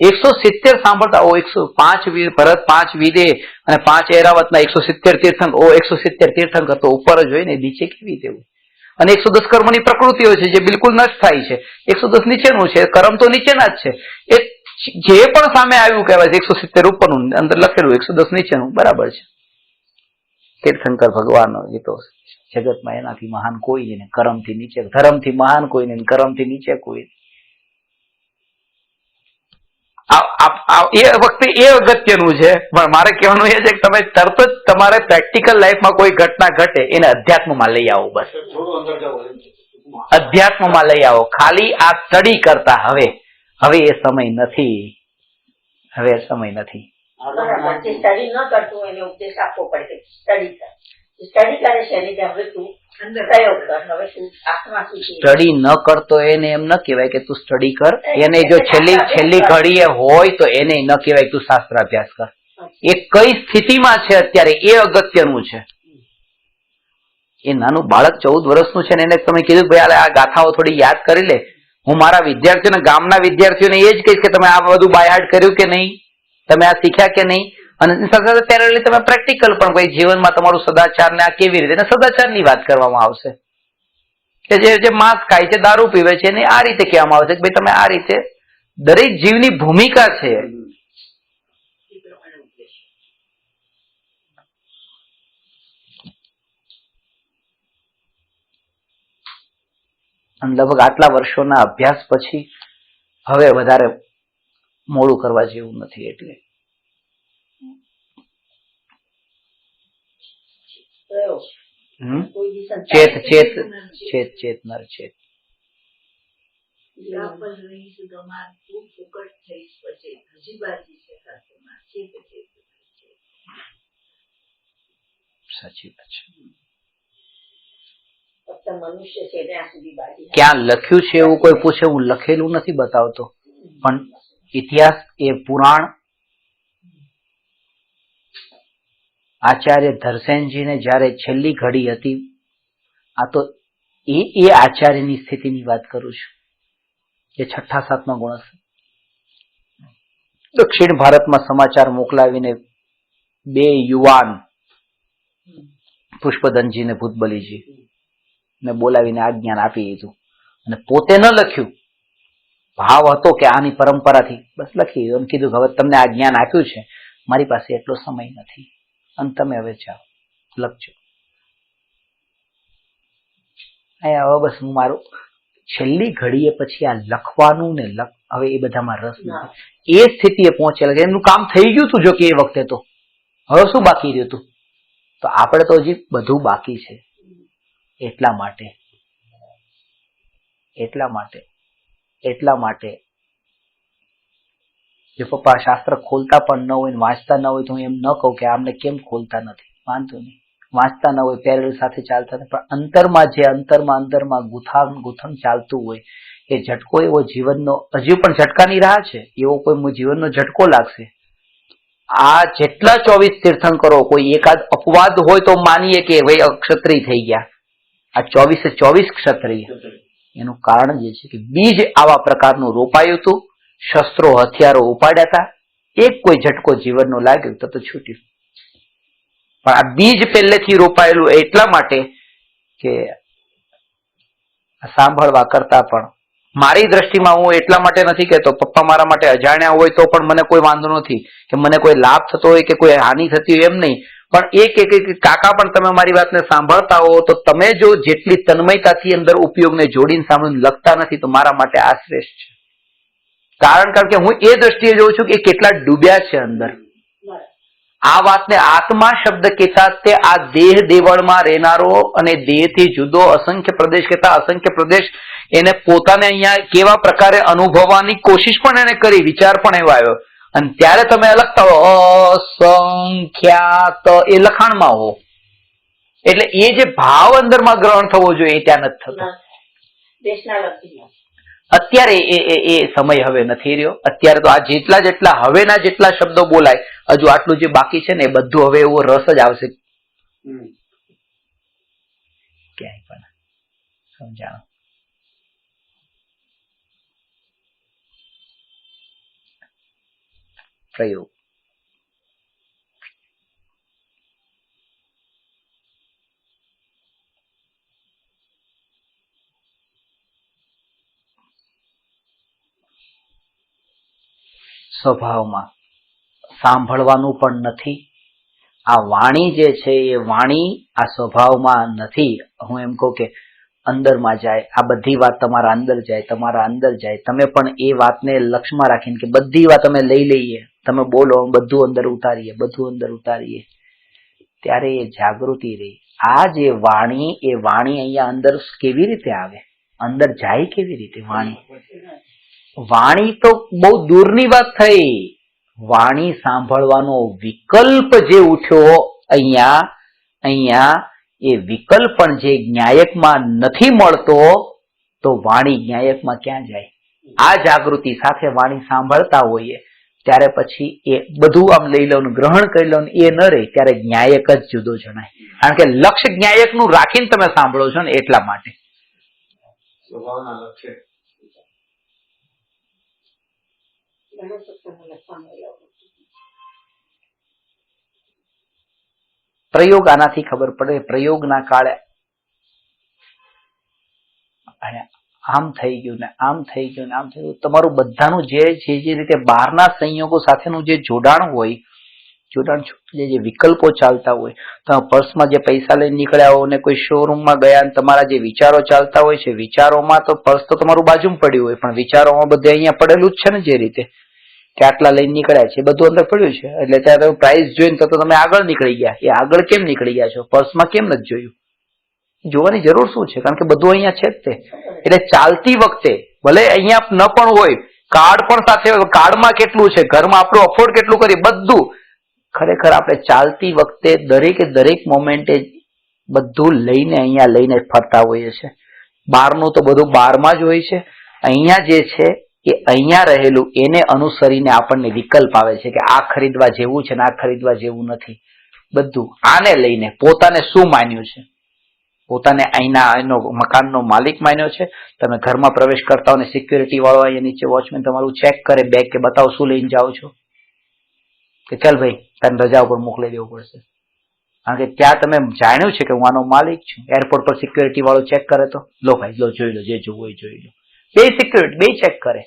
170 સાંભળતા. ઓ 105 ભરત 5 વિદે અને 5 એરાવતના 170 તીર્થંકર, ઓ 170 તીર્થંકર તો ઉપર જ હોય ને, નીચે કેવી રીતે હોય? અને 110 કર્મની પ્રકૃતિઓ છે જે બિલકુલ નષ્ટ થાય છે, 110 નીચેનું છે, કર્મ તો નીચેના જ છે. એ જે પણ સામે આવ્યું કહેવાય છે 170 ઉપરનું, અંદર લખેલું 110 નીચેનું, બરાબર છે. તીર્થંકર ભગવાનનો એ તો જગતમાં એનાથી મહાન કોઈ નહીં, કર્મથી નીચે, ધર્મથી મહાન કોઈ નહીં, કર્મથી નીચે કોઈ નહીં. એ વખતે એ અગત્યનું છે. પણ મારે કહેવાનું એ છે કે તમે તરત જ તમારે પ્રેક્ટિકલ લાઈફમાં કોઈ ઘટના ઘટે એને અધ્યાત્મમાં લઈ આવો. બસ અધ્યાત્મમાં લઈ આવો. ખાલી આ સ્ટડી કરતા હવે એ સમય નથી, હવે સમય નથી. સ્ટડી ન કરતું એને ઉપદેશ આપવો પડે. સ્ટડી કરે છે એને હવે તું પ્રયોગ કર, હવે તું આત્મા સુધી. સ્ટડી ન કરતો એને એમ ન કહેવાય કે તું સ્ટડી કર, એને જો છેલ્લી ઘડીએ હોય તો એને ન કહેવાય તું શાસ્ત્ર અભ્યાસ કર. એ કઈ સ્થિતિમાં છે અત્યારે એ અગત્યનું છે. એ નાનું બાળક 14 વર્ષનું છે ને એને તમે કીધું ભાઈ આ ગાથાઓ થોડી યાદ કરી લે. હું મારા વિદ્યાર્થીઓને, ગામના વિદ્યાર્થીઓને એ જ કહીશ કે તમે આ બધું બાયહાર્ટ કર્યું કે નહીં, તમે આ શીખ્યા કે નહીં. અને સાથે સાથે પેરેલલી તમે પ્રેક્ટિકલ પણ ભાઈ જીવનમાં તમારું સદાચાર ને આ કેવી રીતે, સદાચારની વાત કરવામાં આવશે કે જે માંસ ખાય છે, દારૂ પીવે છે એને આ રીતે કહેવામાં આવશે કે ભાઈ તમે આ રીતે, દરેક જીવની ભૂમિકા છે. અને લગભગ આટલા વર્ષોના અભ્યાસ પછી હવે વધારે મોડું કરવા જેવું નથી. એટલે ચેત ચેત ચેત ચેત નર ચેત. સાચી વાત છે. મનુષ્ય છે ત્યાં સુધી બાજી. ક્યાં લખ્યું છે એવું કોઈ પૂછે, હું લખેલું નથી બતાવતો, પણ ઇતિહાસ એ પુરાણ આચાર્ય ધરસેનજીને જયારે છેલ્લી ઘડી હતી, આ તો એ આચાર્યની સ્થિતિની વાત કરું છું. એ 6-7મા ગુણ હશે. દક્ષિણ ભારતમાં સમાચાર મોકલાવીને 2 યુવાન પુષ્પદનજી ને ભૂતબલીજી ને બોલાવીને આ જ્ઞાન આપી દીધું. અને પોતે ન લખ્યું, ભાવ હતો કે આની પરંપરાથી બસ લખી એમ કીધું હવે તમને આ જ્ઞાન આપ્યું છે, મારી પાસે એટલો સમય નથી અને તમે હવે જાઓ લખજો. હવે બસ હું મારું છેલ્લી ઘડીએ પછી આ લખવાનું ને હવે એ બધામાં રસ નથી. એ સ્થિતિએ પહોંચેલા એમનું કામ થઈ ગયું હતું. જો કે એ વખતે તો હવે શું બાકી રહ્યું હતું? તો આપણે તો હજી બધું બાકી છે. એટલા માટે જો પપ્પા શાસ્ત્ર ખોલતા પણ ન હોય ને વાંચતા ન હોય તો હું એમ ન કહું કે આમને કેમ ખોલતા નથી, વાંધો નહીં, વાંચતા ન હોય પેરેલ સાથે ચાલતા નથી, પણ અંતરમાં ગૂંથણ ચાલતું હોય એ ઝટકો એવો જીવનનો, હજી પણ ઝટકાની રાહ છે, એવો કોઈ જીવનનો ઝટકો લાગશે. આ જેટલા 24 તીર્થંકરો કોઈ એકાદ અપવાદ હોય તો માનીએ કે ભાઈ અક્ષત્રિય થઈ ગયા. આ 24 ક્ષત્રિય એનું કારણ જે છે કે બીજ આવા પ્રકારનું રોપાયું હતું, શસ્ત્રો હથિયારો ઉપાડ્યા હતા, એક કોઈ ઝટકો જીવનનો લાગ્યો તો છૂટ્યું. પણ આ બીજ પહેલેથી રોપાયેલું એટલા માટે કે સાંભળવા કરતા પણ મારી દ્રષ્ટિમાં હું એટલા માટે નથી કહેતો, પપ્પા મારા માટે અજાણ્યા હોય તો પણ મને કોઈ વાંધો નથી, કે મને કોઈ લાભ થતો હોય કે કોઈ હાનિ થતી હોય એમ નહીં, પણ એ કે કાકા પણ તમે મારી વાતને સાંભળતા હો તો તમે જો જેટલી તન્મયતાથી અંદર ઉપયોગને જોડીને સાંભળીને લખતા નથી તો મારા માટે આ શ્રેષ્ઠ છે. કારણ કે હું એ દ્રષ્ટિએ જોઉં છું કે કેટલા ડૂબ્યા છે અંદર. આ વાતને આત્મા શબ્દ કહેતા તે આ દેહ દેવળમાં રહેનારો અને દેહથી જુદો અસંખ્ય પ્રદેશ કહેતા અસંખ્ય પ્રદેશ એને પોતાને અહીંયા કેવા પ્રકારે અનુભવવાની કોશિશ પણ એને કરી, વિચાર પણ એવો આવ્યો. અને ત્યારે તમે લખતા હો અસંખ્યાત એ લખાણમાં હો, એટલે એ જે ભાવ અંદરમાં ગ્રહણ થવો જોઈએ ત્યાં નથી થતો. અત્યારે એ સમય હવે નથી રહ્યો. અત્યારે તો આ જેટલા હવેના જેટલા શબ્દો બોલાય, હજુ આટલું જે બાકી છે ને એ બધું હવે એવો રસ જ આવશે ક્યાંય પણ સમજાણો. પ્રયોગ સ્વભાવમાં સાંભળવાનું પણ નથી. આ વાણી જે છે એ વાણી આ સ્વભાવમાં નથી. હું એમ કહું કે અંદરમાં જાય, આ બધી વાત તમારા અંદર જાય, તમારા અંદર જાય. તમે પણ એ વાતને લક્ષ્યમાં રાખીને કે બધી વાત અમે લઈ લઈએ, તમે બોલો બધું અંદર ઉતારીએ, બધું અંદર ઉતારીએ, ત્યારે એ જાગૃતિ રહી. આ જે વાણી એ વાણી અહીંયા અંદર કેવી રીતે આવે, અંદર જાય કેવી રીતે વાણી? વાણી તો બહુ દૂરની વાત થઈ. વાણી સાંભળવાનો વિકલ્પ જે ઉઠ્યો અહીંયા એ વિકલ્પ પણ જે જ્ઞાયકમાં નથી મળતો તો વાણી જ્ઞાયકમાં ક્યાં જાય? આ જાગૃતિ સાથે વાણી સાંભળતા હોઈએ ત્યારે પછી એ બધું આમ લઈ લો, ગ્રહણ કરી લો, એ ન રહે ત્યારે જ્ઞાયક જ જુદો જણાય. કારણ કે લક્ષ્ય જ્ઞાયકનું રાખીને તમે સાંભળો છો ને એટલા માટે. સ્વભાવના લક્ષ્ય પ્રયોગ આનાથી ખબર પડે. પ્રયોગના કાળે આમ થઈ ગયું ને આમ થઈ ગયું ને આમ થઈ ગયું. તમારું બધાનું જે રીતે બહારના સંયોગો સાથેનું જે જોડાણ હોય, જે વિકલ્પો ચાલતા હોય, તમે પર્સમાં જે પૈસા લઈને નીકળ્યા હો ને કોઈ શોરૂમમાં ગયા અને તમારા જે વિચારો ચાલતા હોય છે, વિચારોમાં તો પર્સ તો તમારું બાજુમાં પડ્યું હોય પણ વિચારોમાં બધે અહીંયા પડેલું જ છે ને, જે રીતે કે આટલા લઈને નીકળ્યા છે બધું અંદર પડ્યું છે. એટલે ત્યાં તમે પ્રાઇસ જોઈને તો તમે આગળ નીકળી ગયા. એ આગળ કેમ નીકળી ગયા છો? પર્સમાં કેમ નથી જોયું? જોવાની જરૂર શું છે? કારણ કે બધું અહીંયા છે જ તે. એટલે ચાલતી વખતે ભલે અહીંયા ન પણ હોય, કાર્ડ પણ સાથે હોય, કાર્ડમાં કેટલું છે, ઘરમાં આપણું અફોર્ડ કેટલું કરીએ, બધું ખરેખર આપણે ચાલતી વખતે દરેક મોમેન્ટે બધું લઈને અહીંયા લઈને ફરતા હોઈએ છીએ. બહારનું તો બધું બહારમાં જ હોય છે. અહીંયા જે છે એ અહીંયા રહેલું એને અનુસરીને આપણને વિકલ્પ આવે છે કે આ ખરીદવા જેવું છે ને આ ખરીદવા જેવું નથી. બધું આને લઈને પોતાને શું માન્યું છે, પોતાને અહીંના એનો મકાનનો માલિક માન્યો છે. તમે ઘરમાં પ્રવેશ કરતા હો ને સિક્યુરિટી વાળો અહીંયા નીચે વોચમેન તમારું ચેક કરે બેગ કે બતાવો શું લઈને જાઓ છો, કે ચાલ ભાઈ તને રજા ઉપર મોકલી દેવું પડશે. કારણ કે ત્યાં તમે જાણ્યું છે કે હું આનો માલિક છું. એરપોર્ટ પર સિક્યુરિટી વાળો ચેક કરે તો લો ભાઈ લો, જોઈ લો, જે જોવું હોય જોઈ લો. બે સિક્યુરિટી બે ચેક કરે.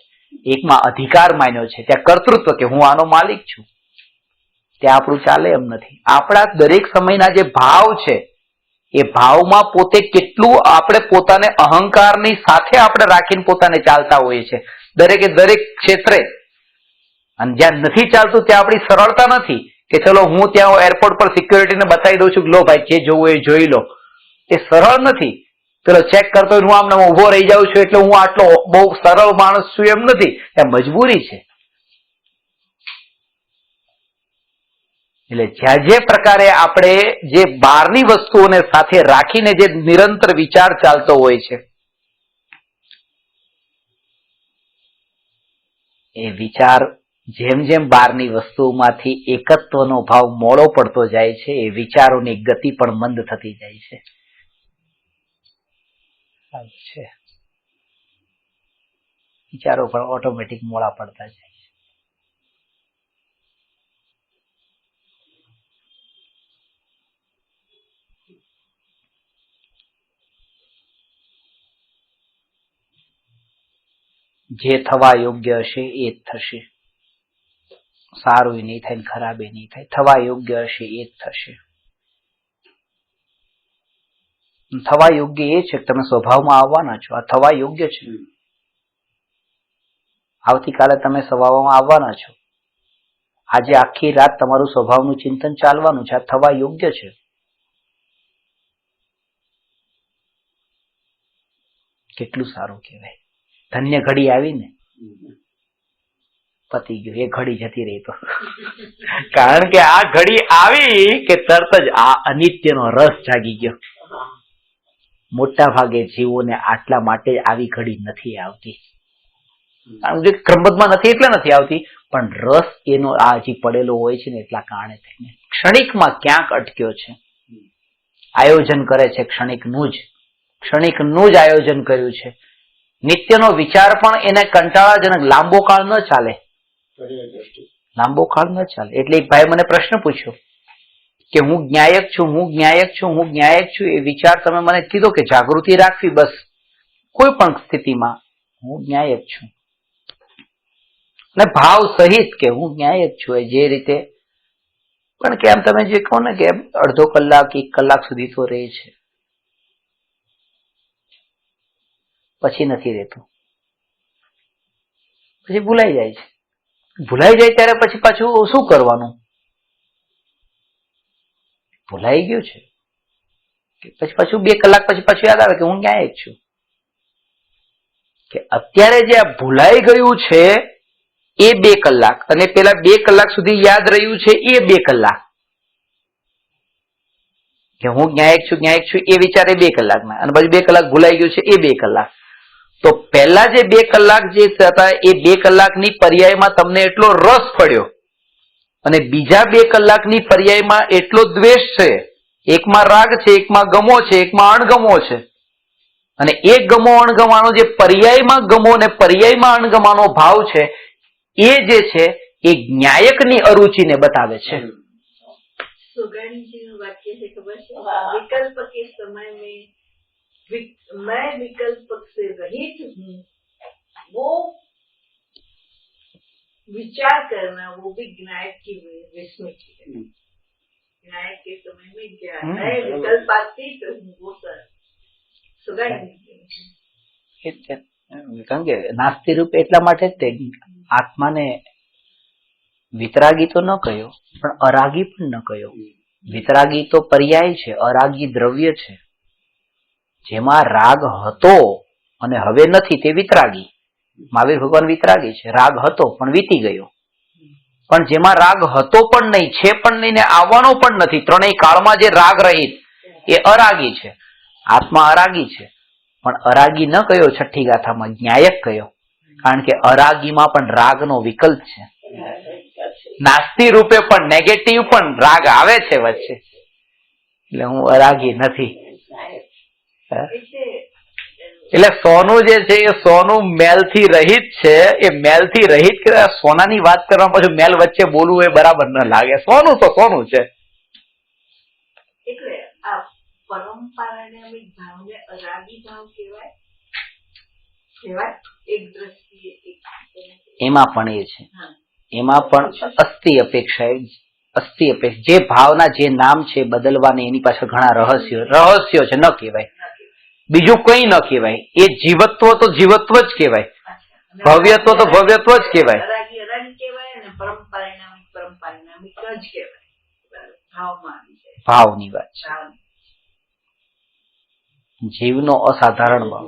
એકમાં અધિકાર માન્યો છે, ત્યાં કર્તૃત્વ કે હું આનો માલિક છું. ત્યાં આપણું ચાલે એમ નથી. આપણા દરેક સમયના જે ભાવ છે એ ભાવમાં પોતે કેટલું આપણે પોતાને અહંકારની સાથે આપણે રાખીને પોતાને ચાલતા હોઈએ છીએ દરેક ક્ષેત્રે. અને જ્યાં નથી ચાલતું ત્યાં આપણી સરળતા નથી કે ચલો હું ત્યાં એરપોર્ટ પર સિક્યુરિટીને બતાવી દઉં છું કે લો ભાઈ જે જોવું એ જોઈ લો. એ સરળ નથી. પેલો ચેક કરતો હું આમને ઉભો રહી જાઉં છું એટલે હું આટલો બહુ સરળ માણસ છું એમ નથી, એ મજબૂરી છે. એટલે જ્યાં જે પ્રકારે આપણે જે બહારની વસ્તુઓને સાથે રાખીને જે નિરંતર વિચાર ચાલતો હોય છે એ વિચાર જેમ જેમ બહારની વસ્તુઓમાંથી એકત્વનો ભાવ મોડો પડતો જાય છે એ વિચારોની ગતિ પણ મંદ થતી જાય છે. વિચારો પણ ઓટોમેટિક મોડા પડતા જાય. જે થવા યોગ્ય હશે એ જ થશે. સારું નહીં થાય ને ખરાબ નહીં થાય. થવા યોગ્ય હશે એ જ થશે. થવા યોગ્ય એ છે કે તમે સ્વભાવમાં આવવાના છો. આ થવા યોગ્ય છે. આવતીકાલે તમે સ્વભાવમાં આવવાના છો. આજે આખી રાત તમારું સ્વભાવનું ચિંતન ચાલવાનું છે. આ થવા યોગ્ય છે. કેટલું સારું કહેવાય. ધન્ય ઘડી આવીને પતી ગયું. એ ઘડી જતી રહી તો કારણ કે આ ઘડી આવી કે તરત જ આ અનિત્યનો રસ જાગી ગયો. મોટા ભાગે જીવોને આટલા માટે આવી ઘડી નથી આવતી. કારણ કે ક્રમબદ્ધમાં નથી એટલે નથી આવતી, પણ રસ એનો આ હજી પડેલો હોય છે ને એટલા કારણે થઈને ક્ષણિકમાં ક્યાંક અટક્યો છે. આયોજન કરે છે ક્ષણિકનું જ આયોજન કર્યું છે. નિત્યનો વિચાર પણ એને કંટાળાજનક લાંબો કાળ ન ચાલે. એટલે એક ભાઈ મને પ્રશ્ન પૂછ્યો કે હું જ્ઞાયક છું. એ વિચાર તમે મને કીધો કે જાગૃતિ રાખવી, બસ કોઈ પણ સ્થિતિમાં હું જ્ઞાયક છું. અને ભાવ સહિત કે હું જ્ઞાયક છું. જે રીતે પણ કે આમ તમે જે કહો ને કે અડધો કલાક 1 કલાક સુધી તો રહે છે, પછી નથી રહેતું. પછી ભૂલાઈ જાય છે. ભૂલાઈ જાય ત્યારે પછી પાછું શું કરવાનું? ભૂલાઈ ગયું છે કે પછી પાછું 2 કલાક પછી પાછું યાદ આવે કે હું જ્ઞાયક છું. કે અત્યારે જે આ ભૂલાઈ ગયું છે એ 2 કલાક, અને પેલા 2 કલાક સુધી યાદ રહ્યું છે એ 2 કલાક. કે હું જ્ઞાયક છું એ વિચારે 2 કલાકના, અને પછી 2 કલાક ભૂલાઈ ગયું છે એ 2 કલાક. તો પહેલા જે 2 કલાક જે હતા એ 2 કલાકની પર્યાયમાં તમને એટલો રસ પડ્યો, અને બીજા 2 કલાકની પર્યાયમાં એટલો દ્વેષ છે. એકમાં રાગ છે, એકમાં ગમો છે, એકમાં અણગમો છે. અને એ ગમો અણગમાનો જે પર્યાયમાં ગમો ને પર્યાયમાં અણગમાનો ભાવ છે, એ જે છે એ જ્ઞાયકની અરુચિને બતાવે છે. સુગંધજીનું વાક્ય છે ખબર છે? विकल्प के समय में मैं विकल्प से रहित हूँ, वो विचार करना, वो भी ज्ञायक की विस्मृति है. ज्ञायक के समय में क्या है विकल्पातीत हूँ, वो सुगंध. કારણ કે નાસ્તિ રૂપ એટલા માટે જ તે આત્માને વિતરાગી તો ન કહ્યો, પણ અરાગી પણ ન કહ્યો. વિતરાગી તો પર્યાય છે, અરાગી દ્રવ્ય છે. જેમાં રાગ હતો અને હવે નથી તે વિતરાગી. મહાવીર ભગવાન વિતરાગી છે. રાગ હતો પણ વીતી ગયો. પણ જેમાં રાગ હતો પણ નહીં, છે પણ નહીં ને આવવાનો પણ નથી, ત્રણેય કાળમાં જે રાગ રહિત, એ અરાગી છે. આત્મા અરાગી છે, પણ અરાગી ન કહ્યો છઠ્ઠી ગાથામાં, જ્ઞાયક કહ્યો. કારણ કે અરાગીમાં પણ રાગનો વિકલ્પ છે. નાસ્તિ રૂપે પણ નેગેટિવ પણ રાગ આવે છે વચ્ચે. એટલે હું અરાગી નથી. એટલે સોનું જે છે એ સોનું મેલથી રહિત છે. એ મેલથી રહિત સોનાની વાત કરવા પછી મેલ વચ્ચે બોલવું એ બરાબર ન લાગે. સોનું તો સોનું છે. એટલે આ પરંપરાગત ભાવને અરાગી ભાવ કહેવાય. એક દ્રષ્ટિએ એમાં પણ એ છે. એમાં પણ અસ્થિ અપેક્ષા જે ભાવના જે નામ છે બદલવાને એની પાછળ ઘણા રહસ્યો છે. ન કહેવાય, બીજું કઈ ન કહેવાય. એ જીવત્વ તો જીવત્વ જ કહેવાય, ભવ્યત્વ તો ભવ્યત્વ જ કહેવાય. ભાવની વાત છે. જીવનો અસાધારણ ભાવ.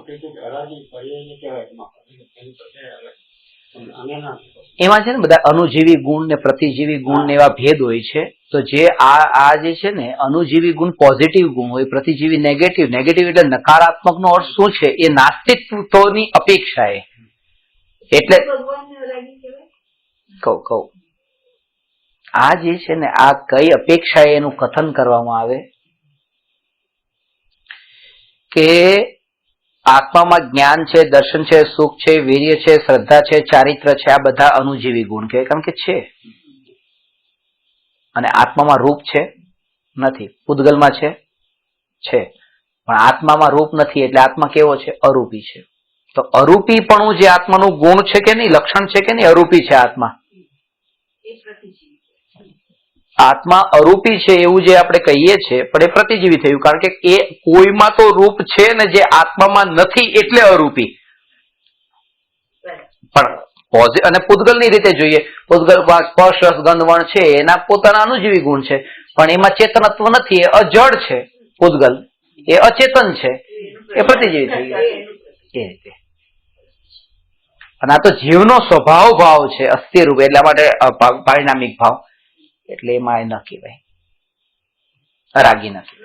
એમાં છે ને બધા અનુજીવી ગુણ ને પ્રતિજીવી ગુણ ને એવા ભેદ હોય છે. તો જે આ જે છે ને અનુજીવી ગુણ પોઝિટિવ ગુણ હોય, પ્રતિજીવી નેગેટિવ. નેગેટિવ એટલે નકારાત્મક નો અર્થ શું છે? એ નાસ્તિકત્વની અપેક્ષા. એટલે કહું આ જે છે ને આ કઈ અપેક્ષા એનું કથન કરવામાં આવે કે આત્મામાં જ્ઞાન છે, દર્શન છે, સુખ છે, વીર્ય છે, શ્રદ્ધા છે, ચારિત્ર છે, આ બધા અનુજીવી ગુણ કહેવાય, કારણ કે છે. અને આત્મામાં રૂપ છે નથી, પૂતગલમાં છે પણ આત્મામાં રૂપ નથી, એટલે આત્મા કેવો છે? અરૂપી છે. તો અરૂપીપણું જે આત્માનું ગુણ છે કે નહીં, લક્ષણ છે કે નહીં, અરૂપી છે આત્મા. આત્મા અરૂપી છે એવું જે આપણે કહીએ છીએ, પણ એ પ્રતિજીવી થયું, કારણ કે એ કોઈમાં તો રૂપ છે ને જે આત્મામાં નથી, એટલે અરૂપી. પણ અને પૂતગલની રીતે જોઈએ, પૂતગલ સ્પર્શ રસ ગંધ વણ છે એના પોતાના અનુજીવી ગુણ છે, પણ એમાં ચેતનત્વ નથી, એ અજડ છે. પૂતગલ એ અચેતન છે, એ પ્રતિજીવી થઈ ગયા એ રીતે. અને આ તો જીવનો સ્વભાવ ભાવ છે, અસ્થિર રૂપ, એટલા માટે પારિણામિક ભાવ, એટલે એમાં એ ન કહેવાય, અરાગી નથી.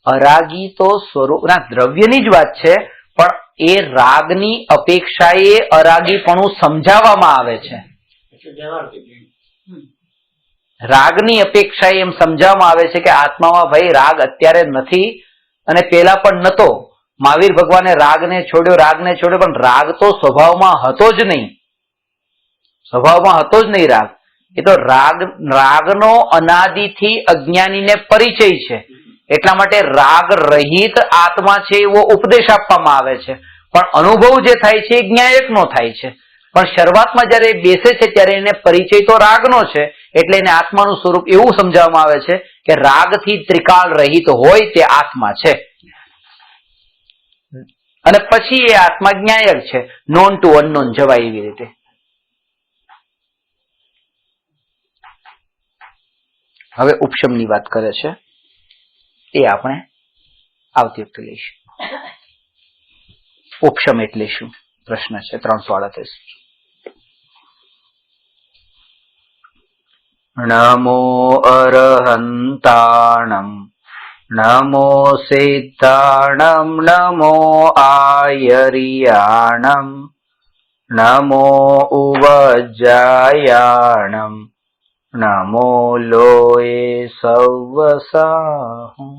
અરાગી તો સ્વરૂપના દ્રવ્યની જ વાત છે, પણ એ રાગની અપેક્ષાએ અરાગીપણું સમજાવવામાં આવે છે. રાગની અપેક્ષાએ એમ સમજાવવામાં આવે છે કે આત્મામાં ભાઈ રાગ અત્યારે નથી અને પેલા પણ નતો. મહાવીર ભગવાને રાગને છોડ્યો, પણ રાગ તો સ્વભાવમાં હતો જ નહીં, રાગ. એ તો રાગનો અનાદિથી અજ્ઞાનીને પરિચય છે, એટલા માટે રાગ રહિત આત્મા છે એવો ઉપદેશ આપવામાં આવે છે, પણ અનુભવ જે થાય છે એ જ્ઞાયકનો થાય છે. પણ શરૂઆતમાં જયારે બેસે છે ત્યારે એને પરિચય તો રાગનો છે, એટલે એને આત્માનું સ્વરૂપ એવું સમજાવવામાં આવે છે કે રાગથી ત્રિકાળ રહિત હોય તે આત્મા છે, અને પછી એ આત્મા જ્ઞાયક છે, નોન ટુ અનનોન જવાય એવી રીતે. હવે ઉપશમની વાત કરે છે, એ આપણે આવતી વખતે લઈશું. ઉપશમ એટલે શું? પ્રશ્ન છે 338. નમો અરહંતાણમ નમો સિદ્ધાણમ નમો આયરિયાણમ નમો ઉવજ્જાયાણમ નમો લોય સવસાહું.